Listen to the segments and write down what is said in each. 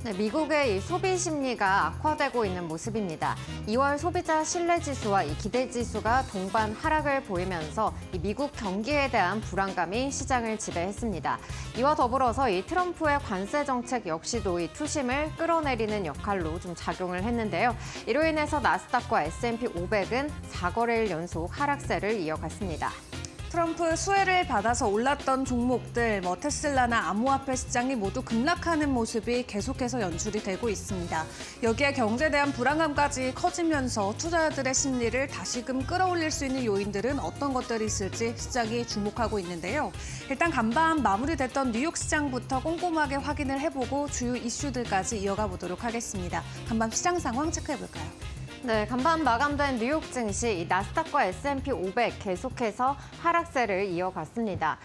네, 미국의 이 소비 심리가 악화되고 있는 모습입니다. 2월 소비자 신뢰지수와 이 기대지수가 동반 하락을 보이면서 이 미국 경기에 대한 불안감이 시장을 지배했습니다. 이와 더불어서 이 트럼프의 관세 정책 역시도 이 투심을 끌어내리는 역할로 좀 작용을 했는데요. 이로 인해서 나스닥과 S&P 500은 4거래일 연속 하락세를 이어갔습니다. 트럼프 수혜를 받아서 올랐던 종목들, 테슬라나 암호화폐 시장이 모두 급락하는 모습이 계속해서 연출이 되고 있습니다. 여기에 경제에 대한 불안감까지 커지면서 투자자들의 심리를 다시금 끌어올릴 수 있는 요인들은 어떤 것들이 있을지 시장이 주목하고 있는데요. 일단 간밤 마무리됐던 뉴욕 시장부터 꼼꼼하게 확인을 해보고 주요 이슈들까지 이어가 보도록 하겠습니다. 간밤 시장 상황 체크해볼까요? 네, 간밤 마감된 뉴욕 증시, 이 나스닥과 S&P 500 계속해서 하락세를 이어갔습니다.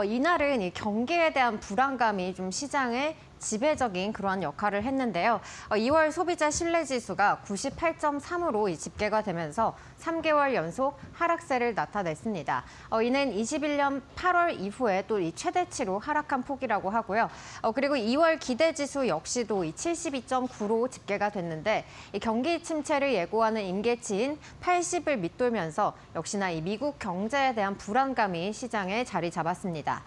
이날은 이 경기에 대한 불안감이 좀 시장에 지배적인 그러한 역할을 했는데요. 2월 소비자 신뢰지수가 98.3으로 집계가 되면서 3개월 연속 하락세를 나타냈습니다. 이는 21년 8월 이후에 또 이 최대치로 하락한 폭이라고 하고요. 그리고 2월 기대지수 역시도 이 72.9로 집계가 됐는데 이 경기 침체를 예고하는 임계치인 80을 밑돌면서 역시나 이 미국 경제에 대한 불안감이 시장에 자리 잡았습니다.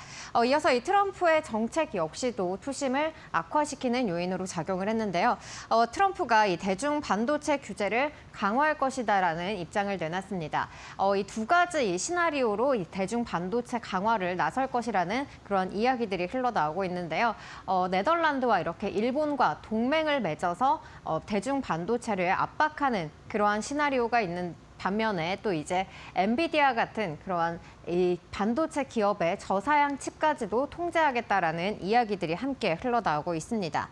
이어서 이 트럼프의 정책 역시도 투심을 악화시키는 요인으로 작용을 했는데요. 트럼프가 이 대중 반도체 규제를 강화할 것이다라는 입장을 내놨습니다. 이 두 가지 이 시나리오로 이 대중 반도체 강화를 나설 것이라는 그런 이야기들이 흘러나오고 있는데요. 네덜란드와 이렇게 일본과 동맹을 맺어서 대중 반도체를 압박하는 그러한 시나리오가 있는 반면에 또 이제 엔비디아 같은 그러한 이 반도체 기업의 저사양 칩까지도 통제하겠다라는 이야기들이 함께 흘러나오고 있습니다.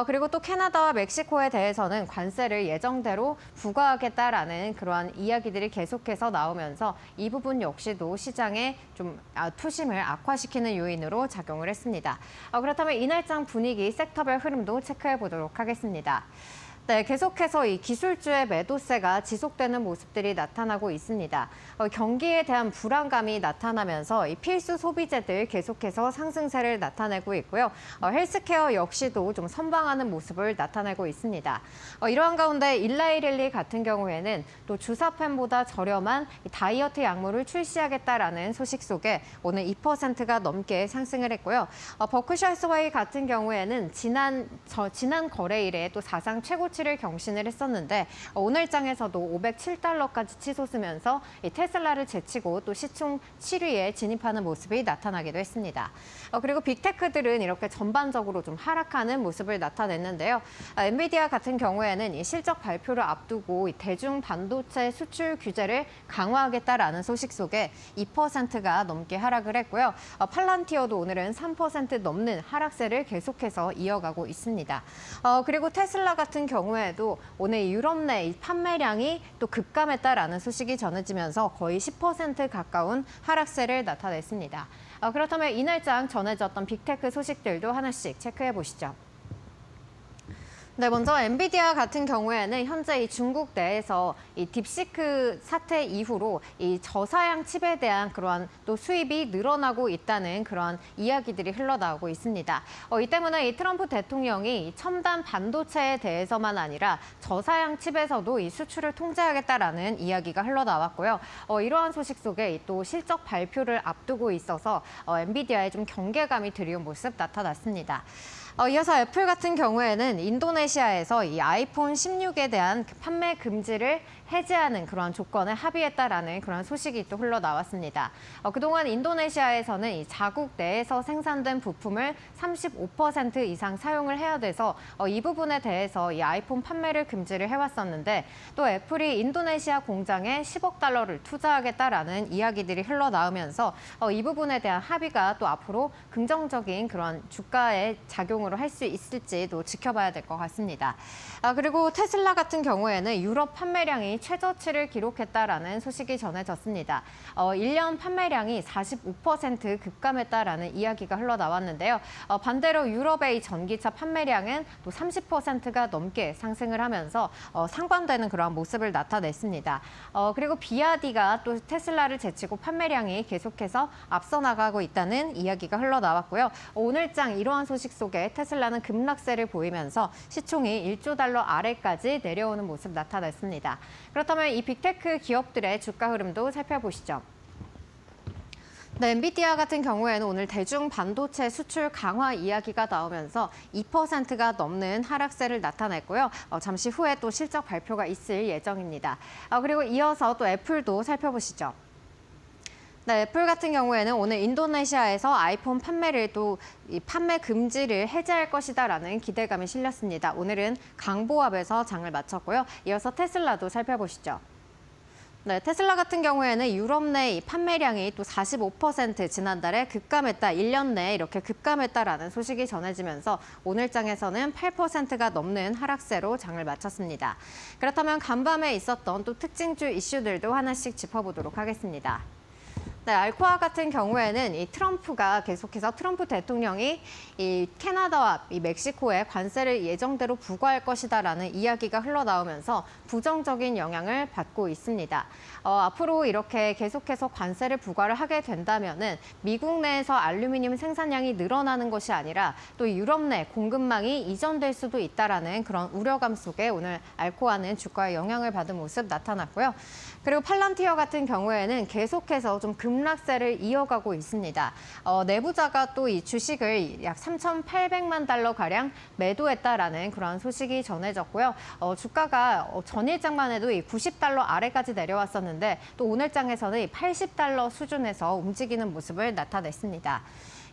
그리고 또 캐나다와 멕시코에 대해서는 관세를 예정대로 부과하겠다라는 그러한 이야기들이 계속해서 나오면서 이 부분 역시도 시장에 좀 투심을 악화시키는 요인으로 작용을 했습니다. 그렇다면 이날장 분위기 섹터별 흐름도 체크해 보도록 하겠습니다. 네, 계속해서 이 기술주의 매도세가 지속되는 모습들이 나타나고 있습니다. 경기에 대한 불안감이 나타나면서 이 필수 소비재들 계속해서 상승세를 나타내고 있고요. 헬스케어 역시도 좀 선방하는 모습을 나타내고 있습니다. 이러한 가운데 일라이릴리 같은 경우에는 또 주사펜보다 저렴한 이 다이어트 약물을 출시하겠다라는 소식 속에 오늘 2%가 넘게 상승을 했고요. 버크셔 해서웨이 같은 경우에는 지난 거래일에 또 사상 최고치를 경신을 했었는데 오늘장에서도 $507까지 치솟으면서 이 테슬라를 제치고 또 시총 7위에 진입하는 모습이 나타나기도 했습니다. 그리고 빅테크들은 이렇게 전반적으로 좀 하락하는 모습을 나타냈는데요. 엔비디아 같은 경우에는 이 실적 발표를 앞두고 이 대중 반도체 수출 규제를 강화하겠다라는 소식 속에 2%가 넘게 하락을 했고요. 팔란티어도 오늘은 3% 넘는 하락세를 계속해서 이어가고 있습니다. 그리고 테슬라 같은 경우에도 오늘 유럽 내 판매량이 또 급감했다라는 소식이 전해지면서 거의 10% 가까운 하락세를 나타냈습니다. 그렇다면 이날장 전해졌던 빅테크 소식들도 하나씩 체크해 보시죠. 네, 먼저 엔비디아 같은 경우에는 현재 이 중국 내에서 이 딥시크 사태 이후로 이 저사양 칩에 대한 그러한 또 수입이 늘어나고 있다는 그런 이야기들이 흘러나오고 있습니다. 이 때문에 이 트럼프 대통령이 첨단 반도체에 대해서만 아니라 저사양 칩에서도 이 수출을 통제하겠다라는 이야기가 흘러나왔고요. 이러한 소식 속에 또 실적 발표를 앞두고 있어서 엔비디아에 좀 경계감이 드리운 모습 나타났습니다. 이어서 애플 같은 경우에는 인도네시아에서 이 아이폰 16에 대한 판매 금지를 해제하는 그런 조건에 합의했다라는 그런 소식이 또 흘러나왔습니다. 그동안 인도네시아에서는 이 자국 내에서 생산된 부품을 35% 이상 사용을 해야 돼서 이 부분에 대해서 이 아이폰 판매를 금지를 해왔었는데 또 애플이 인도네시아 공장에 10억 달러를 투자하겠다라는 이야기들이 흘러나오면서 이 부분에 대한 합의가 또 앞으로 긍정적인 그런 주가의 작용으로 할 수 있을지도 지켜봐야 될 것 같습니다. 그리고 테슬라 같은 경우에는 유럽 판매량이 판매량이 최저치를 기록했다라는 소식이 전해졌습니다. 1년 판매량이 45% 급감했다라는 이야기가 흘러나왔는데요. 반대로 유럽의 이 전기차 판매량은 또 30%가 넘게 상승을 하면서 상반되는 그러한 모습을 나타냈습니다. 그리고 비아디가 또 테슬라를 제치고 판매량이 계속해서 앞서 나가고 있다는 이야기가 흘러나왔고요. 오늘장 이러한 소식 속에 테슬라는 급락세를 보이면서 시총이 1조 달러 아래까지 내려오는 모습 나타냈습니다. 그렇다면 이 빅테크 기업들의 주가 흐름도 살펴보시죠. 네, 엔비디아 같은 경우에는 오늘 대중 반도체 수출 강화 이야기가 나오면서 2%가 넘는 하락세를 나타냈고요. 잠시 후에 또 실적 발표가 있을 예정입니다. 그리고 이어서 또 애플도 살펴보시죠. 네, 애플 같은 경우에는 오늘 인도네시아에서 아이폰 판매를 또 판매 금지를 해제할 것이다라는 기대감이 실렸습니다. 오늘은 강보합에서 장을 마쳤고요. 이어서 테슬라도 살펴보시죠. 네, 테슬라 같은 경우에는 유럽 내 판매량이 또 45% 지난달에 급감했다, 1년 내에 이렇게 급감했다라는 소식이 전해지면서 오늘장에서는 8%가 넘는 하락세로 장을 마쳤습니다. 그렇다면 간밤에 있었던 또 특징주 이슈들도 하나씩 짚어보도록 하겠습니다. 네, 알코아 같은 경우에는 이 트럼프가 계속해서 트럼프 대통령이 이 캐나다와 이 멕시코에 관세를 예정대로 부과할 것이다라는 이야기가 흘러나오면서 부정적인 영향을 받고 있습니다. 앞으로 이렇게 계속해서 관세를 부과를 하게 된다면은 미국 내에서 알루미늄 생산량이 늘어나는 것이 아니라 또 유럽 내 공급망이 이전될 수도 있다라는 그런 우려감 속에 오늘 알코아는 주가에 영향을 받은 모습 나타났고요. 그리고 팔란티어 같은 경우에는 계속해서 좀 급락세를 이어가고 있습니다. 내부자가 또 이 주식을 약 3,800만 달러 가량 매도했다라는 그런 소식이 전해졌고요. 주가가 전일장만 해도 이 90달러 아래까지 내려왔었는데 또 오늘장에서는 이 80달러 수준에서 움직이는 모습을 나타냈습니다.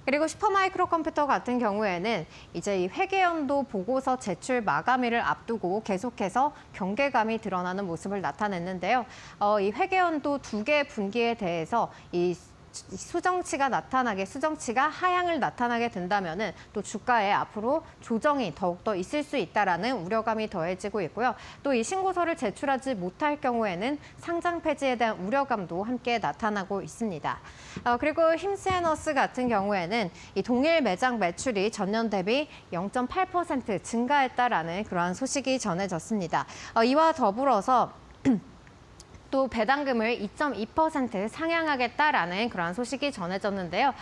그리고 슈퍼마이크로 컴퓨터 같은 경우에는 이제 이 회계연도 보고서 제출 마감일을 앞두고 계속해서 경계감이 드러나는 모습을 나타냈는데요. 이 회계연도 2개 분기에 대해서 이 수정치가 하향을 나타나게 된다면은 또 주가에 앞으로 조정이 더욱더 있을 수 있다라는 우려감이 더해지고 있고요. 또 이 신고서를 제출하지 못할 경우에는 상장 폐지에 대한 우려감도 함께 나타나고 있습니다. 그리고 힘스앤어스 같은 경우에는 이 동일 매장 매출이 전년 대비 0.8% 증가했다라는 그러한 소식이 전해졌습니다. 이와 더불어서 또 배당금을 2.2% 상향하겠다라는 그런 소식이 전해졌는데요.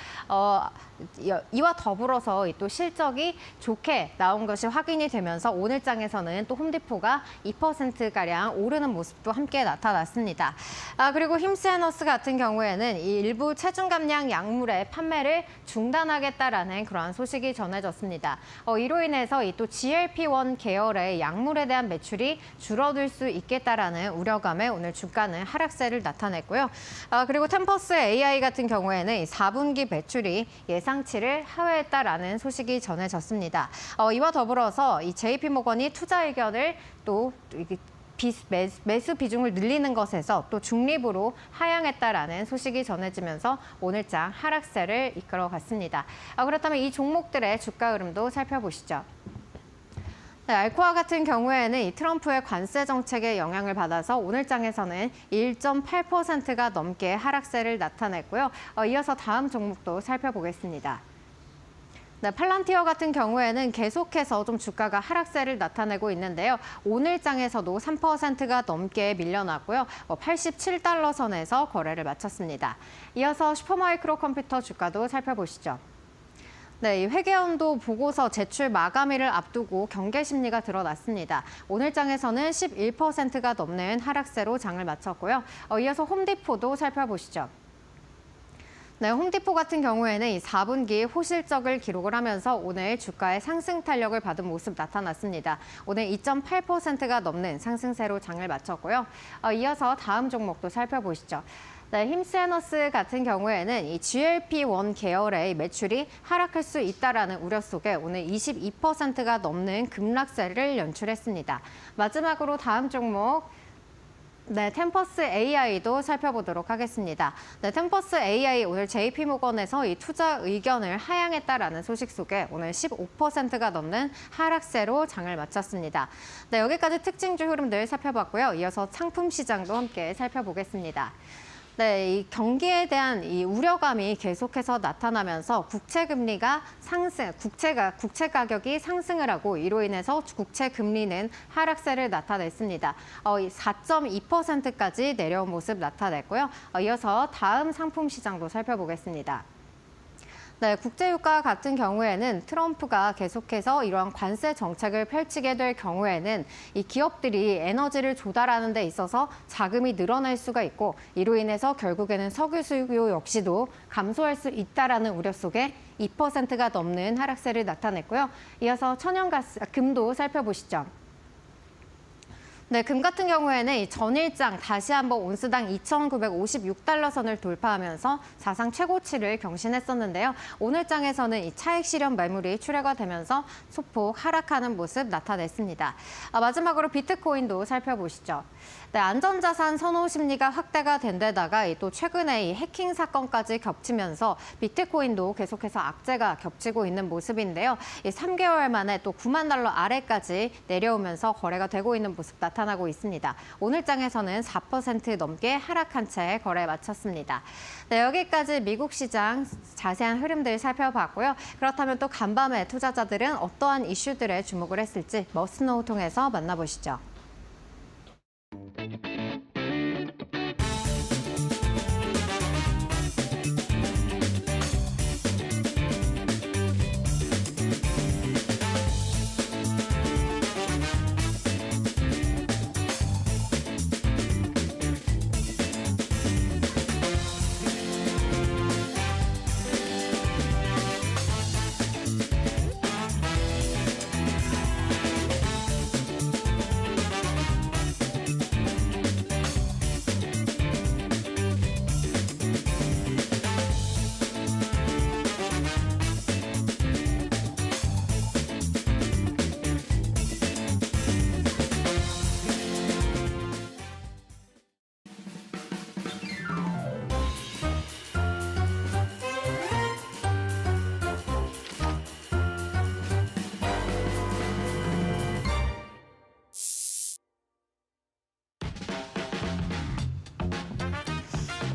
이와 더불어서 또 실적이 좋게 나온 것이 확인이 되면서 오늘장에서는 또 홈디포가 2%가량 오르는 모습도 함께 나타났습니다. 그리고 힘스앤어스 같은 경우에는 이 일부 체중 감량 약물의 판매를 중단하겠다라는 그러한 소식이 전해졌습니다. 이로 인해서 이 또 GLP-1 계열의 약물에 대한 매출이 줄어들 수 있겠다라는 우려감에 오늘 주가는 하락세를 나타냈고요. 그리고 템퍼스 AI 같은 경우에는 이 4분기 매출이 예상치를 하회했다라는 소식이 전해졌습니다. 이와 더불어서 이 JP모건이 투자 의견을 또 매수 비중을 늘리는 것에서 또 중립으로 하향했다라는 소식이 전해지면서 오늘장 하락세를 이끌어갔습니다. 그렇다면 이 종목들의 주가 흐름도 살펴보시죠. 네, 알코아 같은 경우에는 이 트럼프의 관세 정책의 영향을 받아서 오늘장에서는 1.8%가 넘게 하락세를 나타냈고요. 이어서 다음 종목도 살펴보겠습니다. 네, 팔란티어 같은 경우에는 계속해서 좀 주가가 하락세를 나타내고 있는데요. 오늘장에서도 3%가 넘게 밀려났고요. 87달러 선에서 거래를 마쳤습니다. 이어서 슈퍼마이크로 컴퓨터 주가도 살펴보시죠. 네, 이 회계연도 보고서 제출 마감일을 앞두고 경계 심리가 드러났습니다. 오늘장에서는 11%가 넘는 하락세로 장을 마쳤고요. 이어서 홈디포도 살펴보시죠. 네, 홈디포 같은 경우에는 이 4분기 호실적을 기록을 하면서 오늘 주가의 상승 탄력을 받은 모습 나타났습니다. 오늘 2.8%가 넘는 상승세로 장을 마쳤고요. 이어서 다음 종목도 살펴보시죠. 네, 힘스앤어스 같은 경우에는 이 GLP-1 계열의 매출이 하락할 수 있다라는 우려 속에 오늘 22%가 넘는 급락세를 연출했습니다. 마지막으로 다음 종목 네, 템퍼스 AI도 살펴보도록 하겠습니다. 네, 템퍼스 AI 오늘 JP모건에서 이 투자 의견을 하향했다라는 소식 속에 오늘 15%가 넘는 하락세로 장을 마쳤습니다. 네, 여기까지 특징주 흐름들 살펴봤고요. 이어서 상품 시장도 함께 살펴보겠습니다. 네, 이 경기에 대한 이 우려감이 계속해서 나타나면서 국채 금리가 상승, 국채 가격이 상승을 하고 이로 인해서 국채 금리는 하락세를 나타냈습니다. 4.2%까지 내려온 모습 나타냈고요. 이어서 다음 상품 시장도 살펴보겠습니다. 네, 국제유가 같은 경우에는 트럼프가 계속해서 이러한 관세 정책을 펼치게 될 경우에는 이 기업들이 에너지를 조달하는 데 있어서 자금이 늘어날 수가 있고 이로 인해서 결국에는 석유 수요 역시도 감소할 수 있다라는 우려 속에 2%가 넘는 하락세를 나타냈고요. 이어서 금도 살펴보시죠. 네, 금 같은 경우에는 이 전일장 다시 한번 온스당 2,956달러 선을 돌파하면서 사상 최고치를 경신했었는데요. 오늘장에서는 이 차익 실현 매물이 출회가 되면서 소폭 하락하는 모습 나타냈습니다. 마지막으로 비트코인도 살펴보시죠. 네, 안전자산 선호 심리가 확대가 된 데다가 또 최근에 이 해킹 사건까지 겹치면서 비트코인도 계속해서 악재가 겹치고 있는 모습인데요. 이 3개월 만에 또 9만 달러 아래까지 내려오면서 거래가 되고 있는 모습 나타나고 있습니다. 오늘장에서는 4% 넘게 하락한 채 거래 마쳤습니다. 네, 여기까지 미국 시장 자세한 흐름들 살펴봤고요. 그렇다면 또 간밤에 투자자들은 어떠한 이슈들에 주목을 했을지 머스노우 통해서 만나보시죠.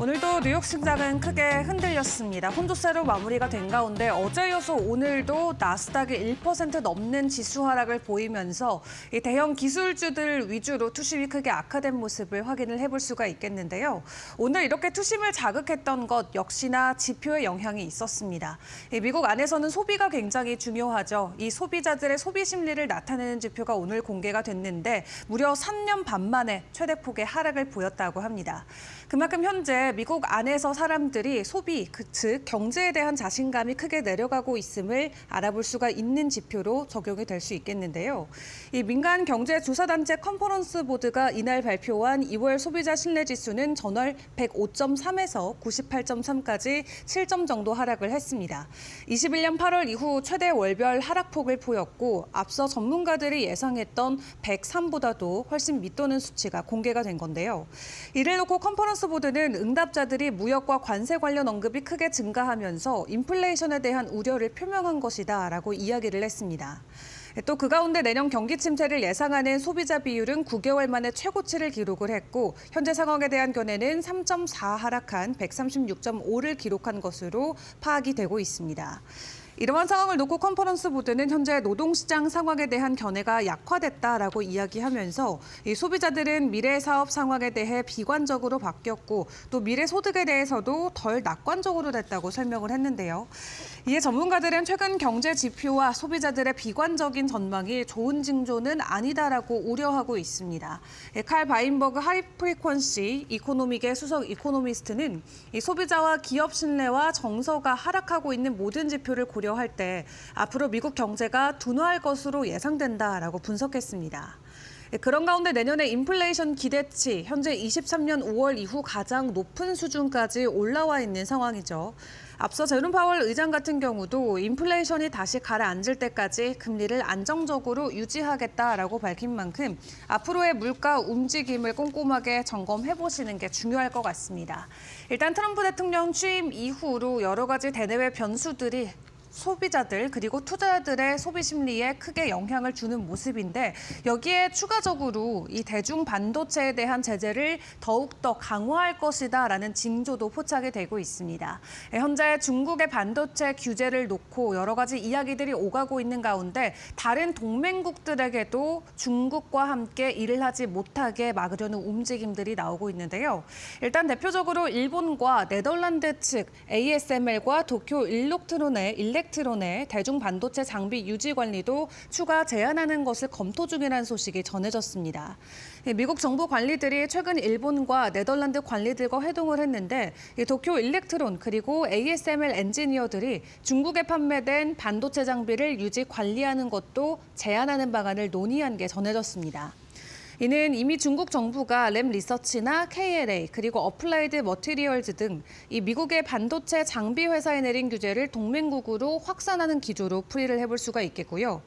오늘도 뉴욕 시장은 크게 흔들렸습니다. 혼조세로 마무리가 된 가운데 어제 이어서 오늘도 나스닥이 1% 넘는 지수 하락을 보이면서 이 대형 기술주들 위주로 투심이 크게 악화된 모습을 확인을 해볼 수가 있겠는데요. 오늘 이렇게 투심을 자극했던 것 역시나 지표에 영향이 있었습니다. 미국 안에서는 소비가 굉장히 중요하죠. 이 소비자들의 소비 심리를 나타내는 지표가 오늘 공개가 됐는데 무려 3년 반 만에 최대폭의 하락을 보였다고 합니다. 그만큼 현재 미국 안에서 사람들이 소비, 즉 경제에 대한 자신감이 크게 내려가고 있음을 알아볼 수가 있는 지표로 적용이 될 수 있겠는데요. 이 민간 경제 조사단체 컨퍼런스 보드가 이날 발표한 2월 소비자 신뢰 지수는 전월 105.3에서 98.3까지 7점 정도 하락을 했습니다. 21년 8월 이후 최대 월별 하락폭을 보였고 앞서 전문가들이 예상했던 103보다도 훨씬 밑도는 수치가 공개가 된 건데요. 이를 놓고 컨퍼런스 보드는 응답자들이 무역과 관세 관련 언급이 크게 증가하면서 인플레이션에 대한 우려를 표명한 것이다라고 이야기를 했습니다. 또 그 가운데 내년 경기 침체를 예상하는 소비자 비율은 9개월 만에 최고치를 기록을 했고 현재 상황에 대한 견해는 3.4 하락한 136.5를 기록한 것으로 파악이 되고 있습니다. 이러한 상황을 놓고 컨퍼런스 보드는 현재 노동시장 상황에 대한 견해가 약화됐다라고 이야기하면서 이 소비자들은 미래 사업 상황에 대해 비관적으로 바뀌었고 또 미래 소득에 대해서도 덜 낙관적으로 됐다고 설명을 했는데요. 이에 전문가들은 최근 경제 지표와 소비자들의 비관적인 전망이 좋은 징조는 아니다라고 우려하고 있습니다. 칼 바인버그 하이프리퀀시 이코노믹의 수석 이코노미스트는 이 소비자와 기업 신뢰와 정서가 하락하고 있는 모든 지표를 고려할 때 앞으로 미국 경제가 둔화할 것으로 예상된다라고 분석했습니다. 그런 가운데 내년에 인플레이션 기대치 현재 23년 5월 이후 가장 높은 수준까지 올라와 있는 상황이죠. 앞서 제롬 파월 의장 같은 경우도 인플레이션이 다시 가라앉을 때까지 금리를 안정적으로 유지하겠다라고 밝힌 만큼 앞으로의 물가 움직임을 꼼꼼하게 점검해 보시는 게 중요할 것 같습니다. 일단 트럼프 대통령 취임 이후로 여러 가지 대내외 변수들이 소비자들 그리고 투자자들의 소비 심리에 크게 영향을 주는 모습인데 여기에 추가적으로 이 대중 반도체에 대한 제재를 더욱더 강화할 것이다라는 징조도 포착이 되고 있습니다. 현재 중국의 반도체 규제를 놓고 여러 가지 이야기들이 오가고 있는 가운데 다른 동맹국들에게도 중국과 함께 일을 하지 못하게 막으려는 움직임들이 나오고 있는데요. 일단 대표적으로 일본과 네덜란드 측 ASML과 도쿄 일렉트론의 대중 반도체 장비 유지 관리도 추가 제한하는 것을 검토 중이라는 소식이 전해졌습니다. 미국 정부 관리들이 최근 일본과 네덜란드 관리들과 회동을 했는데 도쿄 일렉트론 그리고 ASML 엔지니어들이 중국에 판매된 반도체 장비를 유지 관리하는 것도 제한하는 방안을 논의한 게 전해졌습니다. 이는 이미 중국 정부가 램 리서치나 KLA 그리고 어플라이드 머티리얼즈 등 이 미국의 반도체 장비 회사에 내린 규제를 동맹국으로 확산하는 기조로 풀이를 해볼 수가 있겠고요.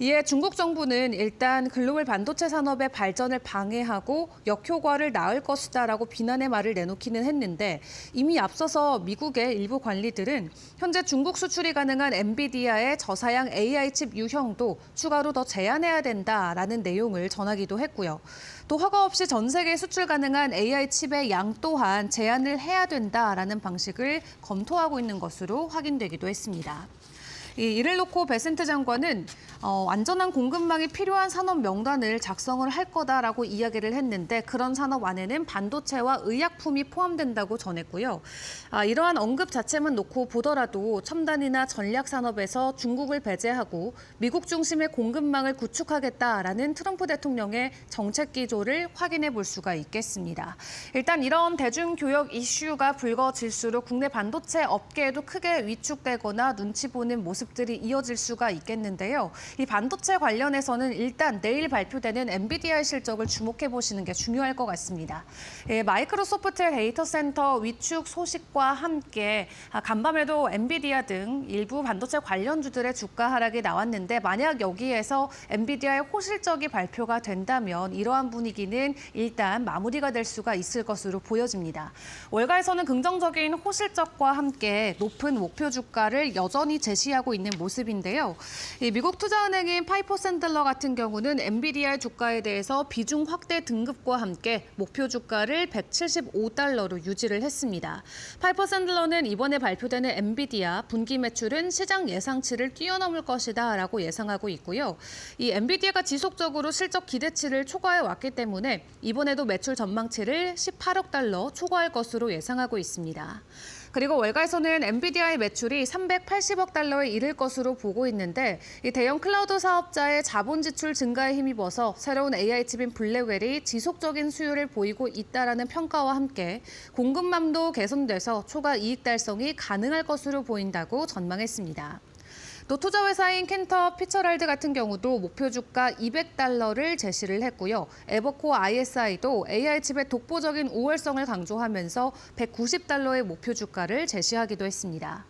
이에 중국 정부는 일단 글로벌 반도체 산업의 발전을 방해하고 역효과를 낳을 것이다라고 비난의 말을 내놓기는 했는데 이미 앞서서 미국의 일부 관리들은 현재 중국 수출이 가능한 엔비디아의 저사양 AI 칩 유형도 추가로 더 제한해야 된다라는 내용을 전하기도 했고요. 또 허가 없이 전 세계 수출 가능한 AI 칩의 양 또한 제한을 해야 된다라는 방식을 검토하고 있는 것으로 확인되기도 했습니다. 이를 놓고 베센트 장관은 안전한 공급망이 필요한 산업 명단을 작성을 할 거다라고 이야기를 했는데 그런 산업 안에는 반도체와 의약품이 포함된다고 전했고요. 이러한 언급 자체만 놓고 보더라도 첨단이나 전략 산업에서 중국을 배제하고 미국 중심의 공급망을 구축하겠다라는 트럼프 대통령의 정책 기조를 확인해 볼 수가 있겠습니다. 일단 이런 대중교역 이슈가 불거질수록 국내 반도체 업계에도 크게 위축되거나 눈치 보는 모습 들이 이어질 수가 있겠는데요. 이 반도체 관련해서는 일단 내일 발표되는 엔비디아의 실적을 주목해 보시는 게 중요할 것 같습니다. 마이크로소프트의 데이터 센터 위축 소식과 함께 간밤에도 엔비디아 등 일부 반도체 관련주들의 주가 하락이 나왔는데 만약 여기에서 엔비디아의 호실적이 발표가 된다면 이러한 분위기는 일단 마무리가 될 수가 있을 것으로 보여집니다. 월가에서는 긍정적인 호실적과 함께 높은 목표 주가를 여전히 제시하고 있는 모습인데요. 미국 투자은행인 파이퍼 샌들러 같은 경우는 엔비디아의 주가에 대해서 비중 확대 등급과 함께 목표 주가를 175달러로 유지를 했습니다. 파이퍼 샌들러는 이번에 발표되는 엔비디아 분기 매출은 시장 예상치를 뛰어넘을 것이다라고 예상하고 있고요. 이 엔비디아가 지속적으로 실적 기대치를 초과해 왔기 때문에 이번에도 매출 전망치를 18억 달러 초과할 것으로 예상하고 있습니다. 그리고 월가에서는 엔비디아의 매출이 380억 달러에 이를 것으로 보고 있는데 이 대형 클라우드 사업자의 자본 지출 증가에 힘입어서 새로운 AI 칩인 블랙웰이 지속적인 수요를 보이고 있다라는 평가와 함께 공급망도 개선돼서 초과 이익 달성이 가능할 것으로 보인다고 전망했습니다. 또 투자회사인 캔터 피처랄드 같은 경우도 목표 주가 200달러를 제시를 했고요. 에버코어 ISI도 AI 칩의 독보적인 우월성을 강조하면서 190달러의 목표 주가를 제시하기도 했습니다.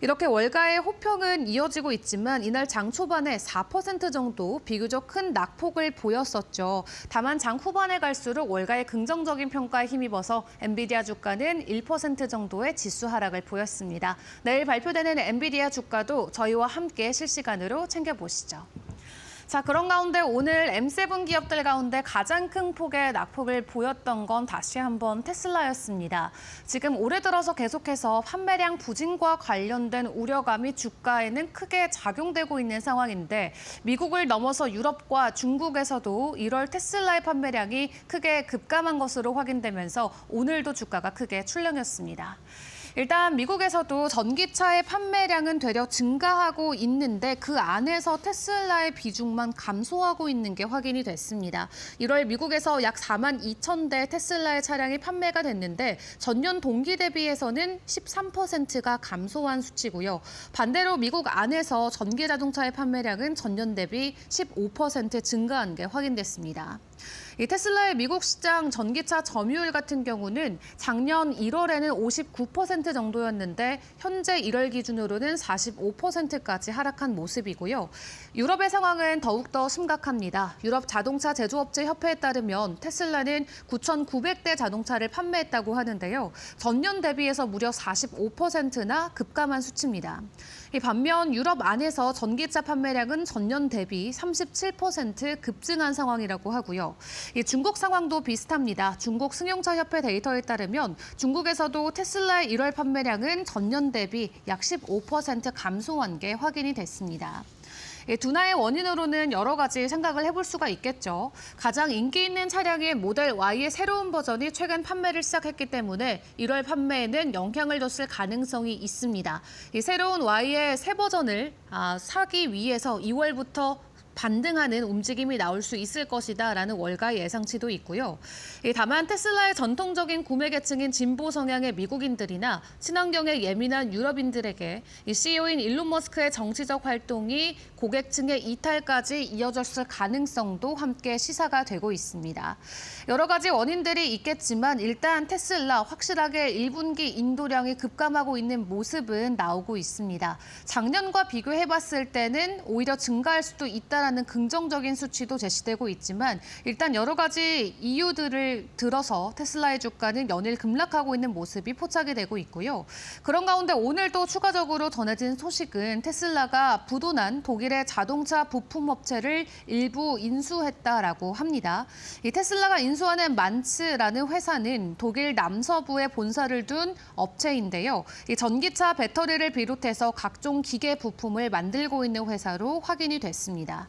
이렇게 월가의 호평은 이어지고 있지만 이날 장 초반에 4% 정도 비교적 큰 낙폭을 보였었죠. 다만 장 후반에 갈수록 월가의 긍정적인 평가에 힘입어서 엔비디아 주가는 1% 정도의 지수 하락을 보였습니다. 내일 발표되는 엔비디아 주가도 저희와 함께 실시간으로 챙겨보시죠. 자, 그런 가운데 오늘 M7 기업들 가운데 가장 큰 폭의 낙폭을 보였던 건 다시 한번 테슬라였습니다. 지금 올해 들어서 계속해서 판매량 부진과 관련된 우려감이 주가에는 크게 작용되고 있는 상황인데 미국을 넘어서 유럽과 중국에서도 1월 테슬라의 판매량이 크게 급감한 것으로 확인되면서 오늘도 주가가 크게 출렁였습니다. 일단 미국에서도 전기차의 판매량은 되려 증가하고 있는데 그 안에서 테슬라의 비중만 감소하고 있는 게 확인이 됐습니다. 1월 미국에서 약 4만 2천 대 테슬라의 차량이 판매가 됐는데 전년 동기 대비해서는 13%가 감소한 수치고요. 반대로 미국 안에서 전기 자동차의 판매량은 전년 대비 15% 증가한 게 확인됐습니다. 이 테슬라의 미국 시장 전기차 점유율 같은 경우는 작년 1월에는 59% 정도였는데 현재 1월 기준으로는 45%까지 하락한 모습이고요. 유럽의 상황은 더욱더 심각합니다. 유럽 자동차 제조업체 협회에 따르면 테슬라는 9,900대 자동차를 판매했다고 하는데요. 전년 대비해서 무려 45%나 급감한 수치입니다. 반면 유럽 안에서 전기차 판매량은 전년 대비 37% 급증한 상황이라고 하고요. 중국 상황도 비슷합니다. 중국 승용차 협회 데이터에 따르면 중국에서도 테슬라의 1월 판매량은 전년 대비 약 15% 감소한 게 확인이 됐습니다. 둔화의 원인으로는 여러 가지 생각을 해볼 수가 있겠죠. 가장 인기 있는 차량인 모델 Y의 새로운 버전이 최근 판매를 시작했기 때문에 1월 판매에는 영향을 줬을 가능성이 있습니다. 이 새로운 Y의 새 버전을 사기 위해서 2월부터 반등하는 움직임이 나올 수 있을 것이다라는 월가 예상치도 있고요. 다만 테슬라의 전통적인 구매 계층인 진보 성향의 미국인들이나 친환경에 예민한 유럽인들에게 CEO인 일론 머스크의 정치적 활동이 고객층의 이탈까지 이어졌을 가능성도 함께 시사가 되고 있습니다. 여러 가지 원인들이 있겠지만 일단 테슬라 확실하게 1분기 인도량이 급감하고 있는 모습은 나오고 있습니다. 작년과 비교해봤을 때는 오히려 증가할 수도 있다라는 긍정적인 수치도 제시되고 있지만 일단 여러 가지 이유들을 들어서 테슬라의 주가는 연일 급락하고 있는 모습이 포착이 되고 있고요. 그런 가운데 오늘 또 추가적으로 전해진 소식은 테슬라가 부도난 독일의 자동차 부품업체를 일부 인수했다라고 합니다. 이 테슬라가 인수하는 만츠라는 회사는 독일 남서부에 본사를 둔 업체인데요. 이 전기차 배터리를 비롯해서 각종 기계 부품을 만들고 있는 회사로 확인이 됐습니다.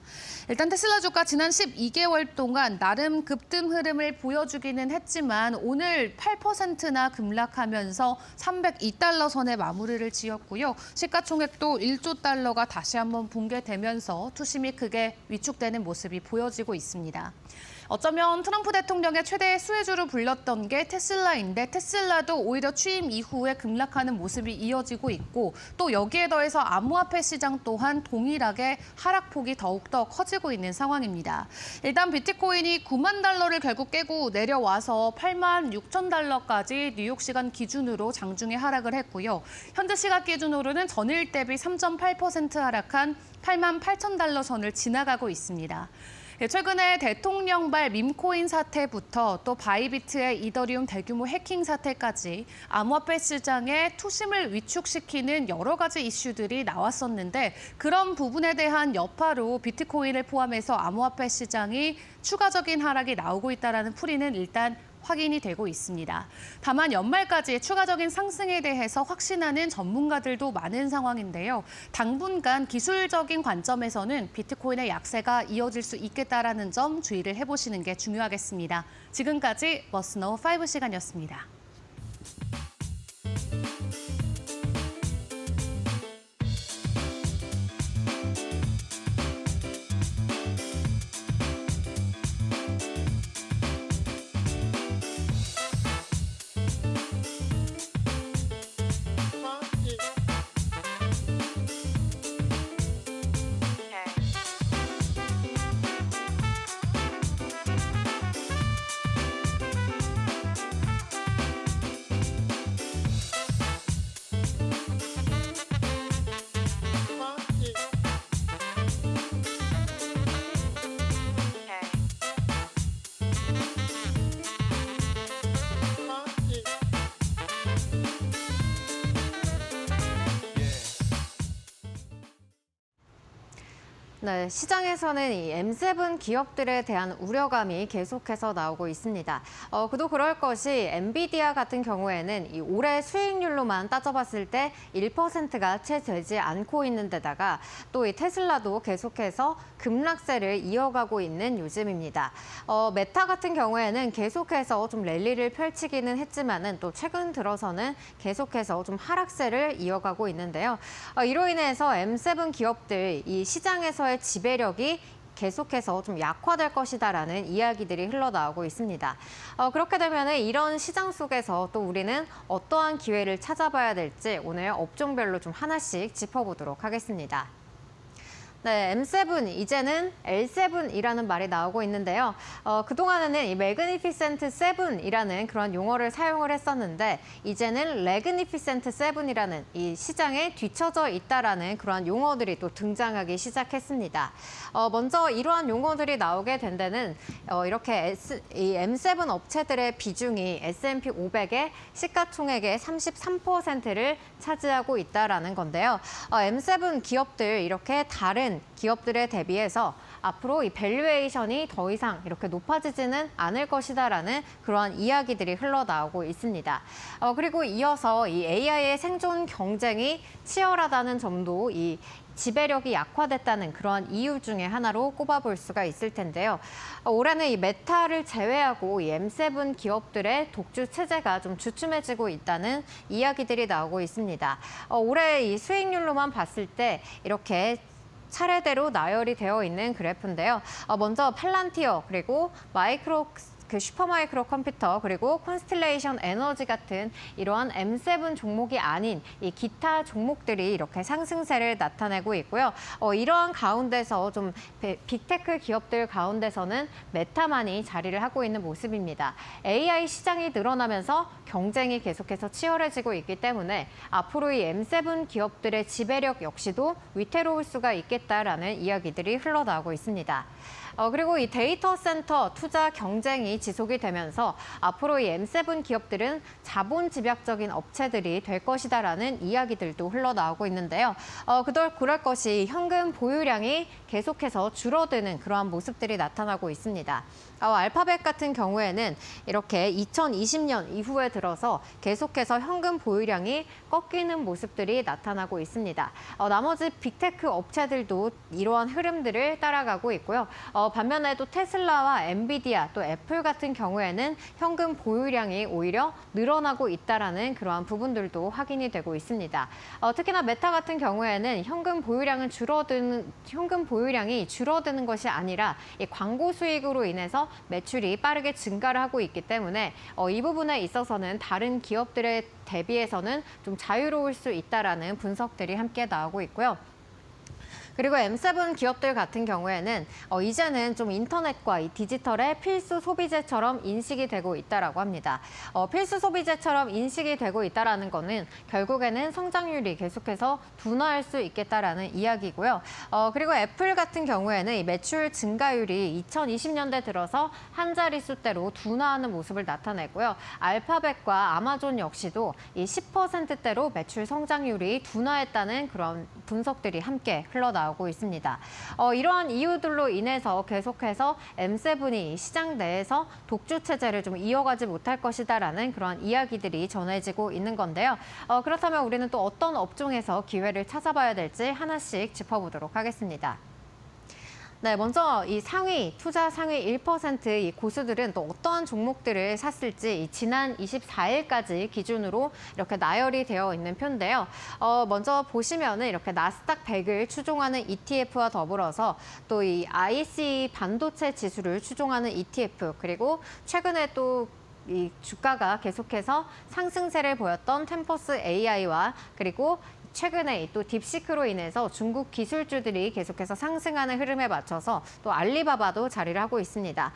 일단 테슬라 주가 지난 12개월 동안 나름 급등 흐름을 보여주기는 했지만 오늘 8%나 급락하면서 302달러 선에 마무리를 지었고요. 시가총액도 1조 달러가 다시 한번 붕괴되면서 투심이 크게 위축되는 모습이 보여지고 있습니다. 어쩌면 트럼프 대통령의 최대 수혜주로 불렸던 게 테슬라인데 테슬라도 오히려 취임 이후에 급락하는 모습이 이어지고 있고 또 여기에 더해서 암호화폐 시장 또한 동일하게 하락폭이 더욱더 커지고 있는 상황입니다. 일단 비트코인이 9만 달러를 결국 깨고 내려와서 8만 6천 달러까지 뉴욕 시간 기준으로 장중에 하락을 했고요. 현재 시각 기준으로는 전일 대비 3.8% 하락한 8만 8천 달러 선을 지나가고 있습니다. 최근에 대통령발 밈코인 사태부터 또 바이비트의 이더리움 대규모 해킹 사태까지 암호화폐 시장의 투심을 위축시키는 여러 가지 이슈들이 나왔었는데 그런 부분에 대한 여파로 비트코인을 포함해서 암호화폐 시장이 추가적인 하락이 나오고 있다는 풀이는 일단 확인이 되고 있습니다. 다만 연말까지 추가적인 상승에 대해서 확신하는 전문가들도 많은 상황인데요. 당분간 기술적인 관점에서는 비트코인의 약세가 이어질 수 있겠다라는 점 주의를 해보시는 게 중요하겠습니다. 지금까지 머스노 5시간이었습니다. 네, 시장에서는 이 M7 기업들에 대한 우려감이 계속해서 나오고 있습니다. 그도 그럴 것이 엔비디아 같은 경우에는 이 올해 수익률로만 따져봤을 때 1%가 채 되지 않고 있는 데다가 또 이 테슬라도 계속해서 급락세를 이어가고 있는 요즘입니다. 메타 같은 경우에는 계속해서 좀 랠리를 펼치기는 했지만은 또 최근 들어서는 계속해서 좀 하락세를 이어가고 있는데요. 이로 인해서 M7 기업들 이 시장에서의 지배력이 계속해서 좀 약화될 것이다라는 이야기들이 흘러나오고 있습니다. 그렇게 되면 이런 시장 속에서 또 우리는 어떠한 기회를 찾아봐야 될지 오늘 업종별로 좀 하나씩 짚어보도록 하겠습니다. 네, M7 이제는 L7이라는 말이 나오고 있는데요. 그동안에는 이 매그니피센트 7이라는 그런 용어를 사용을 했었는데 이제는 레그니피센트 7이라는 이 시장에 뒤처져 있다라는 그런 용어들이 또 등장하기 시작했습니다. 먼저 이러한 용어들이 나오게 된 데는 이렇게 이 M7 업체들의 비중이 S&P 500의 시가총액의 33%를 차지하고 있다라는 건데요. M7 기업들 이렇게 다른 기업들에 대비해서 앞으로 이 밸류에이션이 더 이상 이렇게 높아지지는 않을 것이다라는 그러한 이야기들이 흘러나오고 있습니다. 그리고 이어서 이 AI의 생존 경쟁이 치열하다는 점도 이 지배력이 약화됐다는 그러한 이유 중에 하나로 꼽아볼 수가 있을 텐데요. 올해는 이 메타를 제외하고 이 M7 기업들의 독주 체제가 좀 주춤해지고 있다는 이야기들이 나오고 있습니다. 올해 이 수익률로만 봤을 때 이렇게 차례대로 나열이 되어 있는 그래프인데요. 먼저 팔란티어 그리고 슈퍼마이크로 컴퓨터 그리고 콘스텔레이션 에너지 같은 이러한 M7 종목이 아닌 이 기타 종목들이 이렇게 상승세를 나타내고 있고요. 이러한 가운데서 좀 빅테크 기업들 가운데서는 메타만이 자리를 하고 있는 모습입니다. AI 시장이 늘어나면서 경쟁이 계속해서 치열해지고 있기 때문에 앞으로 이 M7 기업들의 지배력 역시도 위태로울 수가 있겠다라는 이야기들이 흘러나오고 있습니다. 그리고 이 데이터 센터 투자 경쟁이 지속이 되면서 앞으로 이 M7 기업들은 자본 집약적인 업체들이 될 것이다라는 이야기들도 흘러나오고 있는데요. 그럴 것이 현금 보유량이 계속해서 줄어드는 그러한 모습들이 나타나고 있습니다. 알파벳 같은 경우에는 이렇게 2020년 이후에 들어서 계속해서 현금 보유량이 꺾이는 모습들이 나타나고 있습니다. 나머지 빅테크 업체들도 이러한 흐름들을 따라가고 있고요. 반면에 또 테슬라와 엔비디아 또 애플 같은 경우에는 현금 보유량이 오히려 늘어나고 있다라는 그러한 부분들도 확인이 되고 있습니다. 특히나 메타 같은 경우에는 현금 보유량이 줄어드는 것이 아니라 이 광고 수익으로 인해서 매출이 빠르게 증가를 하고 있기 때문에 이 부분에 있어서는 다른 기업들에 대비해서는 좀 자유로울 수 있다라는 분석들이 함께 나오고 있고요. 그리고 M7 기업들 같은 경우에는 이제는 좀 인터넷과 이 디지털의 필수 소비재처럼 인식이 되고 있다라고 합니다. 필수 소비재처럼 인식이 되고 있다라는 거는 결국에는 성장률이 계속해서 둔화할 수 있겠다라는 이야기고요. 그리고 애플 같은 경우에는 이 매출 증가율이 2020년대 들어서 한 자릿수대로 둔화하는 모습을 나타내고요. 알파벳과 아마존 역시도 이 10%대로 매출 성장률이 둔화했다는 그런 분석들이 함께 흘러나오고 있습니다. 이러한 이유들로 인해서 계속해서 M7이 시장 내에서 독주 체제를 좀 이어가지 못할 것이다라는 그런 이야기들이 전해지고 있는 건데요. 그렇다면 우리는 또 어떤 업종에서 기회를 찾아봐야 될지 하나씩 짚어보도록 하겠습니다. 네, 먼저 이 투자 상위 1% 이 고수들은 또 어떠한 종목들을 샀을지 지난 24일까지 기준으로 이렇게 나열이 되어 있는 표인데요. 먼저 보시면은 이렇게 나스닥 100을 추종하는 ETF와 더불어서 또 이 IC 반도체 지수를 추종하는 ETF 그리고 최근에 또 이 주가가 계속해서 상승세를 보였던 템퍼스 AI와 그리고 최근에 또 딥시크로 인해서 중국 기술주들이 계속해서 상승하는 흐름에 맞춰서 또 알리바바도 자리를 하고 있습니다.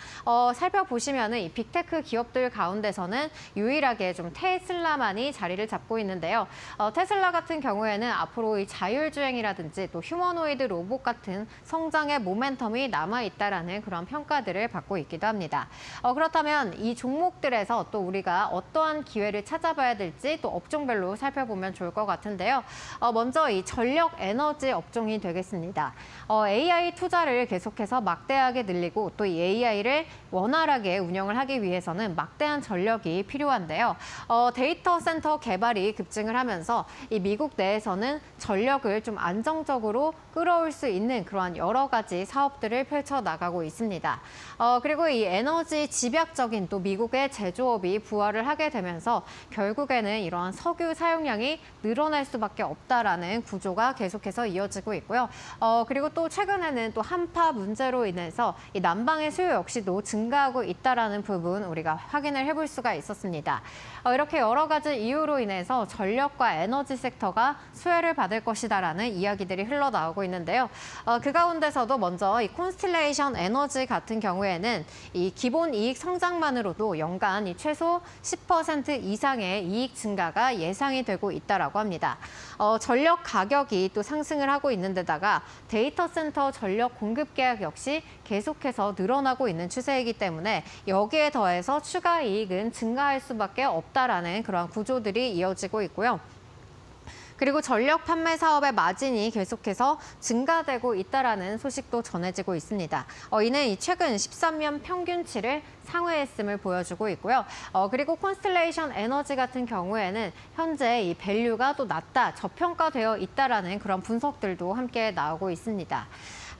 살펴보시면은 이 빅테크 기업들 가운데서는 유일하게 좀 테슬라만이 자리를 잡고 있는데요. 테슬라 같은 경우에는 앞으로 이 자율주행이라든지 또 휴머노이드 로봇 같은 성장의 모멘텀이 남아있다라는 그런 평가들을 받고 있기도 합니다. 그렇다면 이 종목들에서 또 우리가 어떠한 기회를 찾아봐야 될지 또 업종별로 살펴보면 좋을 것 같은데요. 먼저 이 전력 에너지 업종이 되겠습니다. AI 투자를 계속해서 막대하게 늘리고 또 이 AI를 원활하게 운영을 하기 위해서는 막대한 전력이 필요한데요. 데이터 센터 개발이 급증을 하면서 이 미국 내에서는 전력을 좀 안정적으로 끌어올 수 있는 그러한 여러 가지 사업들을 펼쳐 나가고 있습니다. 그리고 이 에너지 집약적인 또 미국의 제조업이 부활을 하게 되면서 결국에는 이러한 석유 사용량이 늘어날 수밖에 없다라는 구조가 계속해서 이어지고 있고요. 그리고 또 최근에는 또 한파 문제로 인해서 이 난방의 수요 역시도 증가하고 있다라는 부분 우리가 확인을 해볼 수가 있었습니다. 이렇게 여러 가지 이유로 인해서 전력과 에너지 섹터가 수혜를 받을 것이다라는 이야기들이 흘러나오고 있는데요. 그 가운데서도 먼저 이 콘스텔레이션 에너지 같은 경우에는 이 기본 이익 성장만으로도 연간 이 최소 10% 이상의 이익 증가가 예상이 되고 있다라고 합니다. 전력 가격이 또 상승을 하고 있는 데다가 데이터 센터 전력 공급 계약 역시 계속해서 늘어나고 있는 추세이기 때문에 여기에 더해서 추가 이익은 증가할 수밖에 없다라는 그런 구조들이 이어지고 있고요. 그리고 전력 판매 사업의 마진이 계속해서 증가되고 있다라는 소식도 전해지고 있습니다. 이는 최근 13년 평균치를 상회했음을 보여주고 있고요. 그리고 콘스텔레이션 에너지 같은 경우에는 현재 이 밸류가 또 낮다, 저평가되어 있다라는 그런 분석들도 함께 나오고 있습니다.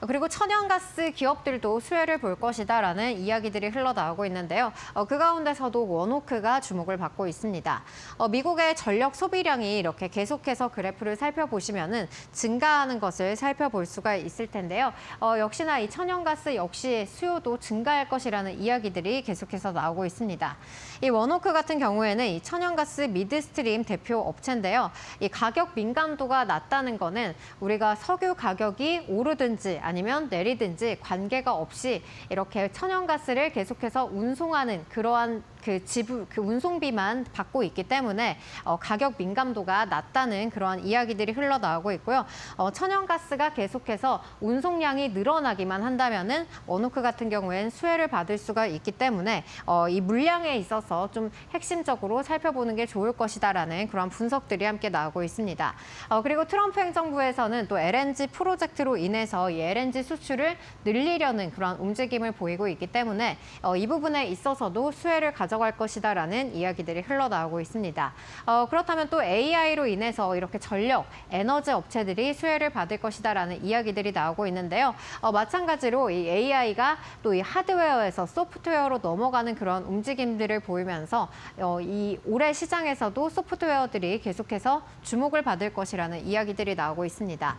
그리고 천연가스 기업들도 수혜를 볼 것이다라는 이야기들이 흘러나오고 있는데요. 그 가운데서도 원호크가 주목을 받고 있습니다. 미국의 전력 소비량이 이렇게 계속해서 그래프를 살펴보시면은 증가하는 것을 살펴볼 수가 있을 텐데요. 역시나 이 천연가스 역시 수요도 증가할 것이라는 이야기들이 계속해서 나오고 있습니다. 이 원호크 같은 경우에는 이 천연가스 미드스트림 대표 업체인데요. 이 가격 민감도가 낮다는 거는 우리가 석유 가격이 오르든지 아니면 내리든지 관계가 없이 이렇게 천연가스를 계속해서 운송하는 그러한 그 운송비만 받고 있기 때문에 가격 민감도가 낮다는 그러한 이야기들이 흘러나오고 있고요. 천연가스가 계속해서 운송량이 늘어나기만 한다면은 원호크 같은 경우엔 수혜를 받을 수가 있기 때문에 이 물량에 있어서 좀 핵심적으로 살펴보는 게 좋을 것이다라는 그런 분석들이 함께 나오고 있습니다. 그리고 트럼프 행정부에서는 또 LNG 프로젝트로 인해서 이 LNG 수출을 늘리려는 그런 움직임을 보이고 있기 때문에 이 부분에 있어서도 수혜를 가져갈 것이다라는 이야기들이 흘러나오고 있습니다. 그렇다면 또 AI로 인해서 이렇게 전력, 에너지 업체들이 수혜를 받을 것이다라는 이야기들이 나오고 있는데요. 마찬가지로 이 AI가 또 이 하드웨어에서 소프트웨어로 넘어가는 그런 움직임들을 보이면서 이 올해 시장에서도 소프트웨어들이 계속해서 주목을 받을 것이라는 이야기들이 나오고 있습니다.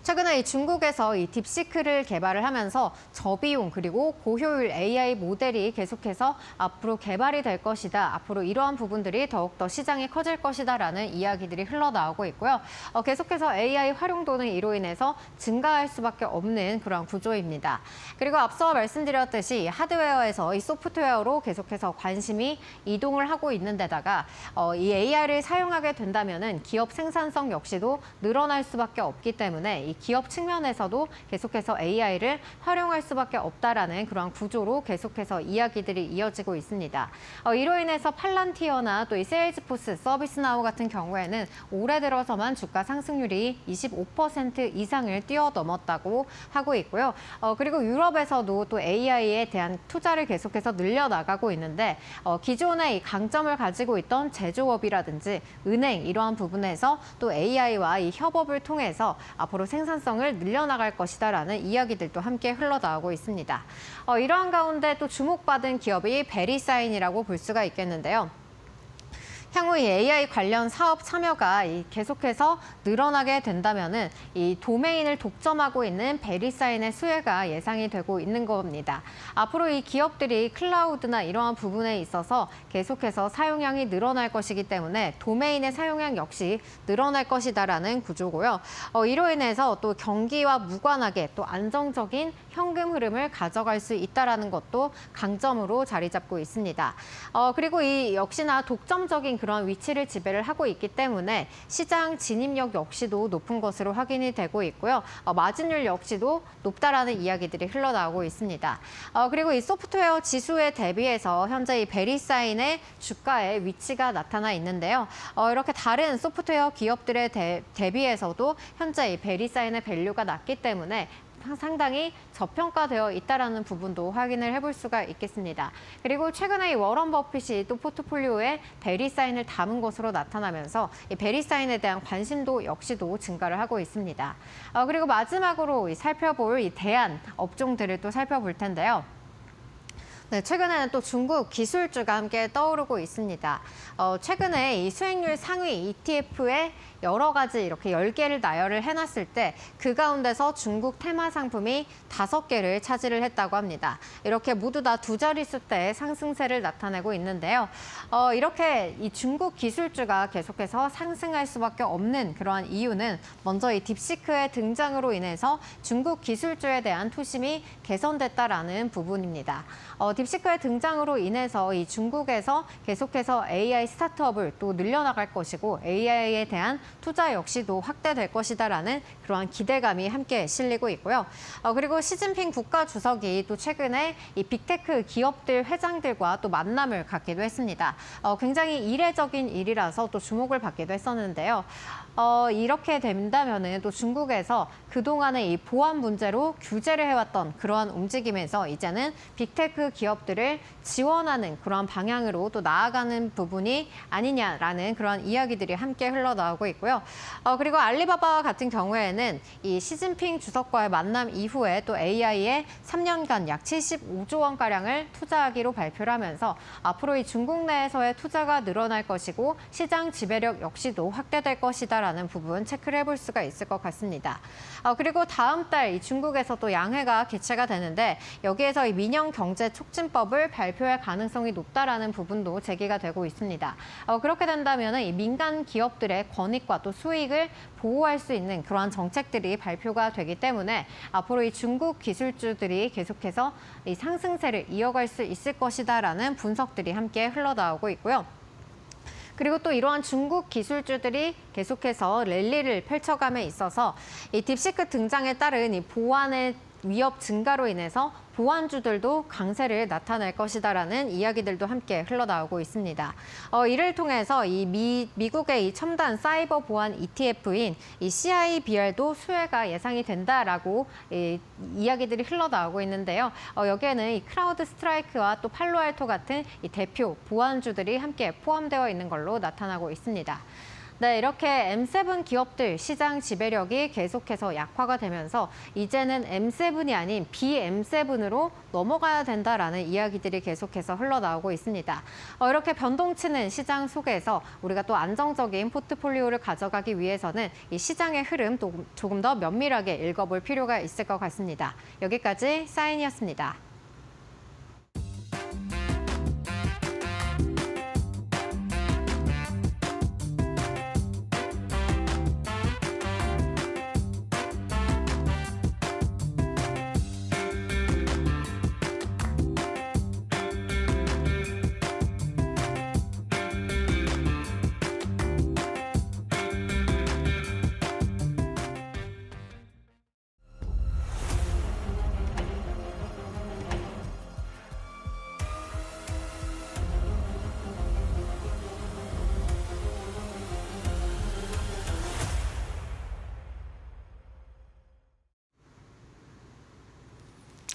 최근에 이 중국에서 이 딥시크를 개발을 하면서 저비용 그리고 고효율 AI 모델이 계속해서 앞으로 개발이 될 것이다. 앞으로 이러한 부분들이 더욱더 시장이 커질 것이다라는 이야기들이 흘러나오고 있고요. 계속해서 AI 활용도는 이로 인해서 증가할 수밖에 없는 그런 구조입니다. 그리고 앞서 말씀드렸듯이 하드웨어에서 이 소프트웨어로 계속해서 관심이 이동을 하고 있는 데다가 이 AI를 사용하게 된다면은 기업 생산성 역시도 늘어날 수밖에 없기 때문에 이 기업 측면에서도 계속해서 AI를 활용할 수밖에 없다라는 그런 구조로 계속해서 이야기들이 이어지고 있습니다. 이로 인해서 팔란티어나 또 이 세일즈포스, 서비스나우 같은 경우에는 올해 들어서만 주가 상승률이 25% 이상을 뛰어넘었다고 하고 있고요. 그리고 유럽에서도 또 AI에 대한 투자를 계속해서 늘려나가고 있는데 기존의 이 강점을 가지고 있던 제조업이라든지 은행 이러한 부분에서 또 AI와 이 협업을 통해서 앞으로 생산성을 늘려나갈 것이다라는 이야기들도 함께 흘러나오고 있습니다. 이러한 가운데 또 주목받은 기업이 베리사인이라고 볼 수가 있겠는데요. 향후 이 AI 관련 사업 참여가 계속해서 늘어나게 된다면은 이 도메인을 독점하고 있는 베리사인의 수혜가 예상이 되고 있는 겁니다. 앞으로 이 기업들이 클라우드나 이러한 부분에 있어서 계속해서 사용량이 늘어날 것이기 때문에 도메인의 사용량 역시 늘어날 것이다라는 구조고요. 이로 인해서 또 경기와 무관하게 또 안정적인 현금 흐름을 가져갈 수 있다라는 것도 강점으로 자리 잡고 있습니다. 그리고 이 역시나 독점적인 그런 위치를 지배를 하고 있기 때문에 시장 진입력 역시도 높은 것으로 확인이 되고 있고요. 마진율 역시도 높다라는 이야기들이 흘러나오고 있습니다. 그리고 이 소프트웨어 지수에 대비해서 현재 이 베리사인의 주가의 위치가 나타나 있는데요. 이렇게 다른 소프트웨어 기업들에 대비해서도 현재 이 베리사인의 밸류가 낮기 때문에 상당히 저평가되어 있다라는 부분도 확인을 해볼 수가 있겠습니다. 그리고 최근에 이 워런 버핏이 또 포트폴리오에 베리사인을 담은 것으로 나타나면서 이 베리사인에 대한 관심도 역시도 증가를 하고 있습니다. 그리고 마지막으로 살펴볼 이 대안 업종들을 또 살펴볼 텐데요. 네, 최근에는 또 중국 기술주가 함께 떠오르고 있습니다. 최근에 이 수익률 상위 ETF에 여러 가지 이렇게 10개를 나열을 해놨을 때 그 가운데서 중국 테마 상품이 5개를 차지를 했다고 합니다. 이렇게 모두 다 두 자릿수대의 상승세를 나타내고 있는데요. 이렇게 이 중국 기술주가 계속해서 상승할 수밖에 없는 그러한 이유는 먼저 이 딥시크의 등장으로 인해서 중국 기술주에 대한 투심이 개선됐다라는 부분입니다. 딥시크의 등장으로 인해서 이 중국에서 계속해서 AI 스타트업을 또 늘려나갈 것이고 AI에 대한 투자 역시도 확대될 것이다라는 그러한 기대감이 함께 실리고 있고요. 그리고 시진핑 국가주석이 또 최근에 이 빅테크 기업들 회장들과 또 만남을 갖기도 했습니다. 굉장히 이례적인 일이라서 또 주목을 받기도 했었는데요. 이렇게 된다면은 또 중국에서 그동안의 이 보안 문제로 규제를 해왔던 그러한 움직임에서 이제는 빅테크 기업들을 지원하는 그러한 방향으로 또 나아가는 부분이 아니냐라는 그러한 이야기들이 함께 흘러나오고 있고요. 그리고 알리바바 같은 경우에는 이 시진핑 주석과의 만남 이후에 또 AI에 3년간 약 75조 원가량을 투자하기로 발표를 하면서 앞으로 이 중국 내에서의 투자가 늘어날 것이고 시장 지배력 역시도 확대될 것이다라는 부분 체크를 해볼 수가 있을 것 같습니다. 그리고 다음 달 이 중국에서 또 양회가 개최가 되는데 여기에서 이 민영 경제 촉진법을 발표할 가능성이 높다라는 부분도 제기가 되고 있습니다. 그렇게 된다면 이 민간 기업들의 권익과 또 수익을 보호할 수 있는 그러한 정책들이 발표가 되기 때문에 앞으로 이 중국 기술주들이 계속해서 이 상승세를 이어갈 수 있을 것이다라는 분석들이 함께 흘러나오고 있고요. 그리고 또 이러한 중국 기술주들이 계속해서 랠리를 펼쳐감에 있어서 이 딥시크 등장에 따른 이 보안의 위협 증가로 인해서 보안주들도 강세를 나타낼 것이다라는 이야기들도 함께 흘러나오고 있습니다. 이를 통해서 이 미국의 이 첨단 사이버 보안 ETF인 이 CIBR도 수혜가 예상이 된다라고 이야기들이 흘러나오고 있는데요. 여기에는 이 크라우드 스트라이크와 또 팔로알토 같은 이 대표 보안주들이 함께 포함되어 있는 걸로 나타나고 있습니다. 네, 이렇게 M7 기업들 시장 지배력이 계속해서 약화가 되면서 이제는 M7이 아닌 BM7으로 넘어가야 된다라는 이야기들이 계속해서 흘러나오고 있습니다. 이렇게 변동치는 시장 속에서 우리가 또 안정적인 포트폴리오를 가져가기 위해서는 이 시장의 흐름 또 조금 더 면밀하게 읽어볼 필요가 있을 것 같습니다. 여기까지 사인이었습니다.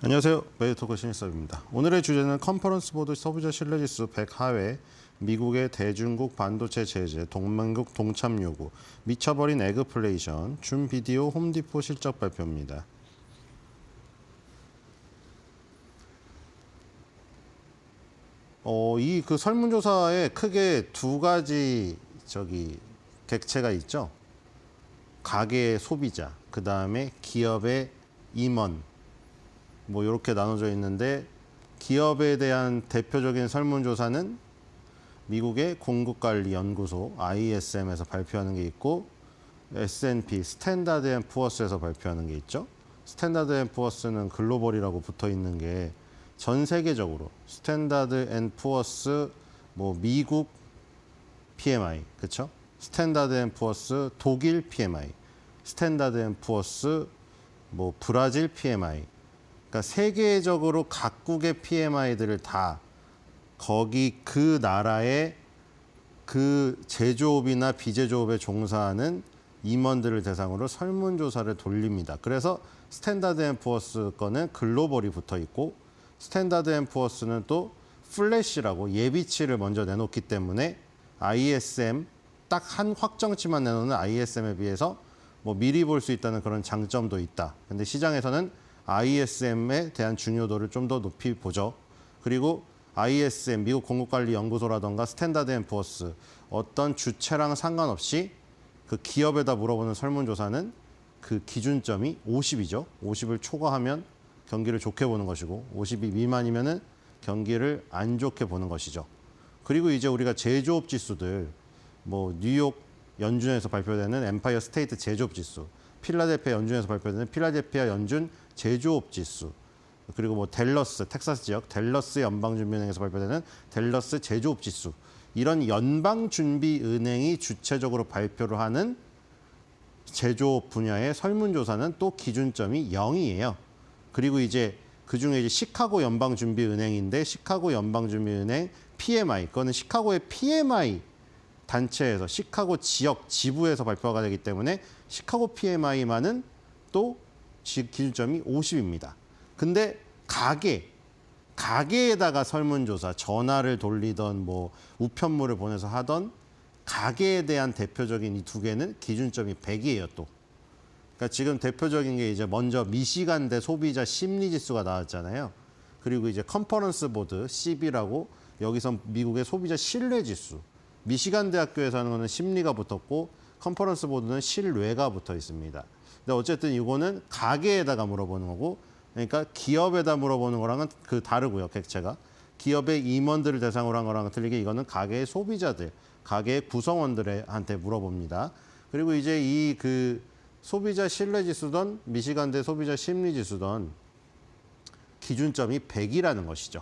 안녕하세요. 메디토크 신일섭입니다. 오늘의 주제는 컨퍼런스 보드 소비자 신뢰지수 100 하회, 미국의 대중국 반도체 제재, 동맹국 동참 요구, 미쳐버린 에그플레이션, 준 비디오 홈디포 실적 발표입니다. 이 설문조사에 크게 두 가지 객체가 있죠. 가계의 소비자, 그 다음에 기업의 임원, 이렇게 나눠져 있는데 기업에 대한 대표적인 설문조사는 미국의 공급관리연구소 ISM에서 발표하는 게 있고 S&P 스탠다드 앤 푸어스에서 발표하는 게 있죠. 스탠다드 앤 푸어스는 글로벌이라고 붙어 있는 게 전 세계적으로 스탠다드 앤 푸어스 미국 PMI 그렇죠? 스탠다드 앤 푸어스 독일 PMI, 스탠다드 앤 푸어스 브라질 PMI. 그러니까 세계적으로 각국의 PMI들을 다 거기 그 나라의 그 제조업이나 비제조업에 종사하는 임원들을 대상으로 설문조사를 돌립니다. 그래서 스탠다드 앤 푸어스 거는 글로벌이 붙어 있고 스탠다드 앤 푸어스는 또 플래시라고 예비치를 먼저 내놓기 때문에 ISM 딱 한 확정치만 내놓는 ISM에 비해서 미리 볼 수 있다는 그런 장점도 있다. 근데 시장에서는 ISM에 대한 중요도를 좀 더 높이 보죠. 그리고 ISM, 미국 공급관리연구소라던가 스탠다드 앤 푸어스 어떤 주체랑 상관없이 그 기업에다 물어보는 설문조사는 그 기준점이 50이죠. 50을 초과하면 경기를 좋게 보는 것이고 50이 미만이면은 경기를 안 좋게 보는 것이죠. 그리고 이제 우리가 제조업 지수들 뭐 뉴욕 연준에서 발표되는 엠파이어 스테이트 제조업 지수, 필라델피아 연준에서 발표되는 필라델피아 연준 제조업 지수, 그리고 뭐 댈러스 텍사스 지역 댈러스 연방준비은행에서 발표되는 댈러스 제조업 지수, 이런 연방준비은행이 주체적으로 발표를 하는 제조업 분야의 설문조사는 또 기준점이 0이에요. 그리고 이제 그중에 이제 시카고 연방준비은행인데 시카고 연방준비은행 PMI, 그거는 시카고의 PMI 단체에서 시카고 지역 지부에서 발표가 되기 때문에 시카고 PMI만은 또 기준점이 50입니다. 근데 가게에다가 설문조사, 전화를 돌리던 뭐 우편물을 보내서 하던 가게에 대한 대표적인 이 두 개는 기준점이 100이에요 또. 그러니까 지금 대표적인 게 이제 먼저 미시간대 소비자 심리지수가 나왔잖아요. 그리고 이제 컨퍼런스 보드 CB라고 여기서 미국의 소비자 신뢰지수. 미시간 대학교에서 하는 거는 심리가 붙었고 컨퍼런스 보드는 신뢰가 붙어 있습니다. 근데 어쨌든 이거는 가게에다가 물어보는 거고, 그러니까 기업에다 물어보는 거랑은 그 다르고요, 객체가. 기업의 임원들을 대상으로 한 거랑은 틀리게 이거는 가게의 소비자들, 가게의 구성원들한테 물어봅니다. 그리고 이제 이 그 소비자 신뢰지수든 미시간대 소비자 심리지수든 기준점이 100이라는 것이죠.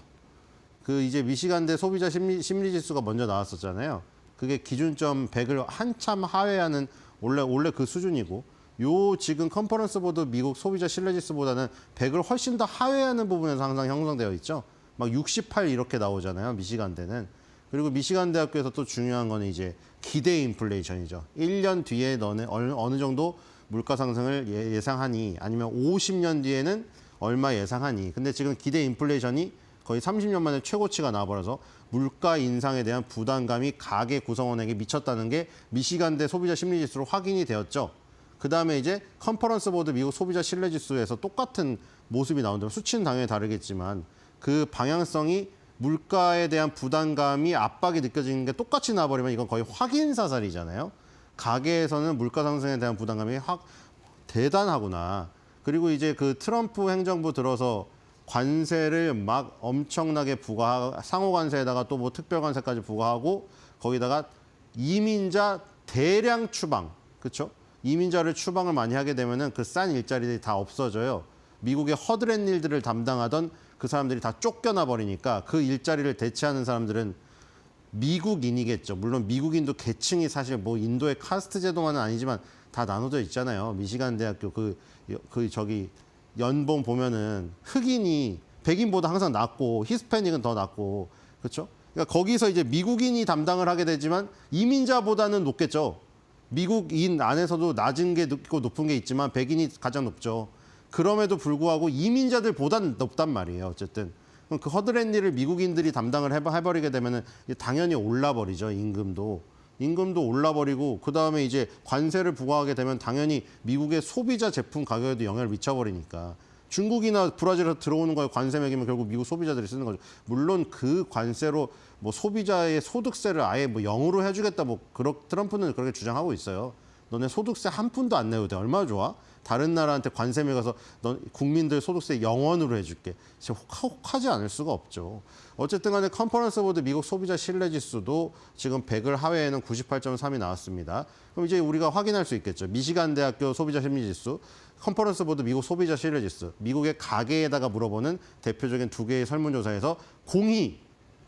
그 이제 미시간대 소비자 심리지수가 먼저 나왔었잖아요. 그게 기준점 100을 한참 하회하는 원래 그 수준이고, 요 지금 컨퍼런스 보드 미국 소비자 신뢰지수보다는 100을 훨씬 더 하회하는 부분에서 항상 형성되어 있죠. 막 68 이렇게 나오잖아요, 미시간대는. 그리고 미시간 대학교에서 또 중요한 거는 이제 기대 인플레이션이죠. 1년 뒤에 너네 어느 정도 물가 상승을 예상하니, 아니면 50년 뒤에는 얼마 예상하니. 근데 지금 기대 인플레이션이 거의 30년 만에 최고치가 나와버려서 물가 인상에 대한 부담감이 가계 구성원에게 미쳤다는 게 미시간대 소비자 심리지수로 확인이 되었죠. 그 다음에 이제 컨퍼런스 보드 미국 소비자 신뢰지수에서 똑같은 모습이 나오는데, 수치는 당연히 다르겠지만 그 방향성이 물가에 대한 부담감이 압박이 느껴지는 게 똑같이 나와버리면 이건 거의 확인 사살이잖아요. 가계에서는 물가 상승에 대한 부담감이 대단하구나. 그리고 이제 그 트럼프 행정부 들어서 관세를 막 엄청나게 부과하고, 상호 관세에다가 또 뭐 특별 관세까지 부과하고, 거기다가 이민자 대량 추방, 그렇죠? 이민자를 추방을 많이 하게 되면은 그 싼 일자리들이 다 없어져요. 미국의 허드렛 일들을 담당하던 그 사람들이 다 쫓겨나 버리니까 그 일자리를 대체하는 사람들은 미국인이겠죠. 물론 미국인도 계층이 사실 뭐 인도의 카스트 제도만은 아니지만 다 나눠져 있잖아요. 미시간 대학교 저기 연봉 보면은 흑인이 백인보다 항상 낮고 히스패닉은 더 낮고, 그렇죠? 그러니까 거기서 이제 미국인이 담당을 하게 되지만 이민자보다는 높겠죠. 미국인 안에서도 낮은 게 있고 높은 게 있지만 백인이 가장 높죠. 그럼에도 불구하고 이민자들보다는 높단 말이에요. 어쨌든 그럼 그 허드렛 일을 미국인들이 담당을 해버리게 되면은 당연히 올라버리죠. 임금도 올라버리고, 그 다음에 이제 관세를 부과하게 되면 당연히 미국의 소비자 제품 가격에도 영향을 미쳐버리니까 중국이나 브라질에서 들어오는 거에 관세 매기면 결국 미국 소비자들이 쓰는 거죠. 물론 그 관세로 뭐 소비자의 소득세를 아예 뭐 0으로 해주겠다, 뭐 트럼프는 그렇게 주장하고 있어요. 너네 소득세 한 푼도 안 내도 돼. 얼마나 좋아? 다른 나라한테 관세 매겨서 너 국민들 소득세 0원으로 해줄게. 진짜 혹하지 않을 수가 없죠. 어쨌든 간에 컨퍼런스 보드 미국 소비자 신뢰지수도 지금 100을 하회에는 98.3이 나왔습니다. 그럼 이제 우리가 확인할 수 있겠죠. 미시간 대학교 소비자 심리지수, 컨퍼런스 보드 미국 소비자 신뢰지수, 미국의 가계에다가 물어보는 대표적인 두 개의 설문조사에서 공히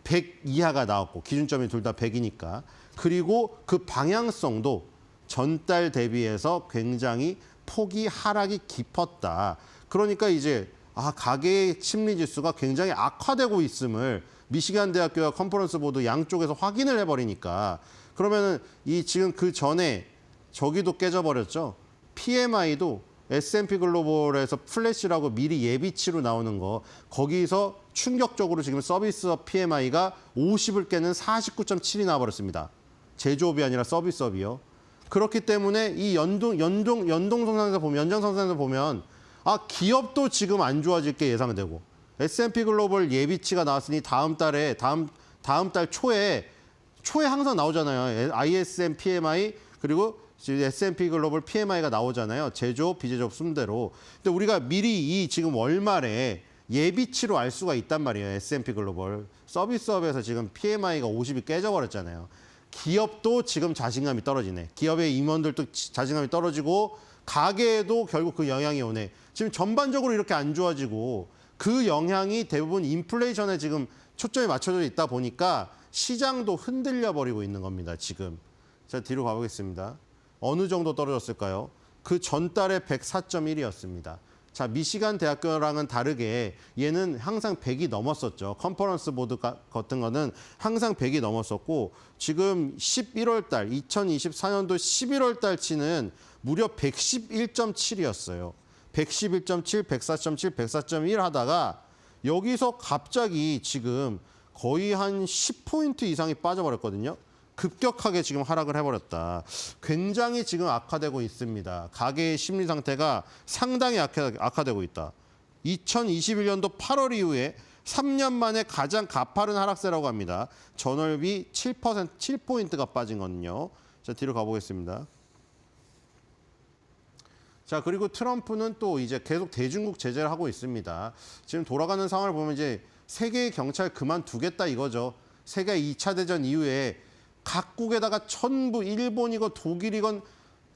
100 이하가 나왔고, 기준점이 둘 다 100이니까. 그리고 그 방향성도 전달 대비해서 굉장히 폭이 하락이 깊었다. 그러니까 이제 가계의 심리지수가 굉장히 악화되고 있음을 미시간 대학교와 컨퍼런스 보드 양쪽에서 확인을 해버리니까, 그러면은 이 지금 그 전에 저기도 깨져버렸죠. PMI도 S&P 글로벌에서 플래시라고 미리 예비치로 나오는 거, 거기서 충격적으로 지금 서비스업 PMI가 50을 깨는 49.7이 나와버렸습니다. 제조업이 아니라 서비스업이요. 그렇기 때문에 이 연동성장에서 보면 기업도 지금 안 좋아질 게 예상되고, S&P 글로벌 예비치가 나왔으니 다음 달 초에 항상 나오잖아요. ISM PMI 그리고 지금 S&P 글로벌 PMI가 나오잖아요. 제조업, 비제조업 순대로. 근데 우리가 미리 이 지금 월말에 예비치로 알 수가 있단 말이에요. S&P 글로벌. 서비스업에서 지금 PMI가 50이 깨져버렸잖아요. 기업도 지금 자신감이 떨어지네. 기업의 임원들도 자신감이 떨어지고 가계에도 결국 그 영향이 오네. 지금 전반적으로 이렇게 안 좋아지고 그 영향이 대부분 인플레이션에 지금 초점이 맞춰져 있다 보니까 시장도 흔들려 버리고 있는 겁니다. 지금. 자, 뒤로 가보겠습니다. 어느 정도 떨어졌을까요? 그 전달에 104.1이었습니다. 자, 미시간 대학교랑은 다르게 얘는 항상 100이 넘었었죠. 컨퍼런스 보드 같은 거는 항상 100이 넘었었고 지금 11월 달, 2024년도 11월 달치는 무려 111.7이었어요. 111.7, 104.7, 104.1 하다가 여기서 갑자기 지금 거의 한 10포인트 이상이 빠져버렸거든요. 급격하게 지금 하락을 해버렸다. 굉장히 지금 악화되고 있습니다. 가계의 심리 상태가 상당히 악화되고 있다. 2021년도 8월 이후에 3년 만에 가장 가파른 하락세라고 합니다. 전월비 7포인트가 빠진 거는요. 자, 뒤로 가보겠습니다. 자, 그리고 트럼프는 또 이제 계속 대중국 제재를 하고 있습니다. 지금 돌아가는 상황을 보면 이제 세계의 경찰 그만두겠다 이거죠. 세계 2차 대전 이후에 각국에다가 전부 일본이건 독일이건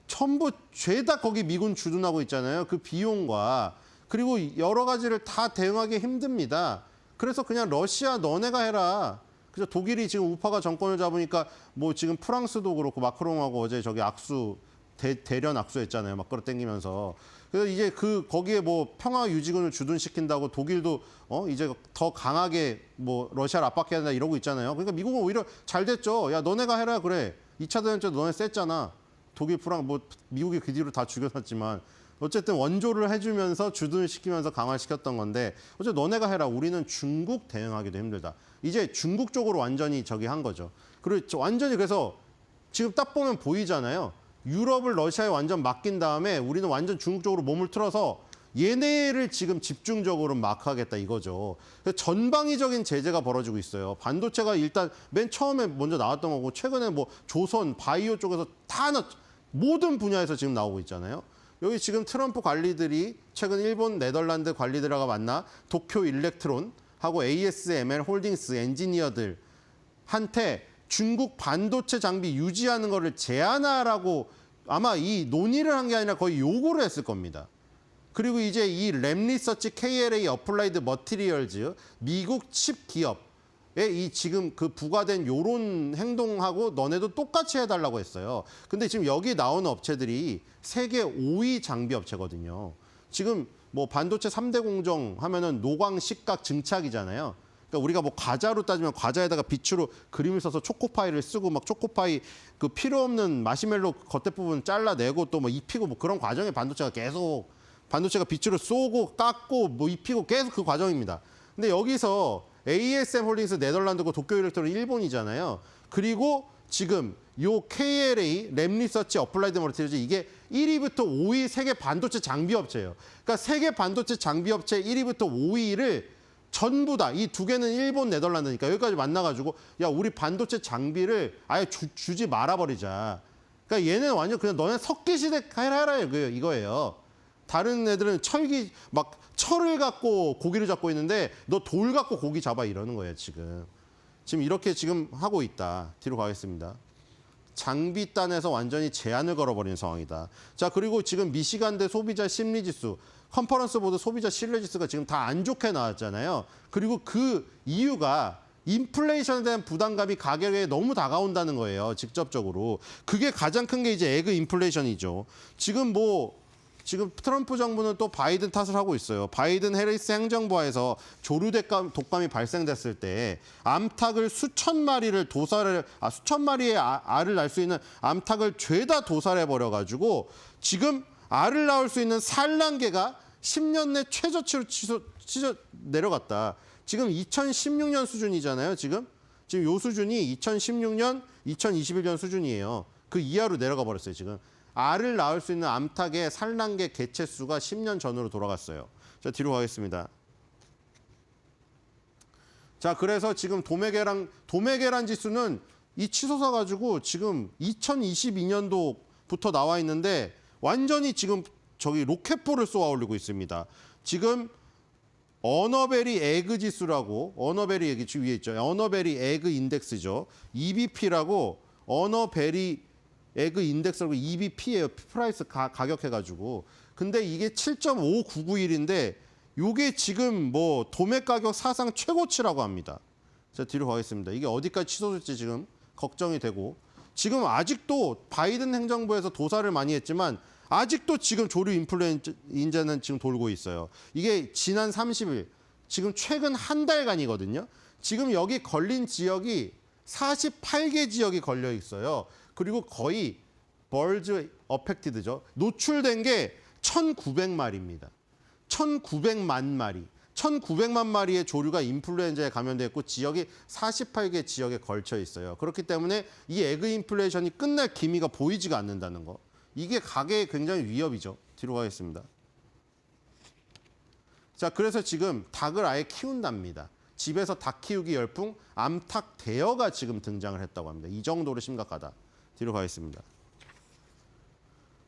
전부 죄다 거기 미군 주둔하고 있잖아요. 그 비용과 그리고 여러 가지를 다 대응하기 힘듭니다. 그래서 그냥 러시아 너네가 해라. 그래서 독일이 지금 우파가 정권을 잡으니까 뭐 지금 프랑스도 그렇고 마크롱하고 어제 저기 대련 악수했잖아요. 막 끌어당기면서. 그래서 이제 거기에 뭐 평화 유지군을 주둔시킨다고 독일도 이제 더 강하게 뭐 러시아를 압박해야 된다 이러고 있잖아요. 그러니까 미국은 오히려 잘 됐죠. 야, 너네가 해라 그래. 2차 대전 때 너네 셌잖아. 독일, 뭐 미국이 그 뒤로 다 죽여놨지만 어쨌든 원조를 해주면서 주둔시키면서 강화시켰던 건데 어쨌든 너네가 해라. 우리는 중국 대응하기도 힘들다. 이제 중국 쪽으로 완전히 저기 한 거죠. 그리고 완전히 그래서 지금 딱 보면 보이잖아요. 유럽을 러시아에 완전 맡긴 다음에 우리는 완전 중국 쪽으로 몸을 틀어서 얘네를 지금 집중적으로 마크하겠다 이거죠. 그래서 전방위적인 제재가 벌어지고 있어요. 반도체가 일단 맨 처음에 먼저 나왔던 거고 최근에 뭐 조선, 바이오 쪽에서 다 모든 분야에서 지금 나오고 있잖아요. 여기 지금 트럼프 관리들이 최근 일본, 네덜란드 관리들하고 만나 도쿄 일렉트론하고 ASML 홀딩스 엔지니어들 한테 중국 반도체 장비 유지하는 거를 제한하라고 아마 이 논의를 한 게 아니라 거의 요구를 했을 겁니다. 그리고 이제 이 램리서치 KLA 어플라이드 머티리얼즈 미국 칩 기업에 이 지금 그 부과된 요런 행동하고 너네도 똑같이 해달라고 했어요. 근데 지금 여기 나오는 업체들이 세계 5위 장비 업체거든요. 지금 뭐 반도체 3대 공정 하면은 노광, 식각, 증착이잖아요. 그러니까 우리가 뭐 과자로 따지면 과자에다가 빛으로 그림을 써서 초코파이를 쓰고 막 초코파이 그 필요 없는 마시멜로 겉에 부분 잘라내고 또 뭐 입히고 뭐 그런 과정에 반도체가 빛으로 쏘고 깎고 뭐 입히고 계속 그 과정입니다. 근데 여기서 ASM 홀딩스 네덜란드고 도쿄 일렉트론 일본이잖아요. 그리고 지금 요 KLA 램리서치 어플라이드 머티리얼즈 이게 1위부터 5위 세계 반도체 장비 업체예요. 그러니까 세계 반도체 장비 업체 1위부터 5위를 전부 다 이 두 개는 일본, 네덜란드니까 여기까지 만나가지고 야 우리 반도체 장비를 아예 주지 말아버리자. 그러니까 얘는 완전 그냥 너네 석기시대 해라 이거예요. 다른 애들은 철을 갖고 고기를 잡고 있는데 너 돌 갖고 고기 잡아 이러는 거예요 지금. 지금 이렇게 지금 하고 있다. 뒤로 가겠습니다. 장비단에서 완전히 제한을 걸어버리는 상황이다. 자, 그리고 지금 미시간대 소비자 심리지수, 컨퍼런스 보드 소비자 신뢰지수가 지금 다 안 좋게 나왔잖아요. 그리고 그 이유가 인플레이션에 대한 부담감이 가격에 너무 다가온다는 거예요. 직접적으로. 그게 가장 큰 게 이제 에그 인플레이션이죠. 지금 트럼프 정부는 또 바이든 탓을 하고 있어요. 바이든 해리스 행정부하에서 조류 독감이 발생됐을 때 암탉을 수천 마리의 알을 낳을 수 있는 암탉을 죄다 도살해 버려가지고 지금 알을 낳을 수 있는 산란계가 10년 내 최저치로 내려갔다. 지금 2016년 수준이잖아요. 지금 요 수준이 2016년, 2021년 수준이에요. 그 이하로 내려가 버렸어요. 지금. 알을 낳을 수 있는 암탉의 산란계 개체 수가 10년 전으로 돌아갔어요. 자, 뒤로 가겠습니다. 자, 그래서 지금 도매계란 지수는 이 치솟아 가지고 지금 2022년도 부터 나와 있는데 완전히 지금 저기 로켓볼을 쏘아 올리고 있습니다. 지금 어너베리 에그 지수라고 어너베리 에그 위에 있죠. 어너베리 에그 인덱스죠. EBP라고 어너베리 에그 인덱스라고 EBP예요. 프라이스 가격 해가지고. 근데 이게 7.5991인데 요게 지금 뭐 도매 가격 사상 최고치라고 합니다. 자, 뒤로 가겠습니다. 이게 어디까지 치솟을지 지금 걱정이 되고 지금 아직도 바이든 행정부에서 도사를 많이 했지만 아직도 지금 조류 인플루엔자는 지금 돌고 있어요. 이게 지난 30일, 지금 최근 한 달간이거든요. 지금 여기 걸린 지역이 48개 지역이 걸려 있어요. 그리고 거의 벌즈 어펙티드죠. 노출된 게 1,900마리입니다. 1,900만 마리. 1,900만 마리의 조류가 인플루엔자에 감염됐고 지역이 48개 지역에 걸쳐 있어요. 그렇기 때문에 이 에그 인플레이션이 끝날 기미가 보이지가 않는다는 거. 이게 가게에 굉장히 위협이죠. 뒤로 가겠습니다. 자, 그래서 지금 닭을 아예 키운답니다. 집에서 닭 키우기 열풍, 암탉 대여가 지금 등장을 했다고 합니다. 이 정도로 심각하다. 뒤로 가겠습니다.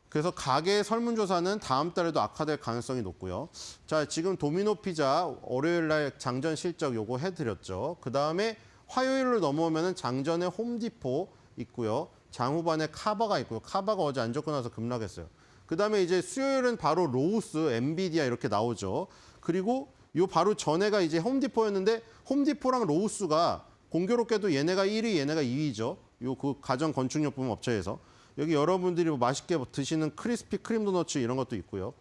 그래서 가게 설문조사는 다음 달에도 악화될 가능성이 높고요. 자, 지금 도미노 피자 월요일 날 장전 실적 요거 해드렸죠. 그 다음에 화요일로 넘어오면은 장전에 홈디포 있고요. 장후반에 카바가 있고요. 카바가 어제 안 좋고 나서 급락했어요. 그 다음에 이제 수요일은 바로 로우스, 엔비디아 이렇게 나오죠. 그리고 요 바로 전에가 이제 홈디포였는데 홈디포랑 로우스가 공교롭게도 얘네가 1위, 얘네가 2위죠. 요 그 가전 건축용품 업체에서. 여기 여러분들이 뭐 맛있게 드시는 크리스피 크림 도너츠 이런 것도 있고요.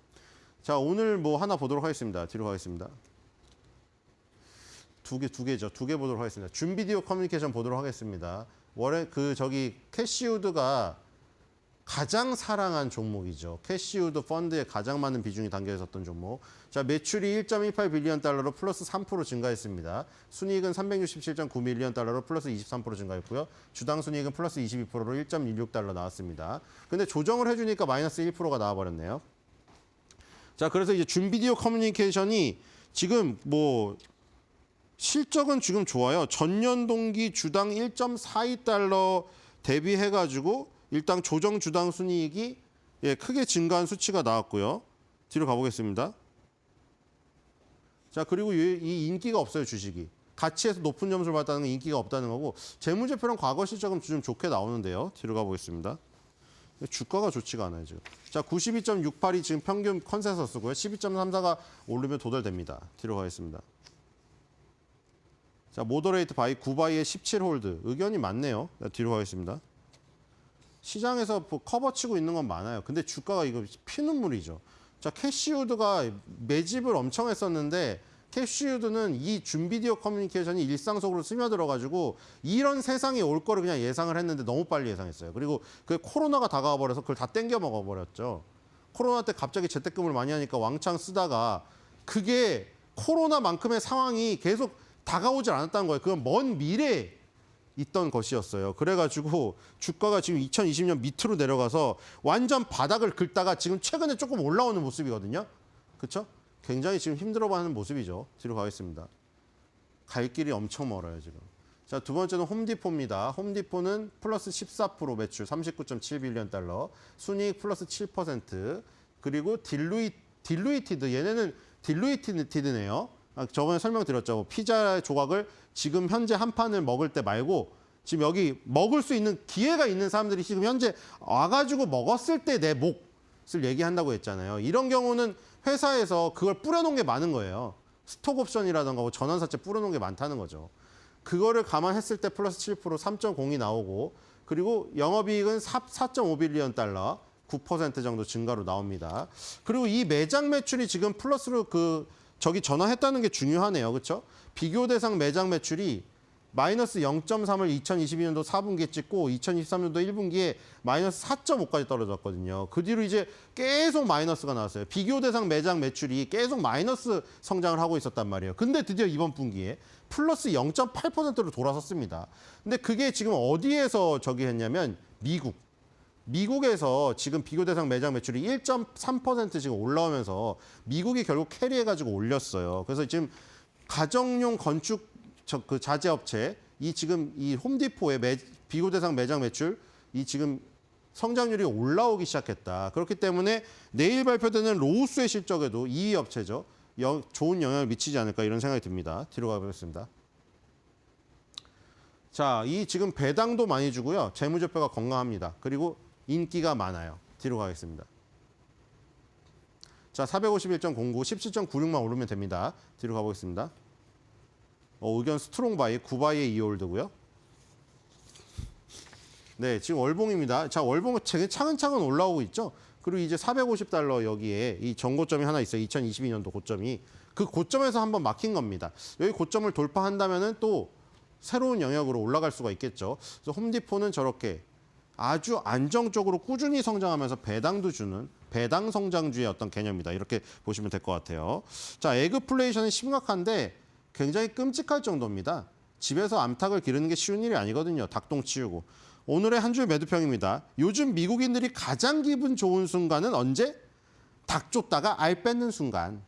자, 오늘 뭐 하나 보도록 하겠습니다. 뒤로 가겠습니다. 두 개죠. 두 개 보도록 하겠습니다. 줌비디오 커뮤니케이션 보도록 하겠습니다. 캐시우드가 가장 사랑한 종목이죠. 캐시우드 펀드에 가장 많은 비중이 담겨 있었던 종목. 자, 매출이 1.18 빌리언 달러로 플러스 3% 증가했습니다. 순이익은 367.9 밀리언 달러로 플러스 23% 증가했고요. 주당 순이익은 플러스 22%로 1.16 달러 나왔습니다. 근데 조정을 해주니까 마이너스 1%가 나와버렸네요. 자, 그래서 이제 줌비디오 커뮤니케이션이 지금 뭐 실적은 지금 좋아요. 전년 동기 주당 1.42달러 대비해가지고 일단 조정 주당 순이익이 크게 증가한 수치가 나왔고요. 뒤로 가보겠습니다. 자, 그리고 이 인기가 없어요, 주식이. 가치에서 높은 점수를 받았다는 건 인기가 없다는 거고 재무제표랑 과거 실적은 좀 좋게 나오는데요. 뒤로 가보겠습니다. 주가가 좋지가 않아요, 지금. 자, 92.68이 지금 평균 컨센서스고요. 12.34가 오르면 도달됩니다. 뒤로 가겠습니다. 자, 모더레이트 바이 9바이에 17홀드. 의견이 많네요. 자, 뒤로 가겠습니다. 시장에서 커버치고 있는 건 많아요. 근데 주가가 이거 피눈물이죠. 자, 캐시우드가 매집을 엄청 했었는데 캐시우드는 이 줌비디오 커뮤니케이션이 일상 속으로 스며들어가지고 이런 세상이 올 거를 그냥 예상을 했는데 너무 빨리 예상했어요. 그리고 그 코로나가 다가와 버려서 그걸 다 땡겨 먹어버렸죠. 코로나 때 갑자기 재택근무를 많이 하니까 왕창 쓰다가 그게 코로나만큼의 상황이 계속 다가오질 않았다는 거예요. 그건 먼 미래에 있던 것이었어요. 그래가지고 주가가 지금 2020년 밑으로 내려가서 완전 바닥을 긁다가 지금 최근에 조금 올라오는 모습이거든요. 그렇죠? 굉장히 지금 힘들어하는 모습이죠. 뒤로 가겠습니다. 갈 길이 엄청 멀어요, 지금. 자, 두 번째는 홈디포입니다. 홈디포는 플러스 14% 매출 39.7 빌리언 달러, 순이익 플러스 7%, 그리고 딜루이티드, 얘네는 딜루이티드네요. 저번에 설명드렸죠. 피자 조각을 지금 현재 한 판을 먹을 때 말고 지금 여기 먹을 수 있는 기회가 있는 사람들이 지금 현재 와가지고 먹었을 때 내 몫을 얘기한다고 했잖아요. 이런 경우는 회사에서 그걸 뿌려놓은 게 많은 거예요. 스톡 옵션이라든가 뭐 전환사채 뿌려놓은 게 많다는 거죠. 그거를 감안했을 때 플러스 7% 3.0이 나오고 그리고 영업이익은 4.5 빌리언 달러 9% 정도 증가로 나옵니다. 그리고 이 매장 매출이 지금 플러스로 저기 전환했다는 게 중요하네요. 그렇죠? 비교 대상 매장 매출이 마이너스 0.3을 2022년도 4분기에 찍고 2023년도 1분기에 마이너스 4.5까지 떨어졌거든요. 그 뒤로 이제 계속 마이너스가 나왔어요. 비교 대상 매장 매출이 계속 마이너스 성장을 하고 있었단 말이에요. 근데 드디어 이번 분기에 플러스 0.8%로 돌아섰습니다. 근데 그게 지금 어디에서 저기 했냐면 미국에서 지금 비교 대상 매장 매출이 1.3% 지금 올라오면서 미국이 결국 캐리해가지고 올렸어요. 그래서 지금 가정용 건축 그 자재업체 이 지금 이 홈디포의 비교 대상 매장 매출 이 지금 성장률이 올라오기 시작했다. 그렇기 때문에 내일 발표되는 로우스의 실적에도 2위 업체죠. 좋은 영향을 미치지 않을까 이런 생각이 듭니다. 뒤로 가보겠습니다. 자, 이 지금 배당도 많이 주고요. 재무제표가 건강합니다. 그리고 인기가 많아요. 뒤로 가겠습니다. 자, 451.09, 17.96만 오르면 됩니다. 뒤로 가보겠습니다. 의견 스트롱 바이, 9바이의 2홀드고요. 네, 지금 월봉입니다. 자, 월봉은 차근차근 올라오고 있죠. 그리고 이제 450달러 여기에 이 전고점이 하나 있어요. 2022년도 고점이. 그 고점에서 한번 막힌 겁니다. 여기 고점을 돌파한다면은 또 새로운 영역으로 올라갈 수가 있겠죠. 그래서 홈디포는 저렇게 아주 안정적으로 꾸준히 성장하면서 배당도 주는 배당 성장주의 어떤 개념이다. 이렇게 보시면 될 것 같아요. 자, 에그플레이션은 심각한데 굉장히 끔찍할 정도입니다. 집에서 암탉을 기르는 게 쉬운 일이 아니거든요. 닭똥 치우고. 오늘의 한 줄 매도평입니다. 요즘 미국인들이 가장 기분 좋은 순간은 언제? 닭 쫓다가 알 뺏는 순간.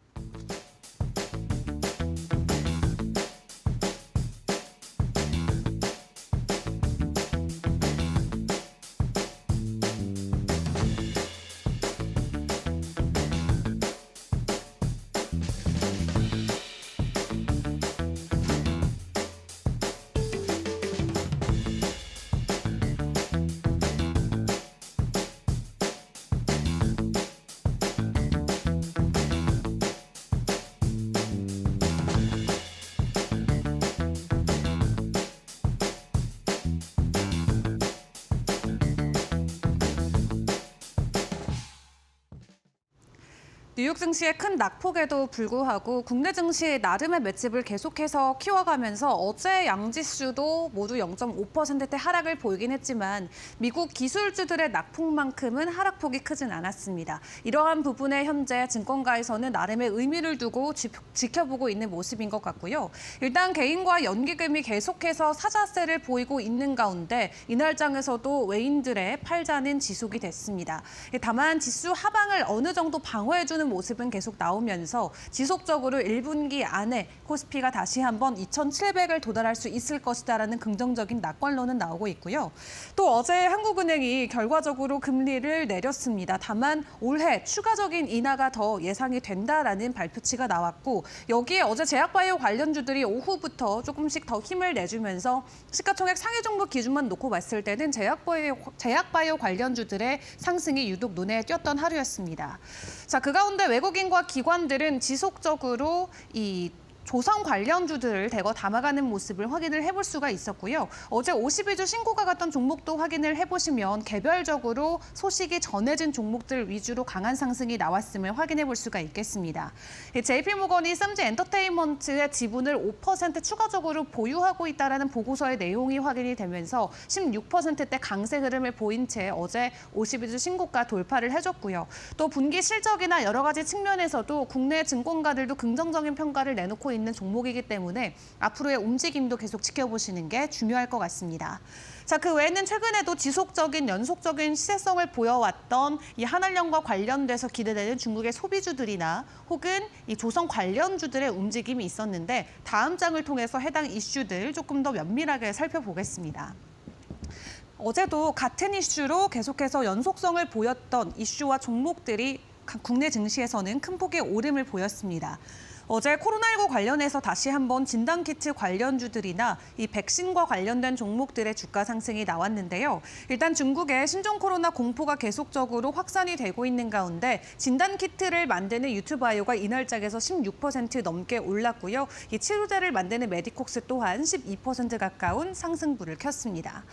뉴욕 증시의 큰 낙폭에도 불구하고 국내 증시 나름의 맷집을 계속해서 키워가면서 어제 양지수도 모두 0.5%대 하락을 보이긴 했지만 미국 기술주들의 낙폭만큼은 하락폭이 크진 않았습니다. 이러한 부분에 현재 증권가에서는 나름의 의미를 두고 지켜보고 있는 모습인 것 같고요. 일단 개인과 연기금이 계속해서 사자세를 보이고 있는 가운데 이날장에서도 외인들의 팔자는 지속이 됐습니다. 다만 지수 하방을 어느 정도 방어해주는 모습은 계속 나오면서 지속적으로 1분기 안에 코스피가 다시 한번 2,700을 도달할 수 있을 것이다라는 긍정적인 낙관론은 나오고 있고요. 또 어제 한국은행이 결과적으로 금리를 내렸습니다. 다만 올해 추가적인 인하가 더 예상이 된다라는 발표치가 나왔고 여기에 어제 제약바이오 관련주들이 오후부터 조금씩 더 힘을 내주면서 시가총액 상위 종목 기준만 놓고 봤을 때는 제약바이오 관련주들의 상승이 유독 눈에 띄었던 하루였습니다. 자, 그 가운데 외국인과 기관들은 지속적으로 이 조선 관련주들을 대거 담아가는 모습을 확인을 해볼 수가 있었고요. 어제 52주 신고가 갔던 종목도 확인을 해보시면 개별적으로 소식이 전해진 종목들 위주로 강한 상승이 나왔음을 확인해 볼 수가 있겠습니다. JP모건이 썸지 엔터테인먼트의 지분을 5% 추가적으로 보유하고 있다는 보고서의 내용이 확인이 되면서 16%대 강세 흐름을 보인 채 어제 52주 신고가 돌파를 해줬고요. 또 분기 실적이나 여러 가지 측면에서도 국내 증권가들도 긍정적인 평가를 내놓고 있는 종목이기 때문에 앞으로의 움직임도 계속 지켜보시는 게 중요할 것 같습니다. 자, 그 외에는 최근에도 지속적인 연속적인 시세성을 보여왔던 이 한알령과 관련돼서 기대되는 중국의 소비주들이나 혹은 이 조선 관련주들의 움직임이 있었는데 다음 장을 통해서 해당 이슈들 조금 더 면밀하게 살펴보겠습니다. 어제도 같은 이슈로 계속해서 연속성을 보였던 이슈와 종목들이 국내 증시에서는 큰 폭의 오름을 보였습니다. 어제 코로나19 관련해서 다시 한번 진단키트 관련주들이나 이 백신과 관련된 종목들의 주가 상승이 나왔는데요. 일단 중국의 신종 코로나 공포가 계속적으로 확산이 되고 있는 가운데 진단키트를 만드는 유튜바이오가 이날장에서 16% 넘게 올랐고요. 이 치료제를 만드는 메디콕스 또한 12% 가까운 상승부를 켰습니다.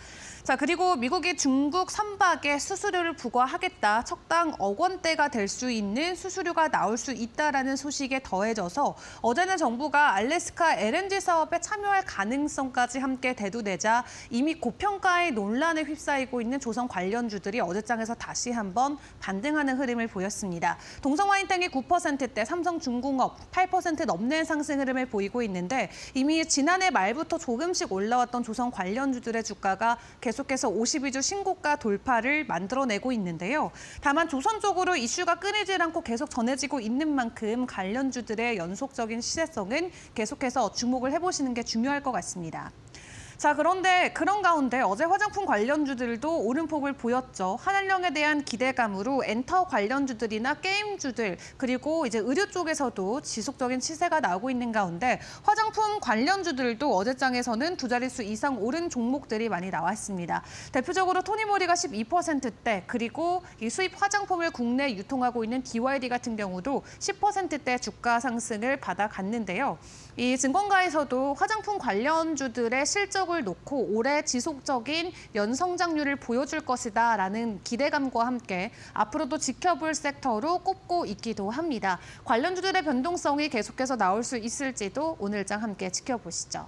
자, 그리고 미국이 중국 선박에 수수료를 부과하겠다, 척당 1억 원대가 될 수 있는 수수료가 나올 수 있다라는 소식에 더해져서 어제는 정부가 알래스카 LNG 사업에 참여할 가능성까지 함께 대두되자 이미 고평가의 논란에 휩싸이고 있는 조선 관련주들이 어제장에서 다시 한번 반등하는 흐름을 보였습니다. 동성화인탱이 9%대, 삼성중공업 8% 넘는 상승 흐름을 보이고 있는데 이미 지난해 말부터 조금씩 올라왔던 조선 관련주들의 주가가 계속해서 52주 신고가 돌파를 만들어내고 있는데요. 다만 조선 쪽으로 이슈가 끊이질 않고 계속 전해지고 있는 만큼 관련주들의 연속적인 시세성은 계속해서 주목을 해보시는 게 중요할 것 같습니다. 자, 그런데 그런 가운데 어제 화장품 관련주들도 오름폭을 보였죠. 한일령에 대한 기대감으로 엔터 관련주들이나 게임주들 그리고 이제 의류 쪽에서도 지속적인 시세가 나오고 있는 가운데 화장품 관련주들도 어제장에서는 두 자릿수 이상 오른 종목들이 많이 나왔습니다. 대표적으로 토니모리가 12%대 그리고 이 수입 화장품을 국내 유통하고 있는 BYD 같은 경우도 10%대 주가 상승을 받아갔는데요. 이 증권가에서도 화장품 관련주들의 실적을 놓고 올해 지속적인 연성장률을 보여줄 것이다라는 기대감과 함께 앞으로도 지켜볼 섹터로 꼽고 있기도 합니다. 관련주들의 변동성이 계속해서 나올 수 있을지도 오늘장 함께 지켜보시죠.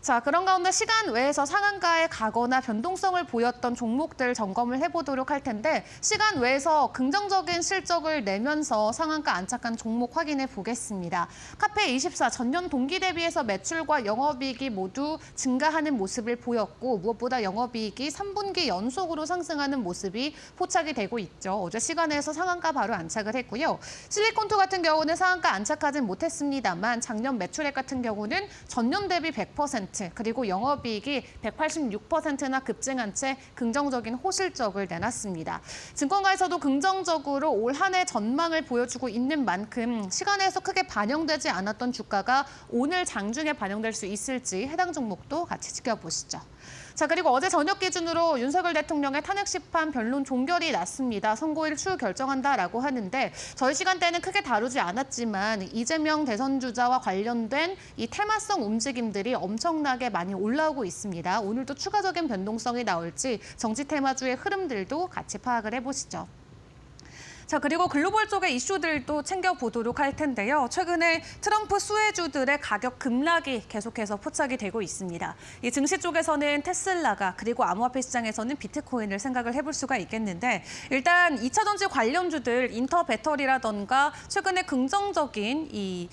자, 그런 가운데 시간 외에서 상한가에 가거나 변동성을 보였던 종목들 점검을 해보도록 할 텐데 시간 외에서 긍정적인 실적을 내면서 상한가 안착한 종목 확인해 보겠습니다. 카페24 전년 동기 대비해서 매출과 영업이익이 모두 증가하는 모습을 보였고 무엇보다 영업이익이 3분기 연속으로 상승하는 모습이 포착이 되고 있죠. 어제 시간에서 상한가 바로 안착을 했고요. 실리콘투 같은 경우는 상한가 안착하진 못했습니다만 작년 매출액 같은 경우는 전년 대비 100% 그리고 영업이익이 186%나 급증한 채 긍정적인 호실적을 내놨습니다. 증권가에서도 긍정적으로 올 한 해 전망을 보여주고 있는 만큼 시간에서 크게 반영되지 않았던 주가가 오늘 장중에 반영될 수 있을지 해당 종목도 같이 지켜보시죠. 자, 그리고 어제 저녁 기준으로 윤석열 대통령의 탄핵 심판 변론 종결이 났습니다. 선고일 추후 결정한다라고 하는데 저희 시간대는 크게 다루지 않았지만 이재명 대선 주자와 관련된 이 테마성 움직임들이 엄청나게 많이 올라오고 있습니다. 오늘도 추가적인 변동성이 나올지 정치 테마주의 흐름들도 같이 파악을 해보시죠. 자, 그리고 글로벌 쪽의 이슈들도 챙겨보도록 할 텐데요. 최근에 트럼프 수혜주들의 가격 급락이 계속해서 포착이 되고 있습니다. 이 증시 쪽에서는 테슬라가 그리고 암호화폐 시장에서는 비트코인을 생각을 해볼 수가 있겠는데 일단 2차 전지 관련주들 인터 배터리라던가 최근에 긍정적인 이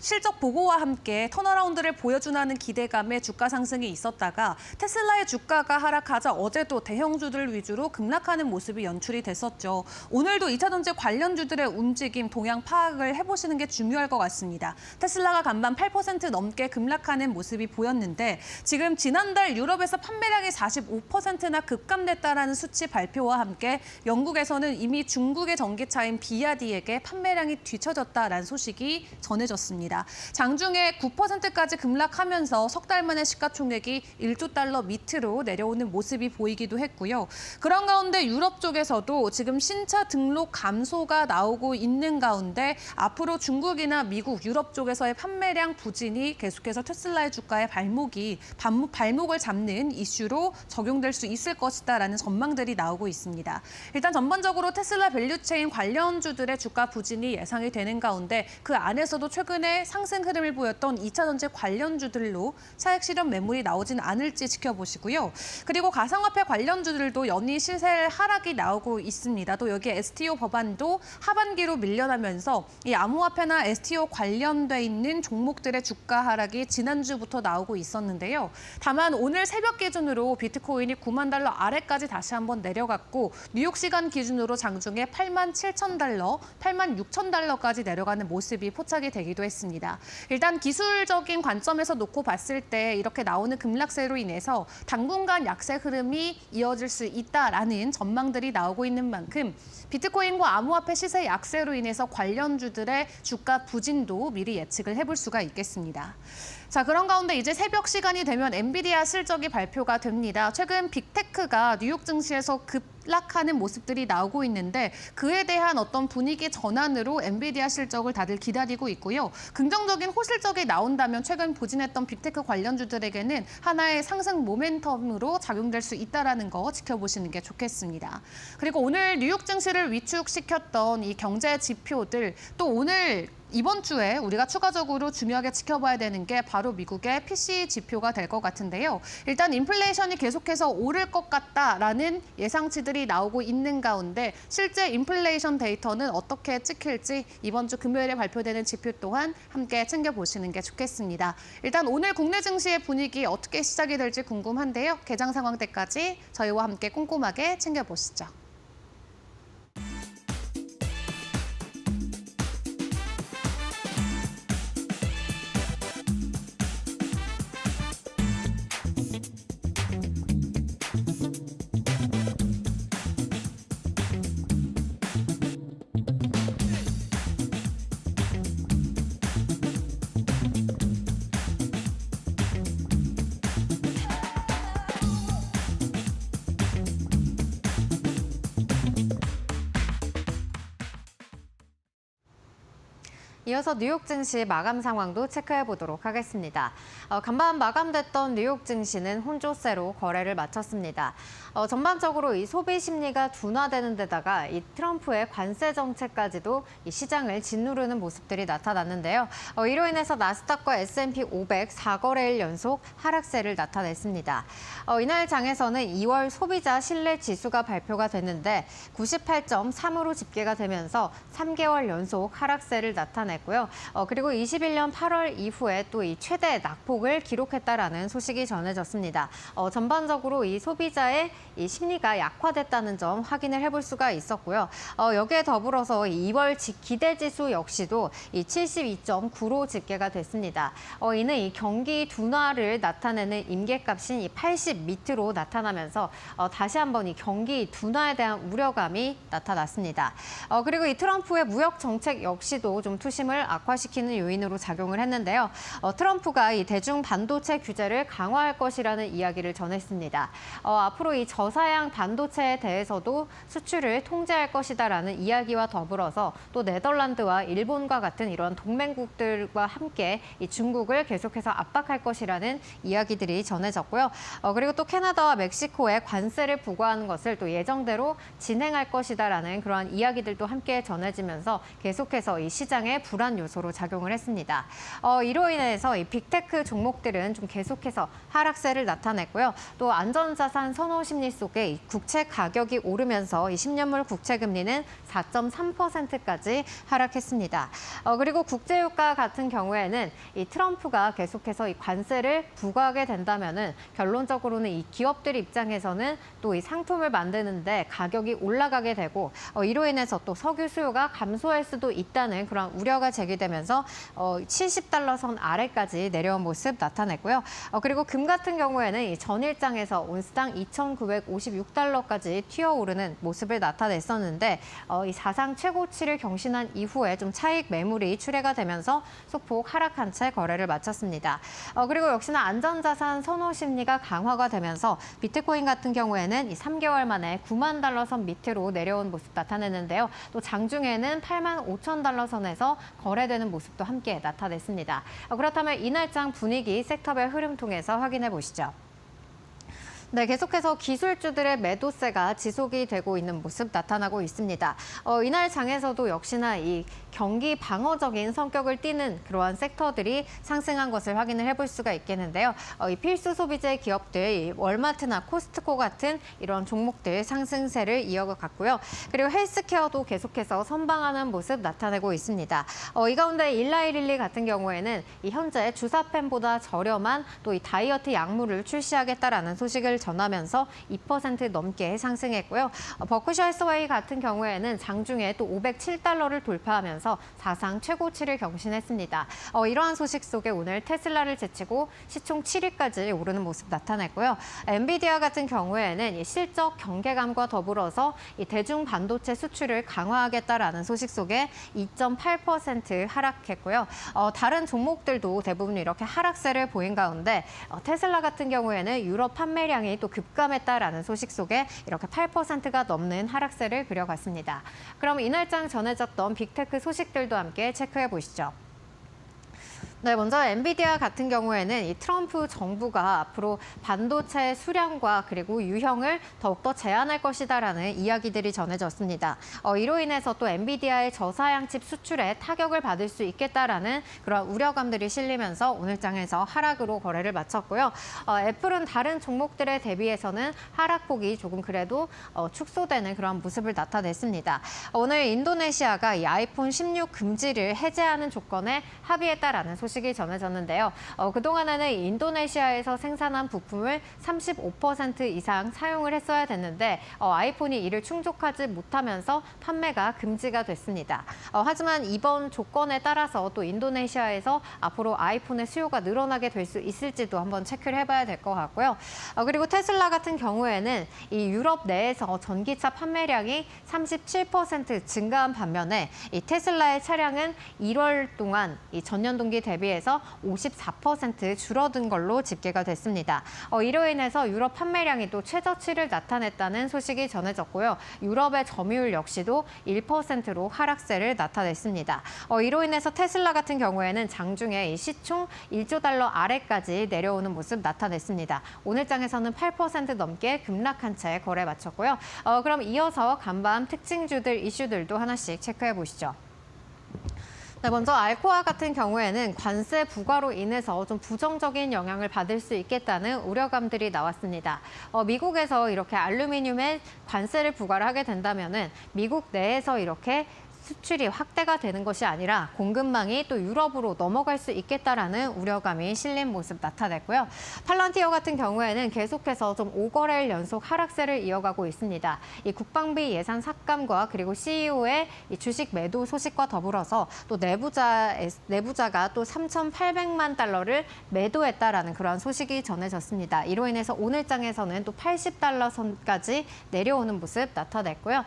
실적 보고와 함께 턴어라운드를 보여주는 기대감에 주가 상승이 있었다가 테슬라의 주가가 하락하자 어제도 대형주들 위주로 급락하는 모습이 연출이 됐었죠. 오늘도 2차 전지 관련주들의 움직임 동향 파악을 해보시는 게 중요할 것 같습니다. 테슬라가 간밤 8% 넘게 급락하는 모습이 보였는데 지금 지난달 유럽에서 판매량이 45%나 급감됐다라는 수치 발표와 함께 영국에서는 이미 중국의 전기차인 비야디에게 판매량이 뒤처졌다라는 소식이 전해졌습니다. 장중에 9%까지 급락하면서 석 달 만에 시가총액이 1조 달러 밑으로 내려오는 모습이 보이기도 했고요. 그런 가운데 유럽 쪽에서도 지금 신차 등록 감소가 나오고 있는 가운데 앞으로 중국이나 미국, 유럽 쪽에서의 판매량 부진이 계속해서 테슬라의 주가의 발목을 잡는 이슈로 적용될 수 있을 것이다라는 전망들이 나오고 있습니다. 일단 전반적으로 테슬라 밸류체인 관련주들의 주가 부진이 예상이 되는 가운데 그 안에서도 최근에 상승 흐름을 보였던 2차 전지 관련주들로 차익 실현 매물이 나오진 않을지 지켜보시고요. 그리고 가상화폐 관련주들도 연이 시세 하락이 나오고 있습니다. 또 여기 STO 법안도 하반기로 밀려나면서 이 암호화폐나 STO 관련돼 있는 종목들의 주가 하락이 지난주부터 나오고 있었는데요. 다만 오늘 새벽 기준으로 비트코인이 9만 달러 아래까지 다시 한번 내려갔고 뉴욕 시간 기준으로 장중에 8만 7천 달러, 8만 6천 달러까지 내려가는 모습이 포착이 되기도 했습니다. 일단 기술적인 관점에서 놓고 봤을 때 이렇게 나오는 급락세로 인해서 당분간 약세 흐름이 이어질 수 있다라는 전망들이 나오고 있는 만큼 비트코인과 암호화폐 시세 약세로 인해서 관련주들의 주가 부진도 미리 예측을 해볼 수가 있겠습니다. 자, 그런 가운데 이제 새벽 시간이 되면 엔비디아 실적이 발표가 됩니다. 최근 빅테크가 뉴욕 증시에서 급락하는 모습들이 나오고 있는데 그에 대한 어떤 분위기 전환으로 엔비디아 실적을 다들 기다리고 있고요. 긍정적인 호실적이 나온다면 최근 부진했던 빅테크 관련주들에게는 하나의 상승 모멘텀으로 작용될 수 있다는 거 지켜보시는 게 좋겠습니다. 그리고 오늘 뉴욕 증시를 위축시켰던 이 경제 지표들 또 오늘 이번 주에 우리가 추가적으로 중요하게 지켜봐야 되는 게 바로 미국의 PCE 지표가 될 것 같은데요. 일단 인플레이션이 계속해서 오를 것 같다라는 예상치들이 나오고 있는 가운데 실제 인플레이션 데이터는 어떻게 찍힐지 이번 주 금요일에 발표되는 지표 또한 함께 챙겨보시는 게 좋겠습니다. 일단 오늘 국내 증시의 분위기 어떻게 시작이 될지 궁금한데요. 개장 상황 때까지 저희와 함께 꼼꼼하게 챙겨보시죠. 이어서 뉴욕 증시 마감 상황도 체크해 보도록 하겠습니다. 간밤 마감됐던 뉴욕 증시는 혼조세로 거래를 마쳤습니다. 전반적으로 이 소비 심리가 둔화되는 데다가 이 트럼프의 관세 정책까지도 이 시장을 짓누르는 모습들이 나타났는데요. 이로 인해서 나스닥과 S&P 500 4거래일 연속 하락세를 나타냈습니다. 이날 장에서는 2월 소비자 신뢰 지수가 발표가 됐는데 98.3으로 집계가 되면서 3개월 연속 하락세를 나타냈고요. 그리고 21년 8월 이후에 또 이 최대 낙폭을 기록했다라는 소식이 전해졌습니다. 전반적으로 이 소비자의 이 심리가 약화됐다는 점 확인을 해볼 수가 있었고요. 여기에 더불어서 2월 기대지수 역시도 이 72.9로 집계가 됐습니다. 이는 이 경기 둔화를 나타내는 임계값인 이 80 밑으로 나타나면서 다시 한번 이 경기 둔화에 대한 우려감이 나타났습니다. 그리고 이 트럼프의 무역 정책 역시도 좀 투심을 악화시키는 요인으로 작용을 했는데요. 트럼프가 이 대중 반도체 규제를 강화할 것이라는 이야기를 전했습니다. 앞으로 이 저사양 반도체에 대해서도 수출을 통제할 것이다라는 이야기와 더불어서 또 네덜란드와 일본과 같은 이런 동맹국들과 함께 이 중국을 계속해서 압박할 것이라는 이야기들이 전해졌고요. 그리고 또 캐나다와 멕시코에 관세를 부과하는 것을 또 예정대로 진행할 것이다라는 그러한 이야기들도 함께 전해지면서 계속해서 이 시장의 불안 요소로 작용을 했습니다. 이로 인해서 이 빅테크 종목들은 좀 계속해서 하락세를 나타냈고요. 또 안전자산 선호 심리 속에 이 국채 가격이 오르면서 이 10년물 국채 금리는 4.3%까지 하락했습니다. 그리고 국제유가 같은 경우에는 이 트럼프가 계속해서 이 관세를 부과하게 된다면은 결론적으로는 이 기업들 입장에서는 또 이 상품을 만드는데 가격이 올라가게 되고 이로 인해서 또 석유 수요가 감소할 수도 있다는 그런 우려가 제기되면서 70달러 선 아래까지 내려온 모습 나타냈고요. 그리고 금 같은 경우에는 이 전일장에서 온스당 2,956달러까지 튀어오르는 모습을 나타냈었는데 이 사상 최고치를 경신한 이후에 좀 차익 매물이 출회가 되면서 소폭 하락한 채 거래를 마쳤습니다. 그리고 역시나 안전자산 선호 심리가 강화가 되면서 비트코인 같은 경우에는 이 3개월 만에 9만 달러 선 밑으로 내려온 모습 나타냈는데요. 또 장중에는 8만 5천 달러 선에서 거래되는 모습도 함께 나타냈습니다. 그렇다면 이날장 분위기 섹터별 흐름 통해서 확인해 보시죠. 네, 계속해서 기술주들의 매도세가 지속이 되고 있는 모습 나타나고 있습니다. 이날 장에서도 역시나 이 경기 방어적인 성격을 띠는 그러한 섹터들이 상승한 것을 확인을 해볼 수가 있겠는데요. 이 필수 소비재 기업들, 이 월마트나 코스트코 같은 이런 종목들 상승세를 이어갔고요. 그리고 헬스케어도 계속해서 선방하는 모습 나타내고 있습니다. 이 가운데 일라이릴리 같은 경우에는 이 현재 주사펜보다 저렴한 또 이 다이어트 약물을 출시하겠다라는 소식을 전하면서 2% 넘게 상승했고요. 버크셔 해서웨이 같은 경우에는 장중에 또 507달러를 돌파하면서 사상 최고치를 경신했습니다. 이러한 소식 속에 오늘 테슬라를 제치고 시총 7위까지 오르는 모습 나타냈고요. 엔비디아 같은 경우에는 이 실적 경계감과 더불어서 이 대중 반도체 수출을 강화하겠다라는 소식 속에 2.8% 하락했고요. 다른 종목들도 대부분 이렇게 하락세를 보인 가운데 테슬라 같은 경우에는 유럽 판매량이 또 급감했다라는 소식 속에 이렇게 8%가 넘는 하락세를 그려갔습니다. 그럼 이날장 전해졌던 빅테크 소식들도 함께 체크해 보시죠. 네, 먼저 엔비디아 같은 경우에는 이 트럼프 정부가 앞으로 반도체 수량과 그리고 유형을 더욱더 제한할 것이다라는 이야기들이 전해졌습니다. 이로 인해서 또 엔비디아의 저사양 칩 수출에 타격을 받을 수 있겠다라는 그런 우려감들이 실리면서 오늘장에서 하락으로 거래를 마쳤고요. 애플은 다른 종목들에 대비해서는 하락폭이 조금 그래도 축소되는 그런 모습을 나타냈습니다. 오늘 인도네시아가 이 아이폰 16 금지를 해제하는 조건에 합의했다라는 소식이 전해졌는데요. 그동안에는 인도네시아에서 생산한 부품을 35% 이상 사용을 했어야 됐는데 아이폰이 이를 충족하지 못하면서 판매가 금지가 됐습니다. 하지만 이번 조건에 따라서 또 인도네시아에서 앞으로 아이폰의 수요가 늘어나게 될 수 있을지도 한번 체크를 해봐야 될 것 같고요. 그리고 테슬라 같은 경우에는 이 유럽 내에서 전기차 판매량이 37% 증가한 반면에 이 테슬라의 차량은 1월 동안 이 전년 동기 대비 대비해서 54% 줄어든 걸로 집계가 됐습니다. 이로 인해서 유럽 판매량이 또 최저치를 나타냈다는 소식이 전해졌고요. 유럽의 점유율 역시도 1%로 하락세를 나타냈습니다. 이로 인해서 테슬라 같은 경우에는 장중에 이 시총 1조 달러 아래까지 내려오는 모습 나타냈습니다. 오늘 장에서는 8% 넘게 급락한 채 거래 마쳤고요. 그럼 이어서 간밤 특징주들 이슈들도 하나씩 체크해 보시죠. 네, 먼저 알코아 같은 경우에는 관세 부과로 인해서 좀 부정적인 영향을 받을 수 있겠다는 우려감들이 나왔습니다. 미국에서 이렇게 알루미늄에 관세를 부과를 하게 된다면은 미국 내에서 이렇게 수출이 확대가 되는 것이 아니라 공급망이 또 유럽으로 넘어갈 수 있겠다라는 우려감이 실린 모습 나타냈고요. 팔란티어 같은 경우에는 계속해서 좀 5거래일 연속 하락세를 이어가고 있습니다. 이 국방비 예산 삭감과 그리고 CEO의 이 주식 매도 소식과 더불어서 또 내부자가 또 3,800만 달러를 매도했다라는 그러한 소식이 전해졌습니다. 이로 인해서 오늘 장에서는 또 80달러 선까지 내려오는 모습 나타냈고요.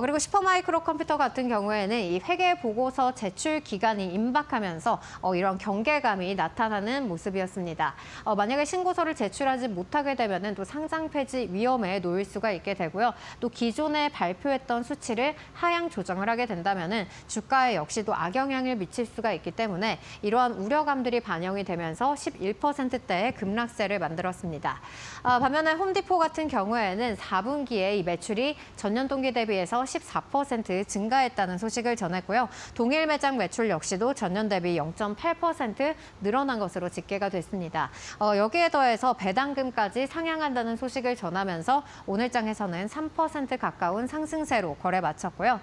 그리고 슈퍼마이크로 컴퓨터 같은 경우에는 이 회계 보고서 제출 기간이 임박하면서 이런 경계감이 나타나는 모습이었습니다. 만약에 신고서를 제출하지 못하게 되면은 또 상장 폐지 위험에 놓일 수가 있게 되고요. 또 기존에 발표했던 수치를 하향 조정을 하게 된다면은 주가에 역시도 악영향을 미칠 수가 있기 때문에 이러한 우려감들이 반영이 되면서 11%대의 급락세를 만들었습니다. 반면에 홈디포 같은 경우에는 4분기에 이 매출이 전년 동기 대비해서 14% 증가했다는 소식을 전했고요. 동일 매장 매출 역시도 전년 대비 0.8% 늘어난 것으로 집계가 됐습니다. 여기에 더해서 배당금까지 상향한다는 소식을 전하면서 오늘 장에서는 3% 가까운 상승세로 거래 마쳤고요.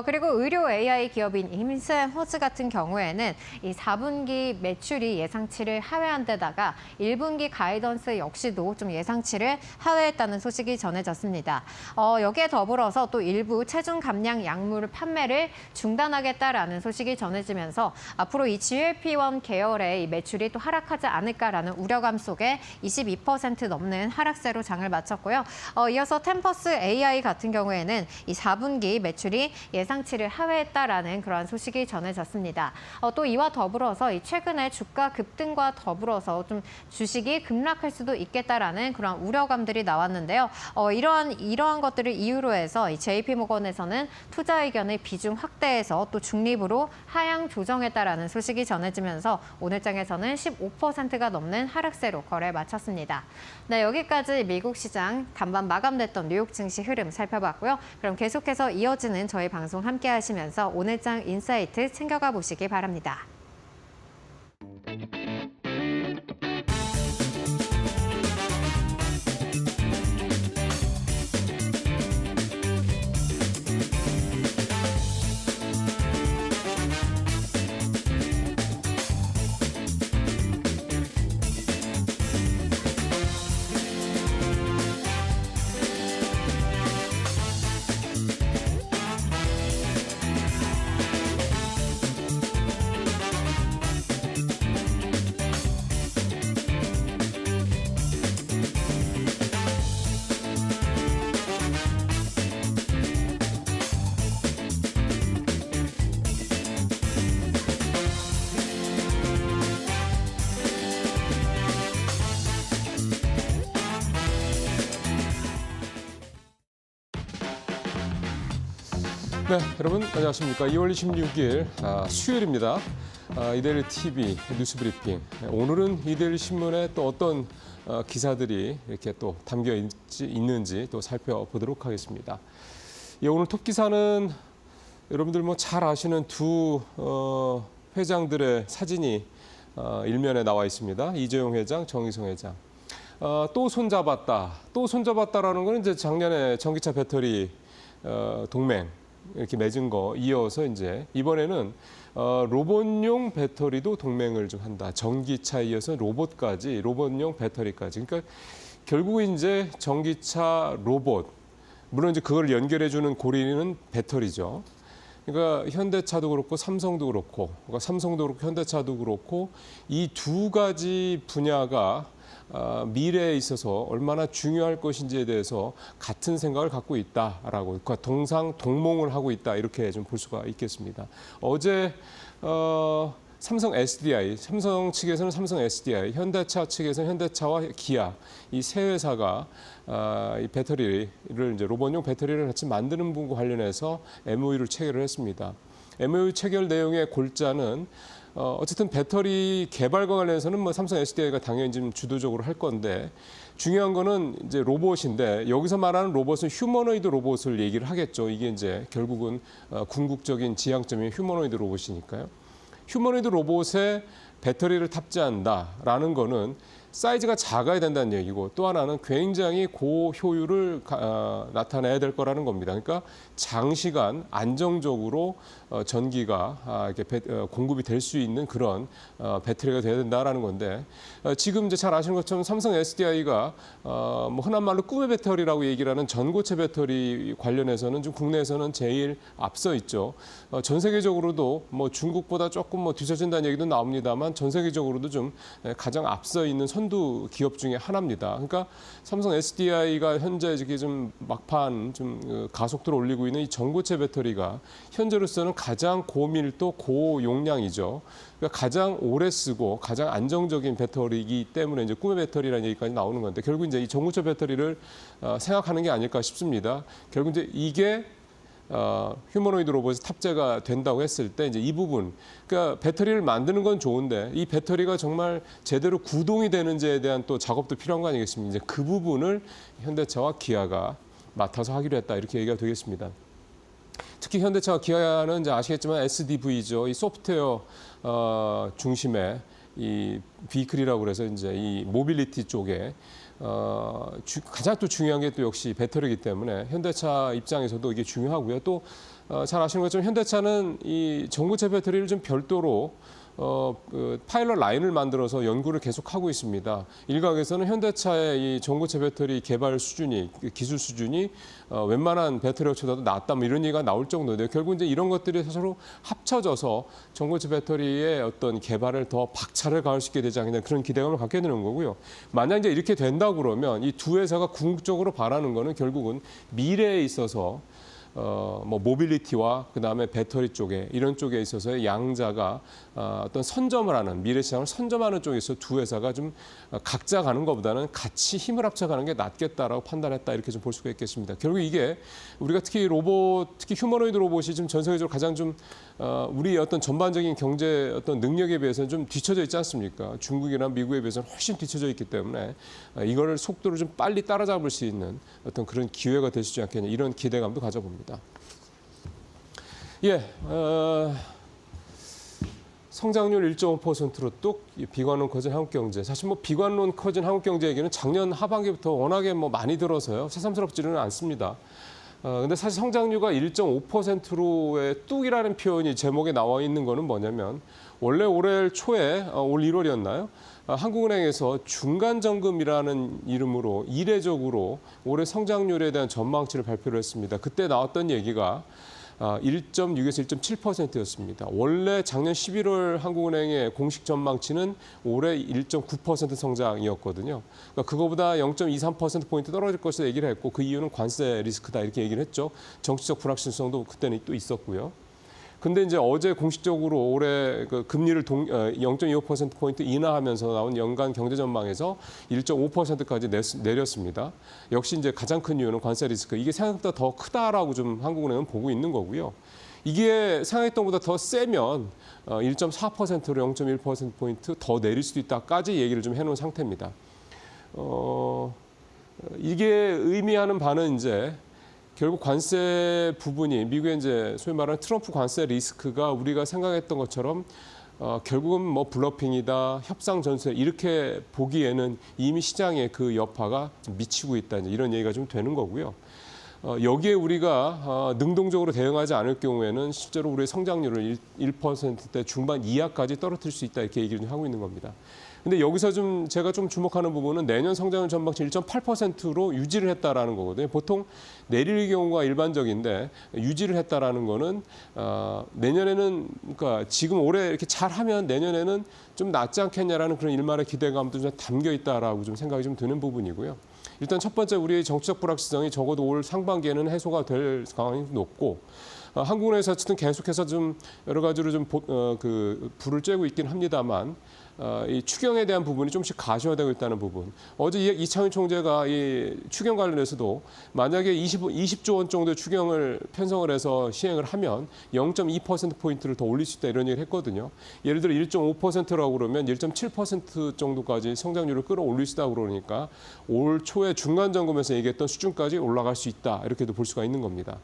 그리고 의료 AI 기업인 힘센허즈 같은 경우에는 이 4분기 매출이 예상치를 하회한 데다가 1분기 가이던스 역시도 좀 예상치를 하회했다는 소식이 전해졌습니다. 여기에 더불어서 또 일부 체중 감량 약물 판매를 중단하겠다라는 소식이 전해지면서 앞으로 이 GLP-1 계열의 이 매출이 또 하락하지 않을까라는 우려감 속에 22% 넘는 하락세로 장을 마쳤고요. 이어서 템퍼스 AI 같은 경우에는 이 4분기 매출이 예상치를 하회했다라는 그러한 소식이 전해졌습니다. 또 이와 더불어서 이 최근에 주가 급등과 더불어서 좀 주식이 급락할 수도 있겠다라는 그런 우려감들이 나왔는데요. 이러한 것들을 이유로 해서 이 JP모건에서는 투자 의견의 비중 확대해서 또 중립으로 하향 조정했다라는 소식이 전해지면서 오늘 장에서는 15%가 넘는 하락세로 거래 마쳤습니다. 네, 여기까지 미국 시장 간밤 마감됐던 뉴욕 증시 흐름 살펴봤고요. 그럼 계속해서 이어지는 저희 방송 함께 하시면서 오늘 장 인사이트 챙겨가 보시기 바랍니다. 네, 여러분 안녕하십니까. 2월 26일 수요일입니다. 이데일리 TV 뉴스 브리핑. 오늘은 이데일리 신문에 또 어떤 기사들이 이렇게 또 담겨 있는지 또 살펴보도록 하겠습니다. 오늘 톱 기사는 여러분들 뭐 잘 아시는 두 회장들의 사진이 일면에 나와 있습니다. 이재용 회장, 정의성 회장. 또 손잡았다라는 건 이제 작년에 전기차 배터리 동맹 이렇게 맺은 거 이어서 이제 이번에는 로봇용 배터리도 동맹을 좀 한다. 전기차에 이어서 로봇용 배터리까지. 그러니까 결국은 이제 전기차 로봇, 물론 이제 그걸 연결해주는 고리는 배터리죠. 그러니까 현대차도 그렇고 삼성도 그렇고, 현대차도 그렇고 이 두 가지 분야가 미래에 있어서 얼마나 중요할 것인지에 대해서 같은 생각을 갖고 있다라고, 그러니까 동상동몽을 하고 있다 이렇게 좀 볼 수가 있겠습니다. 어제 삼성 SDI, 삼성 측에서는 삼성 SDI, 현대차 측에서는 현대차와 기아 이 세 회사가 이 배터리를 이제 로봇용 배터리를 같이 만드는 부분과 관련해서 MOU를 체결을 했습니다. MOU 체결 내용의 골자는 어쨌든 배터리 개발과 관련해서는 뭐 삼성 SDI가 당연히 좀 주도적으로 할 건데 중요한 거는 이제 로봇인데 여기서 말하는 로봇은 휴머노이드 로봇을 얘기를 하겠죠. 이게 이제 결국은 궁극적인 지향점이 휴머노이드 로봇이니까요. 휴머노이드 로봇에 배터리를 탑재한다라는 거는 사이즈가 작아야 된다는 얘기고 또 하나는 굉장히 고효율을 나타내야 될 거라는 겁니다. 그러니까 장시간 안정적으로 전기가 이렇게 공급이 될 수 있는 그런 배터리가 돼야 된다라는 건데 지금 이제 잘 아시는 것처럼 삼성 SDI가 뭐 흔한 말로 꿈의 배터리라고 얘기를 하는 전고체 배터리 관련해서는 좀 국내에서는 제일 앞서 있죠. 전 세계적으로도 뭐 중국보다 조금 뭐 뒤처진다는 얘기도 나옵니다만 전 세계적으로도 좀 가장 앞서 있는 선두 기업 중에 하나입니다. 그러니까 삼성 SDI가 현재 이렇게 좀 막판 좀 가속도를 올리고 있는 이 전고체 배터리가 현재로서는 가장 고밀도 고용량이죠. 그러니까 가장 오래 쓰고 가장 안정적인 배터리이기 때문에 이제 꿈의 배터리라는 얘기까지 나오는 건데 결국 이제 이 전고체 배터리를 생각하는 게 아닐까 싶습니다. 결국 이제 이게 휴머노이드 로봇이 탑재가 된다고 했을 때 이제 이 부분, 그러니까 배터리를 만드는 건 좋은데 이 배터리가 정말 제대로 구동이 되는지에 대한 또 작업도 필요한 거 아니겠습니까? 이제 그 부분을 현대차와 기아가 맡아서 하기로 했다 이렇게 얘기가 되겠습니다. 특히 현대차와 기아는 이제 아시겠지만 SDV죠. 이 소프트웨어 중심의 이 비클이라고 그래서 이제 이 모빌리티 쪽에 가장 또 중요한 게 또 역시 배터리이기 때문에 현대차 입장에서도 이게 중요하고요. 또 잘 아시는 것처럼 현대차는 이 전고체 배터리를 좀 별도로 그 파일럿 라인을 만들어서 연구를 계속하고 있습니다. 일각에서는 현대차의 이 전고체 배터리 개발 수준이 기술 수준이 웬만한 배터리 업체보다도 낫다 뭐 이런 얘기가 나올 정도인데요. 결국 이제 이런 것들이 서로 합쳐져서 전고체 배터리의 어떤 개발을 더 박차를 가할 수 있게 되지 않겠냐 그런 기대감을 갖게 되는 거고요. 만약 이제 이렇게 된다 그러면 이 두 회사가 궁극적으로 바라는 거는 결국은 미래에 있어서 뭐 모빌리티와 그다음에 배터리 쪽에 이런 쪽에 있어서의 양자가 어떤 선점을 하는 미래 시장을 선점하는 쪽에서 두 회사가 좀 각자 가는 것보다는 같이 힘을 합쳐가는 게 낫겠다라고 판단했다 이렇게 좀 볼 수가 있겠습니다. 결국 이게 우리가 특히 로봇, 특히 휴머노이드 로봇이 지금 전 세계적으로 가장 좀 우리 어떤 전반적인 경제 어떤 능력에 비해서는 좀 뒤처져 있지 않습니까? 중국이나 미국에 비해서는 훨씬 뒤처져 있기 때문에 이거를 속도를 좀 빨리 따라잡을 수 있는 어떤 그런 기회가 될 수 있지 않겠냐 이런 기대감도 가져봅니다. 예, 성장률 1.5%로 뚝 비관론 커진 한국경제. 사실 뭐 비관론 커진 한국경제 얘기는 작년 하반기부터 워낙에 뭐 많이 들어서요. 새삼스럽지는 않습니다. 근데 사실 성장률가 1.5%로의 뚝이라는 표현이 제목에 나와 있는 거는 뭐냐면 원래 올해 초에 올 1월이었나요? 한국은행에서 중간점검이라는 이름으로 이례적으로 올해 성장률에 대한 전망치를 발표를 했습니다. 그때 나왔던 얘기가 1.6에서 1.7%였습니다. 원래 작년 11월 한국은행의 공식 전망치는 올해 1.9% 성장이었거든요. 그러니까 그거보다 0.23%포인트 떨어질 것이라 얘기를 했고 그 이유는 관세 리스크다 이렇게 얘기를 했죠. 정치적 불확실성도 그때는 또 있었고요. 근데 이제 어제 공식적으로 올해 그 금리를 0.25%포인트 인하하면서 나온 연간 경제 전망에서 1.5%까지 내렸습니다. 역시 이제 가장 큰 이유는 관세 리스크. 이게 생각보다 더 크다라고 좀 한국은행은 보고 있는 거고요. 이게 생각했던 것보다 더 세면 1.4%로 0.1%포인트 더 내릴 수도 있다까지 얘기를 좀 해놓은 상태입니다. 이게 의미하는 바는 이제 결국 관세 부분이 미국의 이제 소위 말하는 트럼프 관세 리스크가 우리가 생각했던 것처럼 결국은 뭐 블러핑이다, 협상 전술 이렇게 보기에는 이미 시장에 그 여파가 좀 미치고 있다 이런 얘기가 좀 되는 거고요. 여기에 우리가 능동적으로 대응하지 않을 경우에는 실제로 우리의 성장률을 1%대 중반 이하까지 떨어뜨릴 수 있다 이렇게 얘기를 하고 있는 겁니다. 근데 여기서 좀 제가 좀 주목하는 부분은 내년 성장률 전망치 1.8%로 유지를 했다라는 거거든요. 보통 내릴 경우가 일반적인데 유지를 했다라는 거는 내년에는 그러니까 지금 올해 이렇게 잘하면 내년에는 좀 낫지 않겠냐라는 그런 일말의 기대감도 좀 담겨 있다라고 좀 생각이 좀 드는 부분이고요. 일단 첫 번째 우리의 정치적 불확실성이 적어도 올 상반기에는 해소가 될 가능성이 높고 한국은행에서 어쨌든 계속해서 좀 여러 가지로 좀 그 불을 쬐고 있긴 합니다만 이 추경에 대한 부분이 좀씩 가시화되고 있다는 부분. 어제 이창훈 총재가 이 추경 관련해서도 만약에 20조 원 정도의 추경을 편성을 해서 시행을 하면 0.2%포인트를 더 올릴 수 있다 이런 얘기를 했거든요. 예를 들어 1.5%라고 그러면 1.7% 정도까지 성장률을 끌어올릴 수 있다고 그러니까 올 초에 중간 점검에서 얘기했던 수준까지 올라갈 수 있다 이렇게도 볼 수가 있는 겁니다.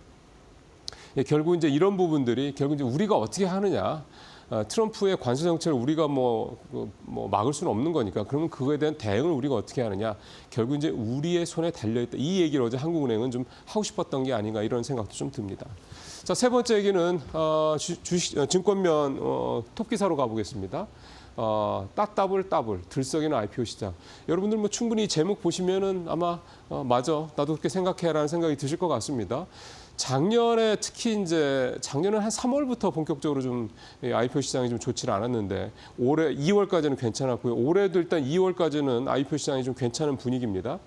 결국 이제 이런 부분들이 결국 이제 우리가 어떻게 하느냐. 트럼프의 관세 정책을 우리가 뭐 막을 수는 없는 거니까 그러면 그거에 대한 대응을 우리가 어떻게 하느냐 결국 이제 우리의 손에 달려 있다 이 얘기를 어제 한국은행은 좀 하고 싶었던 게 아닌가 이런 생각도 좀 듭니다. 자, 세 번째 얘기는 증권면 톱 기사로 가보겠습니다. 따따블 들썩이는 IPO 시장. 여러분들 뭐 충분히 이 제목 보시면은 아마 맞아 나도 그렇게 생각해라는 생각이 드실 것 같습니다. 작년에 특히 이제 작년은 한 3월부터 본격적으로 좀 IPO 시장이 좀 좋지는 않았는데 올해 2월까지는 괜찮았고요. 올해도 일단 2월까지는 IPO 시장이 좀 괜찮은 분위기입니다.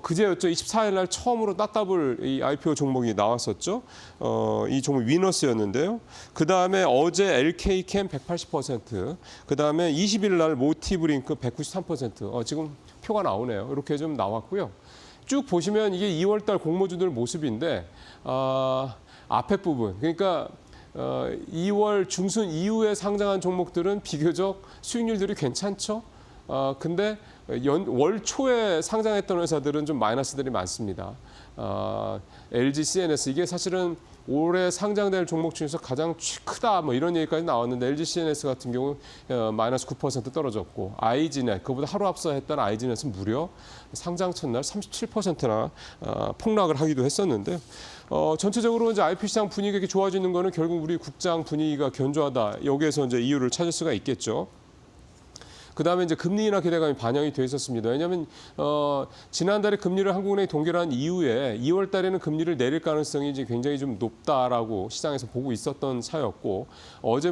그제였죠. 24일 날 처음으로 따따블 이 IPO 종목이 나왔었죠. 이 종목 위너스였는데요. 그다음에 어제 LK캠 180%, 그다음에 20일 날 모티브링크 193%. 지금 표가 나오네요. 이렇게 좀 나왔고요. 쭉 보시면 이게 2월 달 공모주들 모습인데 앞에 부분 그러니까 2월 중순 이후에 상장한 종목들은 비교적 수익률들이 괜찮죠. 근데 월 초에 상장했던 회사들은 좀 마이너스들이 많습니다. LG CNS 이게 사실은 올해 상장될 종목 중에서 가장 크다 뭐 이런 얘기까지 나왔는데 LG CNS 같은 경우 마이너스 9% 떨어졌고 아이지넷 그보다 하루 앞서 했던 아이지넷은 무려 상장 첫날 37%나 폭락을 하기도 했었는데 전체적으로 이제 IPO 시장 분위기가 이렇게 좋아지는 거는 결국 우리 국장 분위기가 견조하다 여기에서 이제 이유를 찾을 수가 있겠죠. 그다음에 이제 금리 인하 기대감이 반영이 돼 있었습니다. 왜냐하면 지난달에 금리를 한국은행이 동결한 이후에 2월 달에는 금리를 내릴 가능성이 이제 굉장히 좀 높다라고 시장에서 보고 있었던 사였고 어제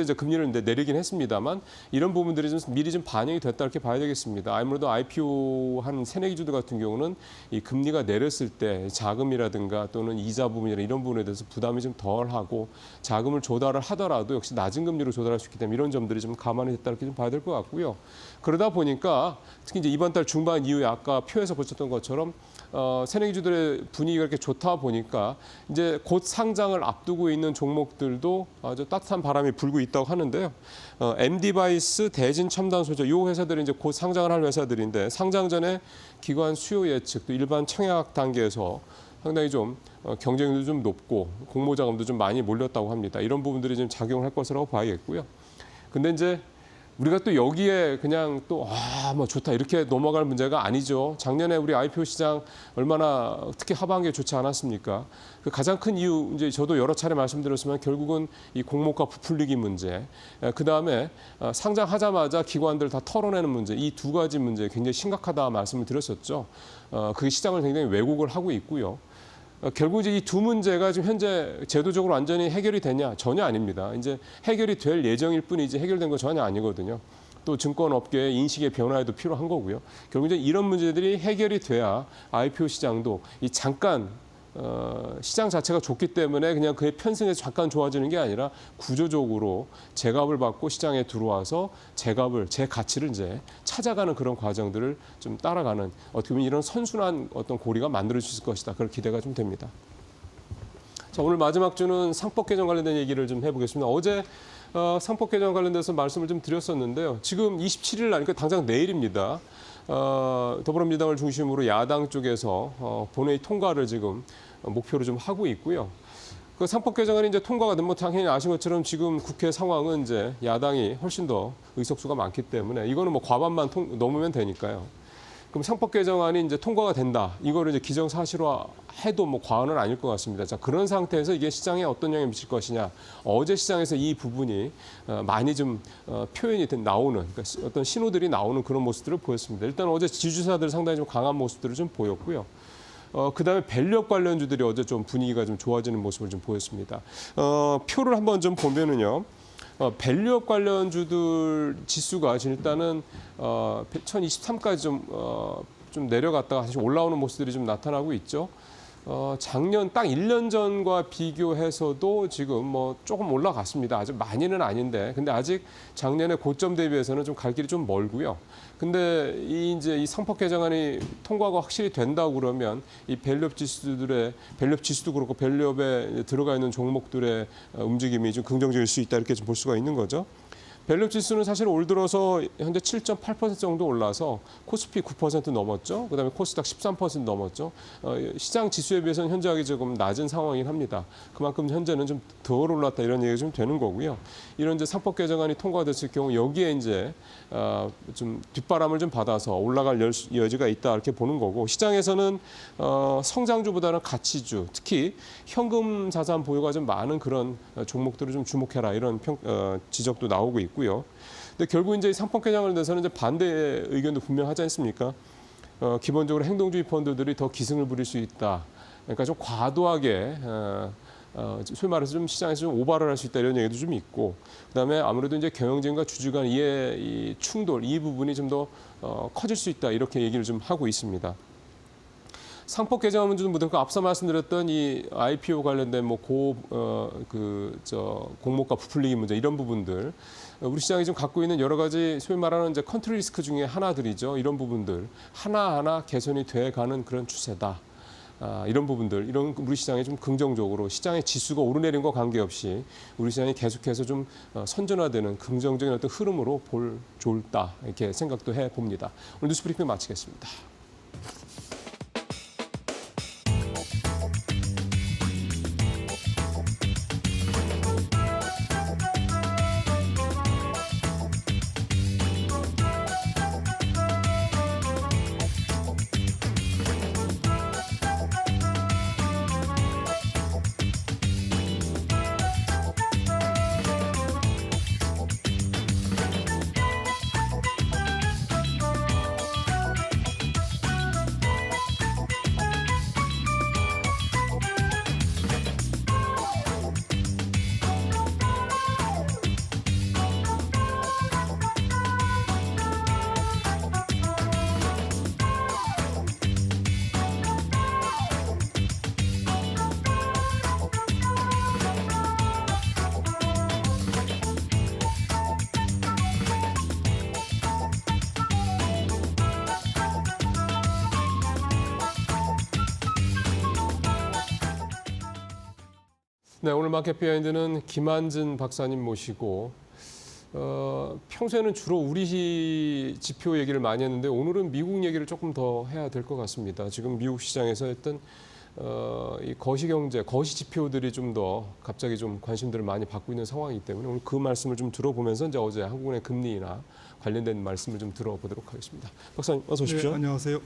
이제 금리를 내리긴 했습니다만 이런 부분들이 좀 미리 좀 반영이 됐다 이렇게 봐야 되겠습니다. 아무래도 IPO 한 새내기 주들 같은 경우는 이 금리가 내렸을 때 자금이라든가 또는 이자 부분이나 이런 부분에 대해서 부담이 좀 덜하고 자금을 조달을 하더라도 역시 낮은 금리로 조달할 수 있기 때문에 이런 점들이 좀 감안이 됐다 이렇게 좀 봐야 될 것 같고요. 그러다 보니까 특히 이제 이번 달 중반 이후에 아까 표에서 보셨던 것처럼 새내기주들의 분위기가 이렇게 좋다 보니까 이제 곧 상장을 앞두고 있는 종목들도 아주 따뜻한 바람이 불고 있다고 하는데요. MD바이스, 대진첨단소재 이 회사들이 이제 곧 상장을 할 회사들인데 상장 전에 기관 수요 예측 또 일반 청약 단계에서 상당히 좀 경쟁률도 좀 높고 공모자금도 좀 많이 몰렸다고 합니다. 이런 부분들이 좀 작용을 할 것이라고 봐야겠고요. 근데 이제 우리가 또 여기에 그냥 또 뭐 좋다 이렇게 넘어갈 문제가 아니죠. 작년에 우리 IPO 시장 얼마나 특히 하반기에 좋지 않았습니까? 그 가장 큰 이유 이제 저도 여러 차례 말씀드렸지만 결국은 이 공모가 부풀리기 문제, 그 다음에 상장하자마자 기관들 다 털어내는 문제, 이 두 가지 문제 굉장히 심각하다 말씀을 드렸었죠. 그게 시장을 굉장히 왜곡을 하고 있고요. 결국 이제 이 두 문제가 지금 현재 제도적으로 완전히 해결이 되냐? 전혀 아닙니다. 이제 해결이 될 예정일 뿐이지 해결된 건 전혀 아니거든요. 또 증권업계의 인식의 변화에도 필요한 거고요. 결국 이제 이런 문제들이 해결이 돼야 IPO 시장도 이 잠깐 시장 자체가 좋기 때문에 그냥 그의 편승에서 잠깐 좋아지는 게 아니라 구조적으로 제값을 받고 시장에 들어와서 제 가치를 이제 찾아가는 그런 과정들을 좀 따라가는 어떻게 보면 이런 선순환 어떤 고리가 만들어질 수 있을 것이다. 그런 기대가 좀 됩니다. 자, 오늘 마지막 주는 상법 개정 관련된 얘기를 좀 해보겠습니다. 어제 상법 개정 관련돼서 말씀을 좀 드렸었는데요. 지금 27일 날, 그러니까 당장 내일입니다. 더불어민주당을 중심으로 야당 쪽에서 본회의 통과를 지금 목표로 좀 하고 있고요. 그 상법 개정안이 이제 통과가 되면 당연히 아신 것처럼 지금 국회 상황은 이제 야당이 훨씬 더 의석수가 많기 때문에 이거는 뭐 과반만 넘으면 되니까요. 그럼 상법 개정안이 이제 통과가 된다. 이거를 이제 기정사실화해도 뭐 과언은 아닐 것 같습니다. 자, 그런 상태에서 이게 시장에 어떤 영향을 미칠 것이냐. 어제 시장에서 이 부분이 많이 좀 표현이 나오는, 그러니까 어떤 신호들이 나오는 그런 모습들을 보였습니다. 일단 어제 지주사들 상당히 좀 강한 모습들을 좀 보였고요. 그다음에 밸류업 관련주들이 어제 좀 분위기가 좀 좋아지는 모습을 좀 보였습니다. 표를 한번 좀 보면은요. 밸류업 관련주들 지수가 지금 일단은 1023까지 좀 내려갔다가 다시 올라오는 모습들이 좀 나타나고 있죠. 작년 딱 1년 전과 비교해서도 지금 뭐 조금 올라갔습니다. 아주 많이는 아닌데, 근데 아직 작년에 고점 대비해서는 좀 갈 길이 좀 멀고요. 근데 이제 이 상법 개정안이 통과가 확실히 된다고 그러면 이 밸류업 지수도 그렇고 밸류업에 들어가 있는 종목들의 움직임이 좀 긍정적일 수 있다 이렇게 좀 볼 수가 있는 거죠. 밸류업 지수는 사실 올 들어서 현재 7.8% 정도 올라서 코스피 9% 넘었죠. 그다음에 코스닥 13% 넘었죠. 시장 지수에 비해서는 현저하게 조금 낮은 상황이긴 합니다. 그만큼 현재는 좀 덜 올랐다 이런 얘기가 좀 되는 거고요. 이런 이제 상법 개정안이 통과됐을 경우 여기에 이제 좀 뒷바람을 좀 받아서 올라갈 여지가 있다 이렇게 보는 거고, 시장에서는 성장주보다는 가치주, 특히 현금 자산 보유가 좀 많은 그런 종목들을 좀 주목해라 이런 지적도 나오고 있고요. 근데 결국 이제 상법 개정안에 대해서는 이제 반대 의견도 분명하지 않습니까? 기본적으로 행동주의 펀드들이 더 기승을 부릴 수 있다. 그러니까 좀 과도하게 소위 말해서 좀 시장에서 좀 오바를 할 수 있다 이런 얘기도 좀 있고, 그다음에 아무래도 이제 경영진과 주주 간 이 충돌 이 부분이 좀 더 커질 수 있다 이렇게 얘기를 좀 하고 있습니다. 상법 개정안 문제도 못했고 앞서 말씀드렸던 이 IPO 관련된 뭐 공모가 부풀리기 문제 이런 부분들, 우리 시장이 좀 갖고 있는 여러 가지 소위 말하는 이제 컨트리 리스크 중에 하나들이죠. 이런 부분들 하나하나 개선이 돼가는 그런 추세다. 이런 부분들, 이런 우리 시장에 좀 긍정적으로 시장의 지수가 오르내린 거 관계없이 우리 시장이 계속해서 좀 선전화되는 긍정적인 어떤 흐름으로 볼 좋다 이렇게 생각도 해 봅니다. 오늘 뉴스 브리핑 마치겠습니다. 네, 오늘 마켓 비하인드는 김한진 박사님 모시고 평소에는 주로 우리 지표 얘기를 많이 했는데 오늘은 미국 얘기를 조금 더 해야 될 것 같습니다. 지금 미국 시장에서 했던 이 거시경제, 거시 지표들이 좀 더 갑자기 좀 관심들을 많이 받고 있는 상황이기 때문에 오늘 그 말씀을 좀 들어보면서 이제 어제 한국은행 금리나 관련된 말씀을 좀 들어보도록 하겠습니다. 박사님 어서 오십시오. 네, 안녕하세요.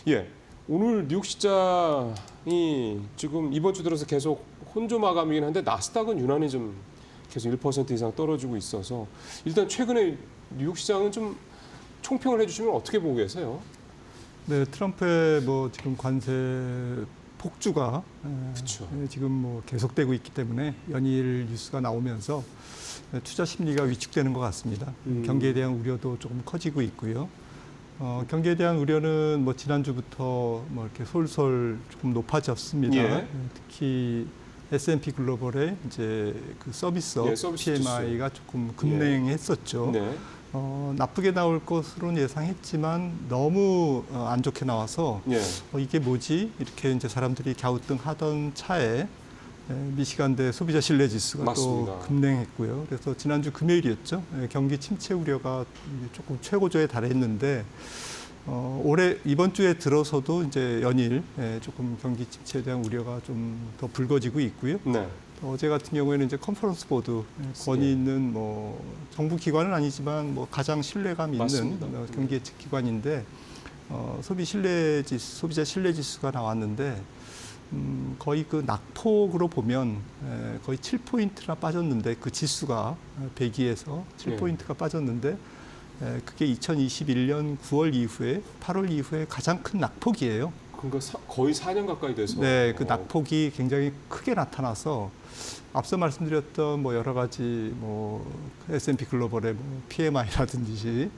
예, 오늘 뉴욕 시장이 지금 이번 주 들어서 계속 혼조 마감이긴 한데 나스닥은 유난히 좀 계속 1% 이상 떨어지고 있어서 일단 최근에 뉴욕 시장은 좀 총평을 해주시면 어떻게 보고 계세요? 네, 트럼프의 뭐 지금 관세 폭주가 그쵸. 지금 뭐 계속되고 있기 때문에 연일 뉴스가 나오면서 투자 심리가 위축되는 것 같습니다. 경기에 대한 우려도 조금 커지고 있고요. 경기에 대한 우려는 뭐 지난주부터 뭐 이렇게 솔솔 조금 높아졌습니다. 예. 특히 S&P 글로벌의 이제 그 서비스 PMI가 조금 급냉했었죠. 네. 나쁘게 나올 것으로는 예상했지만 너무 안 좋게 나와서 예. 이게 뭐지? 이렇게 이제 사람들이 갸우뚱하던 차에 미시간대 소비자 신뢰 지수가 맞습니다. 또 급냉했고요. 그래서 지난주 금요일이었죠. 경기 침체 우려가 조금 최고조에 달했는데 올해 이번 주에 들어서도 이제 연일 조금 경기 침체에 대한 우려가 좀 더 불거지고 있고요. 네. 어제 같은 경우에는 이제 컨퍼런스 보드 권위 있는 뭐 정부 기관은 아니지만 뭐 가장 신뢰감 있는 맞습니다. 경기 예측 기관인데 소비자 신뢰 지수가 나왔는데 거의 그 낙폭으로 보면 거의 7포인트나 빠졌는데 그 지수가 102에서 7포인트가 빠졌는데 그게 2021년 9월 이후에 8월 이후에 가장 큰 낙폭이에요. 그러니까 거의 4년 가까이 돼서. 네, 그 낙폭이 굉장히 크게 나타나서 앞서 말씀드렸던 뭐 여러 가지 뭐 S&P 글로벌의 뭐 PMI라든지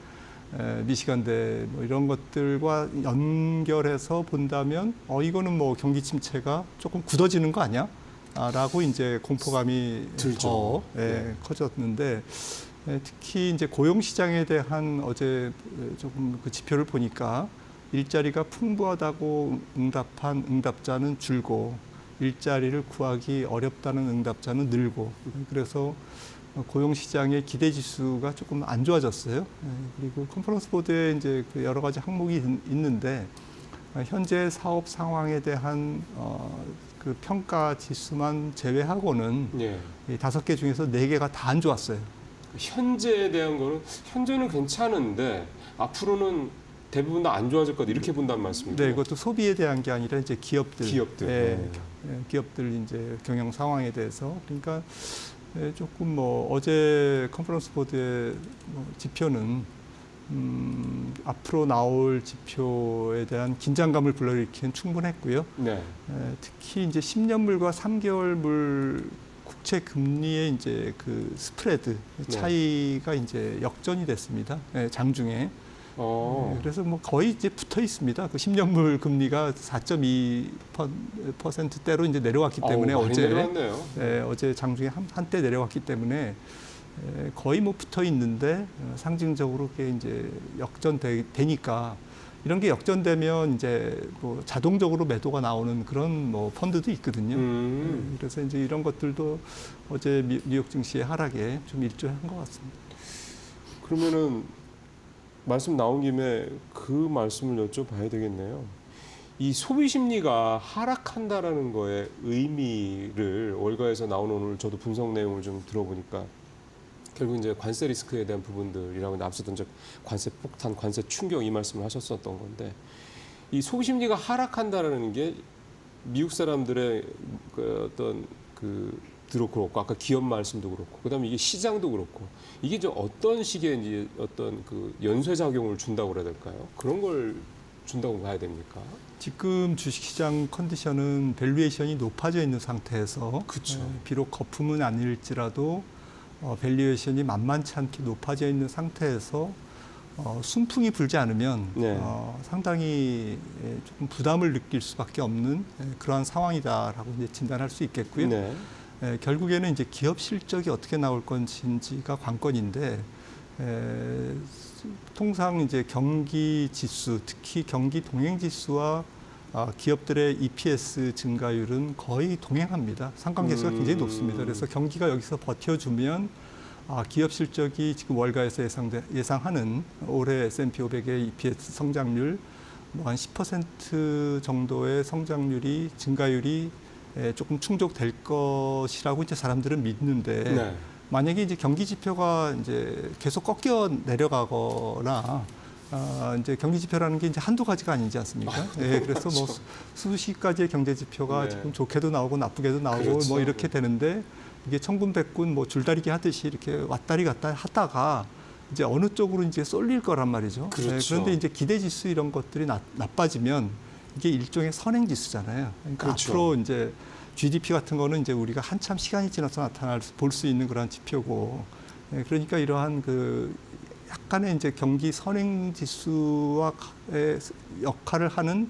미시간대 뭐 이런 것들과 연결해서 본다면 이거는 뭐 경기 침체가 조금 굳어지는 거 아니야? 라고 이제 공포감이 들죠. 더 커졌는데 특히 이제 고용 시장에 대한 어제 조금 그 지표를 보니까 일자리가 풍부하다고 응답한 응답자는 줄고 일자리를 구하기 어렵다는 응답자는 늘고 그래서 고용 시장의 기대 지수가 조금 안 좋아졌어요. 그리고 컨퍼런스 보드에 이제 그 여러 가지 항목이 있는데 현재 사업 상황에 대한 그 평가 지수만 제외하고는 이 5개 중에서 4개가 다 안 좋았어요. 현재에 대한 거는 현재는 괜찮은데 앞으로는 대부분 다 안 좋아질 거다 이렇게 본다는 말씀이죠. 네, 이것도 소비에 대한 게 아니라 이제 기업들, 기업들 이제 경영 상황에 대해서 그러니까 조금 뭐 어제 컨퍼런스 보드의 지표는 앞으로 나올 지표에 대한 긴장감을 불러일으키는 충분했고요. 네. 특히 이제 10년물과 3개월물 국채 금리의 이제 그 스프레드 차이가 이제 역전이 됐습니다. 장중에. 그래서 뭐 거의 이제 붙어 있습니다. 그 10년물 금리가 4.2%대로 이제 내려왔기 때문에 어제 장중에 한때 내려왔기 때문에 거의 뭐 붙어 있는데 상징적으로 그게 이제 역전되니까 이런 게 역전되면 이제 뭐 자동적으로 매도가 나오는 그런 뭐 펀드도 있거든요. 그래서 이제 이런 것들도 어제 뉴욕 증시의 하락에 좀 일조한 것 같습니다. 그러면은 말씀 나온 김에 그 말씀을 여쭤봐야 되겠네요. 이 소비 심리가 하락한다라는 거의 의미를 월가에서 나온 오늘 저도 분석 내용을 좀 들어보니까 결국 이제 관세 리스크에 대한 부분들이라고 앞서던 관세 폭탄, 관세 충격 이 말씀을 하셨었던 건데 이 소비 심리가 하락한다라는 게 미국 사람들의 그 어떤 그렇고 아까 기업 말씀도 그렇고 그다음에 이게 시장도 그렇고 이게 이제 어떤 식의 이제 어떤 그 연쇄 작용을 준다고 그래야 될까요? 그런 걸 준다고 봐야 됩니까? 지금 주식시장 컨디션은 밸류에이션이 높아져 있는 상태에서 그렇죠. 비록 거품은 아닐지라도 밸류에이션이 만만치 않게 높아져 있는 상태에서 순풍이 불지 않으면 상당히 조금 부담을 느낄 수밖에 없는 그러한 상황이다라고 이제 진단할 수 있겠고요. 네. 결국에는 이제 기업 실적이 어떻게 나올 건지가 관건인데 통상 이제 경기 지수, 특히 경기 동행 지수와 기업들의 EPS 증가율은 거의 동행합니다. 상관계수가 굉장히 높습니다. 그래서 경기가 여기서 버텨주면 기업 실적이 지금 월가에서 예상하는 올해 S&P 500의 EPS 성장률 한 10% 정도의 성장률이 증가율이 조금 충족될 것이라고 이제 사람들은 믿는데 만약에 이제 경기 지표가 이제 계속 꺾여 내려가거나 이제 경기 지표라는 게 이제 한두 가지가 아니지 않습니까? 그래서 뭐 수십 가지의 경제 지표가 지금 좋게도 나오고 나쁘게도 나오고 뭐 이렇게 되는데 이게 천군백군 뭐 줄다리기 하듯이 이렇게 왔다리 갔다 하다가 이제 어느 쪽으로 이제 쏠릴 거란 말이죠. 그런데 이제 기대 지수 이런 것들이 나빠지면 이게 일종의 선행 지수잖아요. 그러니까 앞으로 이제 GDP 같은 거는 이제 우리가 한참 시간이 지나서 볼 수 있는 그런 지표고, 그러니까 이러한 그 약간의 이제 경기 선행 지수와 역할을 하는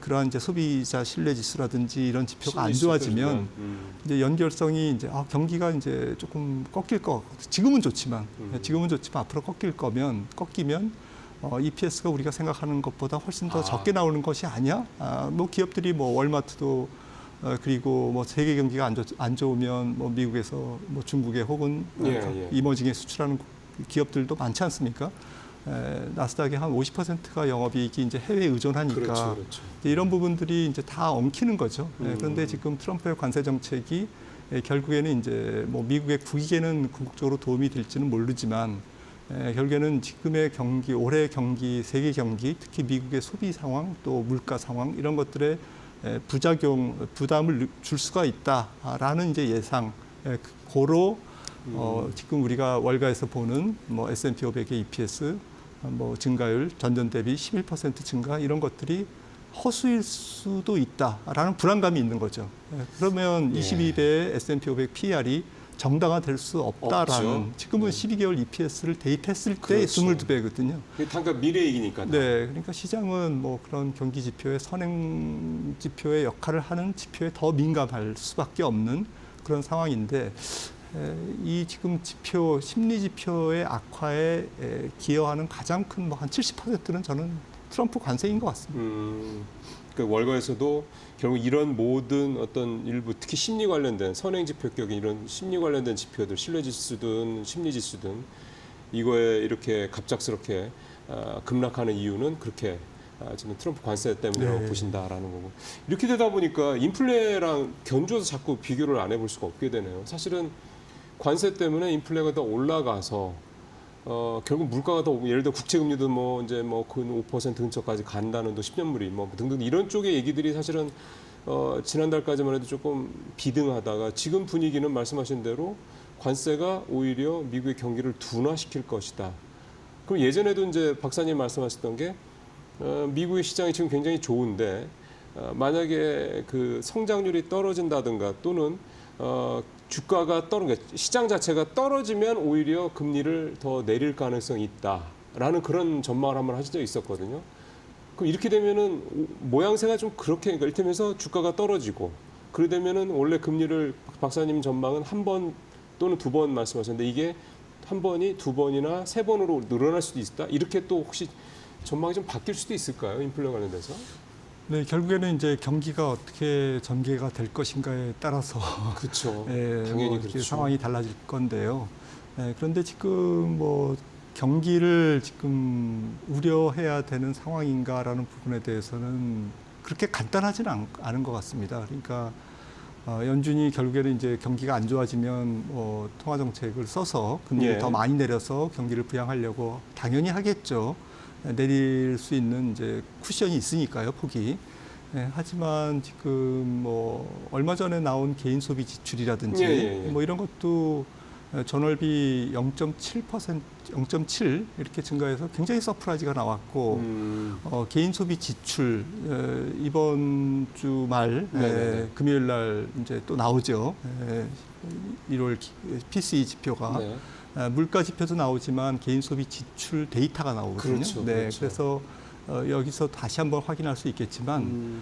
그러한 이제 소비자 신뢰 지수라든지 이런 지표가 안 좋아지면 이제 연결성이 이제 경기가 이제 조금 꺾일 것 같고 지금은 좋지만 앞으로 꺾이면 EPS가 우리가 생각하는 것보다 훨씬 더 적게 나오는 것이 아니야? 뭐 기업들이 뭐 월마트도 그리고 뭐 세계 경기가 안 좋으면 뭐 미국에서 뭐 중국에 혹은 이머징에 수출하는 기업들도 많지 않습니까? 나스닥의 한 50%가 영업이익이 이제 해외에 의존하니까 이런 부분들이 이제 다 엉키는 거죠. 그런데 지금 트럼프의 관세 정책이 결국에는 이제 뭐 미국의 국익에는 궁극적으로 도움이 될지는 모르지만 결국에는 지금의 경기, 올해 경기, 세계 경기, 특히 미국의 소비 상황, 또 물가 상황 이런 것들에 부담을 줄 수가 있다라는 이제 예상, 고로 지금 우리가 월가에서 보는 뭐 S&P 500의 EPS 뭐 증가율 전년 대비 11% 증가 이런 것들이 허수일 수도 있다라는 불안감이 있는 거죠. 그러면 22배의 S&P 500 PER이 정당화될 수 없다라는 없죠. 지금은 네. 12개월 EPS를 대입했을 때 그렇죠. 22배거든요. 단가 미래이기니까. 네, 그러니까 시장은 뭐 그런 경기 지표의 선행 지표의 역할을 하는 지표에 더 민감할 수밖에 없는 그런 상황인데 이 지금 지표 심리 지표의 악화에 기여하는 가장 큰 뭐 한 70%는 저는 트럼프 관세인 것 같습니다. 그 월가에서도 결국 이런 모든 어떤 일부 특히 심리 관련된 선행 지표격인 이런 심리 관련된 지표들 신뢰 지수든 심리 지수든 이거에 이렇게 갑작스럽게 급락하는 이유는 그렇게 지금 트럼프 관세 때문이라고 네. 보신다라는 거고 이렇게 되다 보니까 인플레랑 견주어서 자꾸 비교를 안 해볼 수가 없게 되네요. 사실은 관세 때문에 인플레가 더 올라가서 결국 물가가 더 예를 들어 국채금리도 뭐 이제 뭐 근 5% 근처까지 간다는 또 10년물이 뭐 등등 이런 쪽의 얘기들이 사실은 지난달까지만 해도 조금 비등하다가 지금 분위기는 말씀하신 대로 관세가 오히려 미국의 경기를 둔화시킬 것이다. 그럼 예전에도 이제 박사님 말씀하셨던 게 미국의 시장이 지금 굉장히 좋은데 만약에 그 성장률이 떨어진다든가 또는 주가가 시장 자체가 떨어지면 오히려 금리를 더 내릴 가능성이 있다라는 그런 전망을 한번 하신 적이 있었거든요. 그럼 이렇게 되면은 모양새가 좀 그렇게 그러니까 이를테면서 주가가 떨어지고 그래 되면은 원래 금리를 박사님 전망은 한 번 또는 두 번 말씀하셨는데 이게 한 번이 두 번이나 세 번으로 늘어날 수도 있다. 이렇게 또 혹시 전망이 좀 바뀔 수도 있을까요? 인플레 관련돼서? 네, 결국에는 이제 경기가 어떻게 전개가 될 것인가에 따라서 그렇죠. 당연히 당연히 그렇죠. 상황이 달라질 건데요. 그런데 지금 뭐 경기를 지금 우려해야 되는 상황인가라는 부분에 대해서는 그렇게 간단하지는 않은 것 같습니다. 그러니까 연준이 결국에는 이제 경기가 안 좋아지면 통화 정책을 써서 금리를 예. 더 많이 내려서 경기를 부양하려고 당연히 하겠죠. 내릴 수 있는 이제 쿠션이 있으니까요, 폭이. 하지만 지금 뭐 얼마 전에 나온 개인 소비 지출이라든지 예. 뭐 이런 것도 전월비 0.7%, 0.7 이렇게 증가해서 굉장히 서프라이즈가 나왔고 개인 소비 지출 이번 주 말 금요일 날 이제 또 나오죠. 1월 PCE 지표가 네. 물가 지표도 나오지만 개인 소비 지출 데이터가 나오거든요. 그렇죠, 네, 그렇죠. 그래서 여기서 다시 한번 확인할 수 있겠지만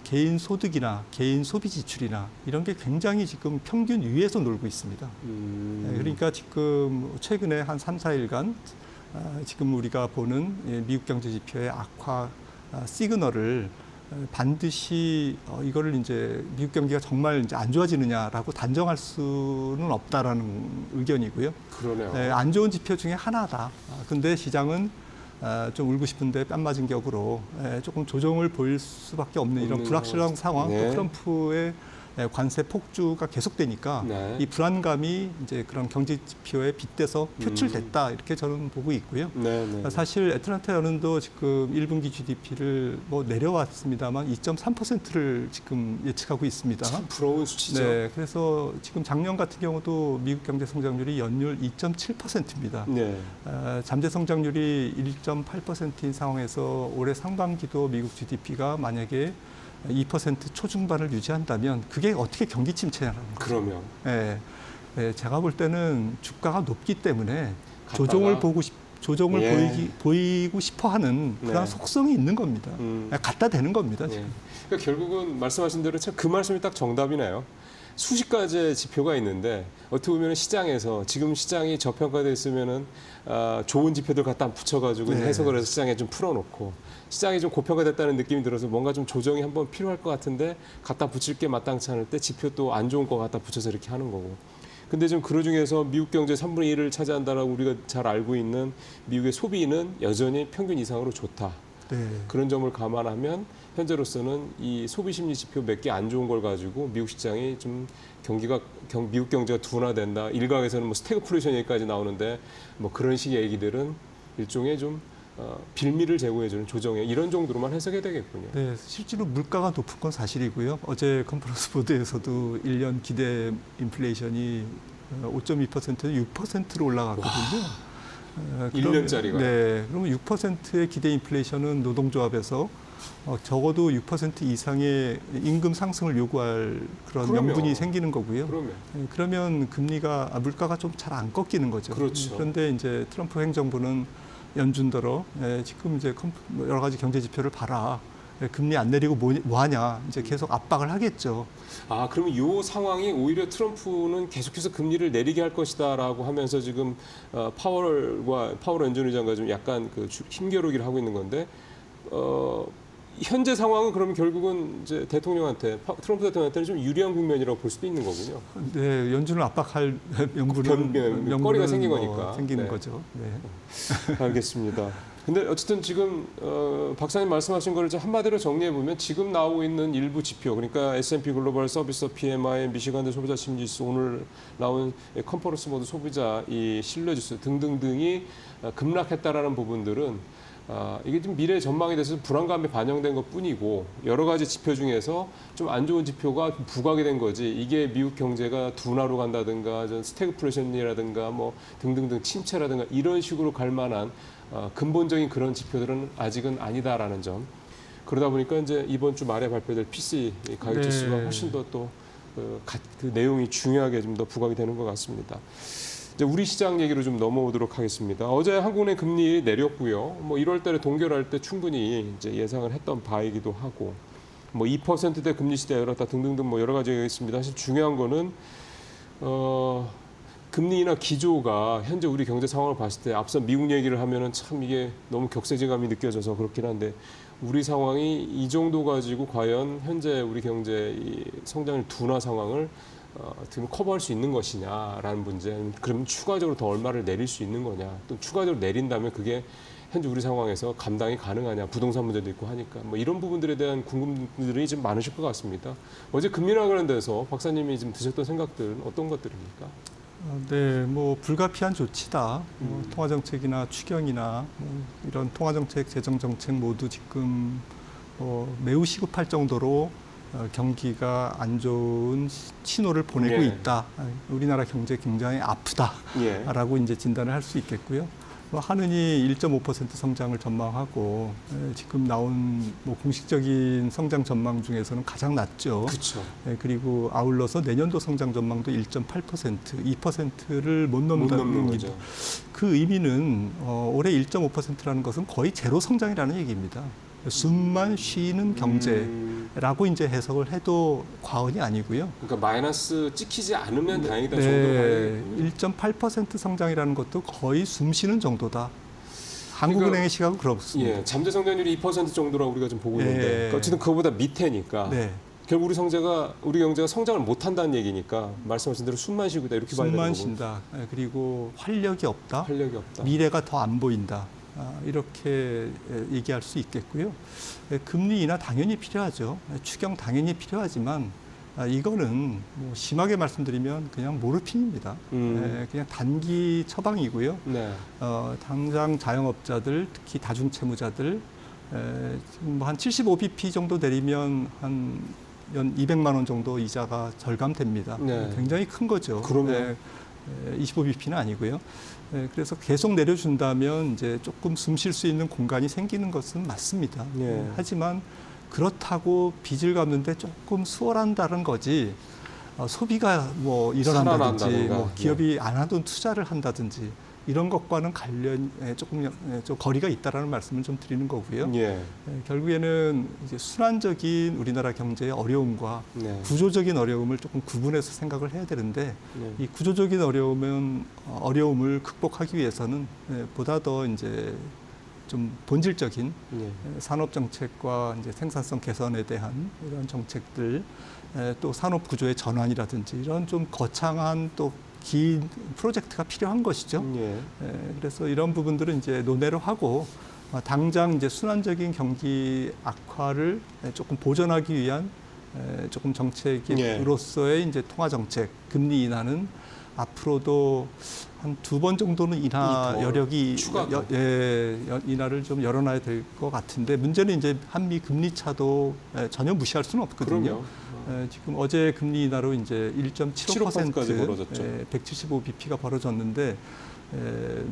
개인 소득이나 개인 소비 지출이나 이런 게 굉장히 지금 평균 위에서 놀고 있습니다. 네, 그러니까 지금 최근에 한 3, 4일간 지금 우리가 보는 미국 경제 지표의 악화 시그널을 반드시 이거를 이제 미국 경기가 정말 이제 안 좋아지느냐라고 단정할 수는 없다라는 의견이고요. 그러네요. 네, 안 좋은 지표 중에 하나다. 근데 시장은 좀 울고 싶은데 뺨 맞은 격으로 조금 조정을 보일 수밖에 없는 이런 없는 불확실한 상황, 네. 또 트럼프의 관세 폭주가 계속되니까 네. 이 불안감이 이제 그런 경제 지표에 빗대서 표출됐다 이렇게 저는 보고 있고요. 네. 사실 애틀란타 연은도 지금 1분기 GDP를 뭐 내려왔습니다.만 2.3%를 지금 예측하고 있습니다. 참 부러운 수치죠. 네, 그래서 지금 작년 같은 경우도 미국 경제 성장률이 연율 2.7%입니다. 네. 잠재 성장률이 1.8%인 상황에서 올해 상반기도 미국 GDP가 만약에 2% 초중반을 유지한다면 그게 어떻게 경기 침체냐는 거죠. 그러면 제가 볼 때는 주가가 높기 때문에 갔다가? 조정을 예. 보이고 싶어하는 그런 네. 속성이 있는 겁니다. 갖다 대는 겁니다. 지금. 네. 그러니까 결국은 말씀하신 대로 참 그 말씀이 딱 정답이네요. 수십 가지의 지표가 있는데 어떻게 보면 시장에서 지금 시장이 저평가돼 있으면은 좋은 지표들 갖다 붙여가지고 네. 해석을 해서 시장에 좀 풀어놓고 시장이 좀 고평가됐다는 느낌이 들어서 뭔가 좀 조정이 한번 필요할 것 같은데 갖다 붙일 게 마땅치 않을 때 지표 또 안 좋은 거 갖다 붙여서 이렇게 하는 거고. 근데 좀 그 중에서 미국 경제 3분의 1을 차지한다라고 우리가 잘 알고 있는 미국의 소비는 여전히 평균 이상으로 좋다. 네. 그런 점을 감안하면 현재로서는 이 소비 심리 지표 몇 개 안 좋은 걸 가지고 미국 시장이 좀 미국 경제가 둔화된다. 일각에서는 뭐 스태그플레이션 얘기까지 나오는데 뭐 그런 식의 얘기들은 일종의 좀 빌미를 제공해주는 조정에 이런 정도로만 해석해야 되겠군요. 네, 실제로 물가가 높은 건 사실이고요. 어제 컨퍼런스 보드에서도 1년 기대 인플레이션이 5.2%에서 6%로 올라갔거든요. 1년짜리가. 네, 그러면 6%의 기대 인플레이션은 노동조합에서 적어도 6% 이상의 임금 상승을 요구할 그런 그럼요. 명분이 생기는 거고요. 그러면 그러면 물가가 좀 잘 안 꺾이는 거죠. 그렇죠. 그런데 이제 트럼프 행정부는 연준더러 지금 이제 여러 가지 경제 지표를 봐라. 금리 안 내리고 뭐 하냐. 이제 계속 압박을 하겠죠. 그러면 이 상황이 오히려 트럼프는 계속해서 금리를 내리게 할 것이다라고 하면서 지금 파월 연준 의장과 좀 약간 그 힘겨루기를 하고 있는 건데 현재 상황은 그러면 결국은 이제 트럼프 대통령한테는 좀 유리한 국면이라고 볼 수도 있는 거군요. 네, 연준을 압박할 명분은 거리가 생긴 거니까. 생기는 네. 거죠. 네. 알겠습니다. 근데 어쨌든 지금 박사님 말씀하신 거를 한마디로 정리해 보면 지금 나오고 있는 일부 지표, 그러니까 S&P 글로벌 서비스 PMI, 미시간대 소비자 심리지수, 오늘 나온 컨퍼런스 모드 소비자 이 신뢰지수 등등등이 급락했다라는 부분들은 이게 좀 미래 전망에 대해서 불안감이 반영된 것뿐이고 여러 가지 지표 중에서 좀 안 좋은 지표가 부각이 된 거지. 이게 미국 경제가 둔화로 간다든가, 스태그플레이션이라든가 뭐 등등등 침체라든가 이런 식으로 갈 만한 근본적인 그런 지표들은 아직은 아니다라는 점. 그러다 보니까 이제 이번 주 말에 발표될 PC 가격 지수가 훨씬 더 또 그 내용이 중요하게 좀 더 부각이 되는 것 같습니다. 이제 우리 시장 얘기로 좀 넘어오도록 하겠습니다. 어제 한국은행 금리 내렸고요. 뭐 1월 달에 동결할 때 충분히 이제 예상을 했던 바이기도 하고, 뭐 2%대 금리 시대 열었다 등등등 뭐 여러 가지가 있습니다. 사실 중요한 거는 금리 인하 기조가 현재 우리 경제 상황을 봤을 때 앞서 미국 얘기를 하면은 참 이게 너무 격세지감이 느껴져서 그렇긴 한데 우리 상황이 이 정도 가지고 과연 현재 우리 경제 이 성장률 둔화 상황을 지금 커버할 수 있는 것이냐라는 문제. 그러면 추가적으로 더 얼마를 내릴 수 있는 거냐. 또 추가적으로 내린다면 그게 현재 우리 상황에서 감당이 가능하냐. 부동산 문제도 있고 하니까. 뭐 이런 부분들에 대한 궁금들이 좀 많으실 것 같습니다. 어제 금리나 관련돼서 박사님이 지금 드셨던 생각들은 어떤 것들입니까? 네, 뭐 불가피한 조치다. 통화정책이나 추경이나 이런 통화정책, 재정정책 모두 지금 매우 시급할 정도로 경기가 안 좋은 신호를 보내고 예. 있다. 우리나라 경제 굉장히 아프다라고 이제 진단을 할 수 있겠고요. 하느니 1.5% 성장을 전망하고 지금 나온 뭐 공식적인 성장 전망 중에서는 가장 낮죠. 그렇죠. 그리고 아울러서 내년도 성장 전망도 1.8%, 2%를 못 넘는 거죠. 그 의미는 올해 1.5%라는 것은 거의 제로 성장이라는 얘기입니다. 숨만 쉬는 경제라고 이제 해석을 해도 과언이 아니고요. 그러니까 마이너스 찍히지 않으면 다행이다 네, 정도로 1.8% 성장이라는 것도 거의 숨 쉬는 정도다. 한국은행의 시각은 그렇습니다. 예, 잠재 성장률이 2% 정도라고 우리가 좀 보고 있는데 예. 그러니까 어쨌든 그거보다 밑에니까 네. 결국 우리 경제가 성장을 못한다는 얘기니까 말씀하신 대로 숨만 쉬고 있다 이렇게 봐야 되는 숨만 거고 쉰다. 그리고 활력이 없다. 활력이 없다. 미래가 더 안 보인다. 이렇게 얘기할 수 있겠고요. 금리 인하 당연히 필요하죠. 추경 당연히 필요하지만 이거는 뭐 심하게 말씀드리면 그냥 모르핀입니다. 그냥 단기 처방이고요. 네. 당장 자영업자들, 특히 다중채무자들 지금 한 75bp 정도 내리면 한 연 200만 원 정도 이자가 절감됩니다. 네. 굉장히 큰 거죠. 그럼요. 25bp는 아니고요. 그래서 계속 내려준다면 이제 조금 숨 쉴 수 있는 공간이 생기는 것은 맞습니다. 예. 하지만 그렇다고 빚을 갚는데 조금 수월한다는 거지. 소비가 뭐 일어난다든지, 살아난다든가. 뭐 기업이 안 하던 투자를 한다든지 이런 것과는 조금 좀 거리가 있다라는 말씀을 좀 드리는 거고요. 예. 결국에는 이제 순환적인 우리나라 경제의 어려움과 네. 구조적인 어려움을 조금 구분해서 생각을 해야 되는데 네. 이 구조적인 어려움을 극복하기 위해서는 보다 더 이제 좀 본질적인 네. 산업 정책과 이제 생산성 개선에 대한 이런 정책들, 또 산업 구조의 전환이라든지 이런 좀 거창한 또 긴 프로젝트가 필요한 것이죠. 예. 그래서 이런 부분들은 이제 논의를 하고 당장 이제 순환적인 경기 악화를 조금 보전하기 위한 조금 정책으로서의 이제 통화 정책, 금리 인하는 앞으로도 한 2번 정도는 인하 여력이 인하를 좀 열어놔야 될 것 같은데 문제는 이제 한미 금리 차도 전혀 무시할 수는 없거든요. 그럼요. 지금 어제 금리 인하로 이제 1.75%까지 벌어졌죠. 175bp가 벌어졌는데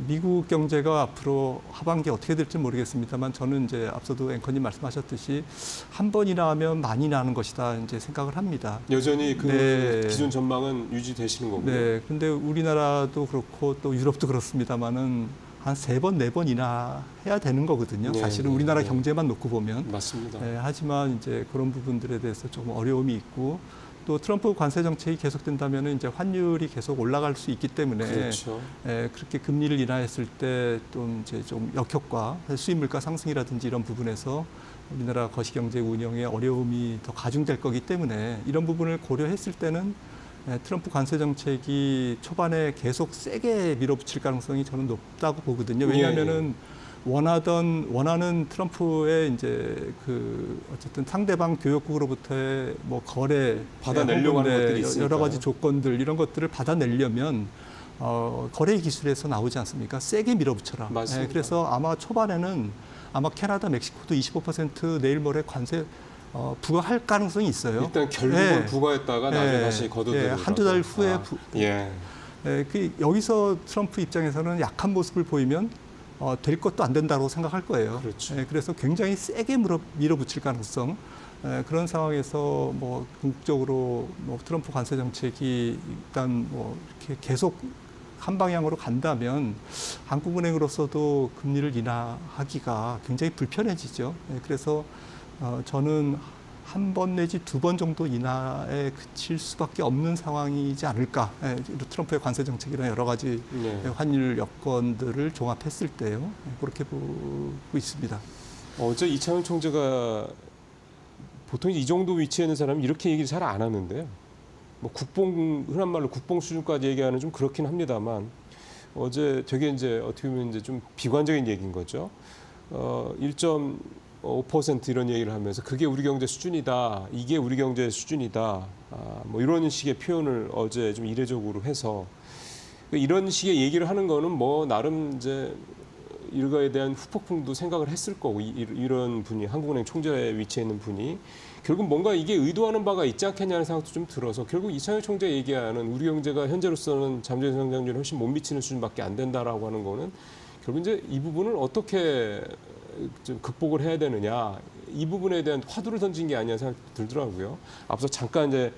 미국 경제가 앞으로 하반기 어떻게 될지 모르겠습니다만 저는 이제 앞서도 앵커님 말씀하셨듯이 한 번이나 하면 많이 나는 것이다 이제 생각을 합니다. 여전히 그 네. 기존 전망은 유지되시는 거고요. 네, 그런데 우리나라도 그렇고 또 유럽도 그렇습니다만은 한 3번, 4번이나 해야 되는 거거든요. 네, 사실은 네, 우리나라 네. 경제만 놓고 보면. 맞습니다. 하지만 이제 그런 부분들에 대해서 조금 어려움이 있고 또 트럼프 관세 정책이 계속된다면 이제 환율이 계속 올라갈 수 있기 때문에 그렇죠. 그렇게 금리를 인하했을 때 좀 이제 좀 역효과, 수입 물가 상승이라든지 이런 부분에서 우리나라 거시경제 운영에 어려움이 더 가중될 거기 때문에 이런 부분을 고려했을 때는 트럼프 관세 정책이 초반에 계속 세게 밀어붙일 가능성이 저는 높다고 보거든요. 왜냐하면은 원하는 트럼프의 이제 그 어쨌든 상대방 교역국으로부터의 뭐 거래 받아내려고 하는 것들이 있으니까. 여러 가지 조건들 이런 것들을 받아내려면 거래 기술에서 나오지 않습니까? 세게 밀어붙여라. 맞습니다. 그래서 아마 초반에는 아마 캐나다, 멕시코도 25% 내일 모레 관세 부과할 가능성이 있어요. 일단 결국은 네. 부과했다가 나중에 네. 다시 거둬들이고 한두 달 후에 여기서 트럼프 입장에서는 약한 모습을 보이면 될 것도 안 된다고 생각할 거예요. 그렇죠. 그래서 굉장히 세게 밀어붙일 가능성 그런 상황에서 뭐 궁극적으로 뭐 트럼프 관세 정책이 일단 뭐 이렇게 계속 한 방향으로 간다면 한국은행으로서도 금리를 인하하기가 굉장히 불편해지죠. 그래서 저는 한 번 내지 2번 정도 인하에 그칠 수밖에 없는 상황이지 않을까. 트럼프의 관세 정책이나 여러 가지 환율 여건들을 종합했을 때요. 그렇게 보고 있습니다. 어제 이창훈 총재가 보통 이 정도 위치에 있는 사람이 이렇게 얘기를 잘 안 하는데요. 뭐 흔한 말로 국뽕 수준까지 얘기하는 좀 그렇긴 합니다만 어제 되게 이제 어떻게 보면 이제 좀 비관적인 얘기인 거죠. 1.5% 이런 얘기를 하면서 그게 우리 경제 수준이다. 이게 우리 경제 수준이다. 뭐 이런 식의 표현을 어제 좀 이례적으로 해서 이런 식의 얘기를 하는 거는 뭐 나름 이제 일가에 대한 후폭풍도 생각을 했을 거고 이런 분이 한국은행 총재 위치에 있는 분이 결국 뭔가 이게 의도하는 바가 있지 않겠냐는 생각도 좀 들어서 결국 이창용 총재 얘기하는 우리 경제가 현재로서는 잠재 성장률이 훨씬 못 미치는 수준밖에 안 된다라고 하는 거는 결국 이제 이 부분을 어떻게 좀 극복을 해야 되느냐 이 부분에 대한 화두를 던진 게 아니냐 생각이 들더라고요. 앞서 잠깐 이제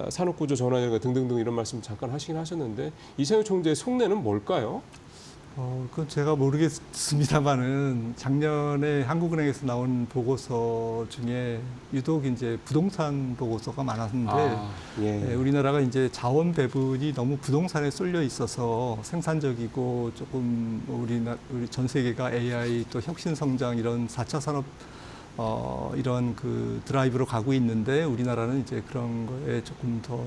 산업구조 전환이나 등등등 이런 말씀 잠깐 하시긴 하셨는데 이창용 총재의 속내는 뭘까요? 그건 제가 모르겠습니다만은 작년에 한국은행에서 나온 보고서 중에 유독 이제 부동산 보고서가 많았는데 우리나라가 이제 자원 배분이 너무 부동산에 쏠려 있어서 생산적이고 조금 우리 전 세계가 AI 또 혁신 성장 이런 4차 산업 이런 그 드라이브로 가고 있는데 우리나라는 이제 그런 거에 조금 더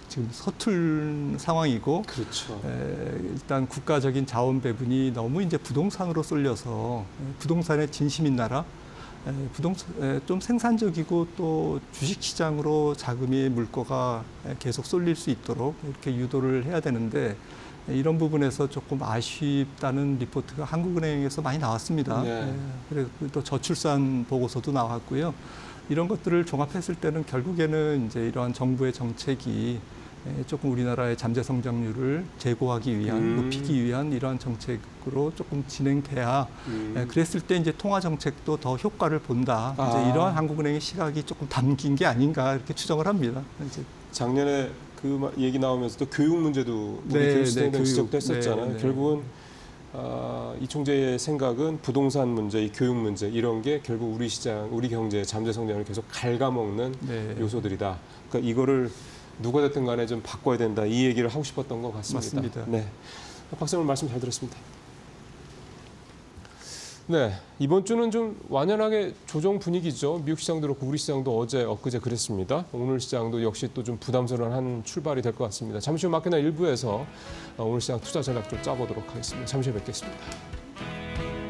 지금 서툴 상황이고 그렇죠. 일단 국가적인 자원 배분이 너무 이제 부동산으로 쏠려서 부동산에 진심인 나라 좀 생산적이고 또 주식시장으로 자금이 물거가 계속 쏠릴 수 있도록 이렇게 유도를 해야 되는데 이런 부분에서 조금 아쉽다는 리포트가 한국은행에서 많이 나왔습니다. 그래서 또 저출산 보고서도 나왔고요. 이런 것들을 종합했을 때는 결국에는 이제 이러한 정부의 정책이 조금 우리나라의 잠재 성장률을 제고하기 위한, 높이기 위한 이러한 정책으로 조금 진행돼야 그랬을 때 이제 통화 정책도 더 효과를 본다. 이제 이러한 한국은행의 시각이 조금 담긴 게 아닌가 이렇게 추정을 합니다. 이제 작년에 그 얘기 나오면서도 교육 문제도 우리 교육 시스템에 지적도 했었잖아요. 결국은 이 총재의 생각은 부동산 문제, 이 교육 문제 이런 게 결국 우리 시장, 우리 경제의 잠재 성장을 계속 갉아먹는 요소들이다. 그러니까 이거를 누가 됐든 간에 좀 바꿔야 된다. 이 얘기를 하고 싶었던 것 같습니다. 맞습니다. 네, 박사님 말씀 잘 들었습니다. 네, 이번 주는 좀 완연하게 조정 분위기죠. 미국 시장도 그렇고 우리 시장도 어제 엊그제 그랬습니다. 오늘 시장도 역시 또 좀 부담스러운 한 출발이 될 것 같습니다. 잠시 후 마케나 1부에서 오늘 시장 투자 전략 좀 짜보도록 하겠습니다. 잠시 후에 뵙겠습니다.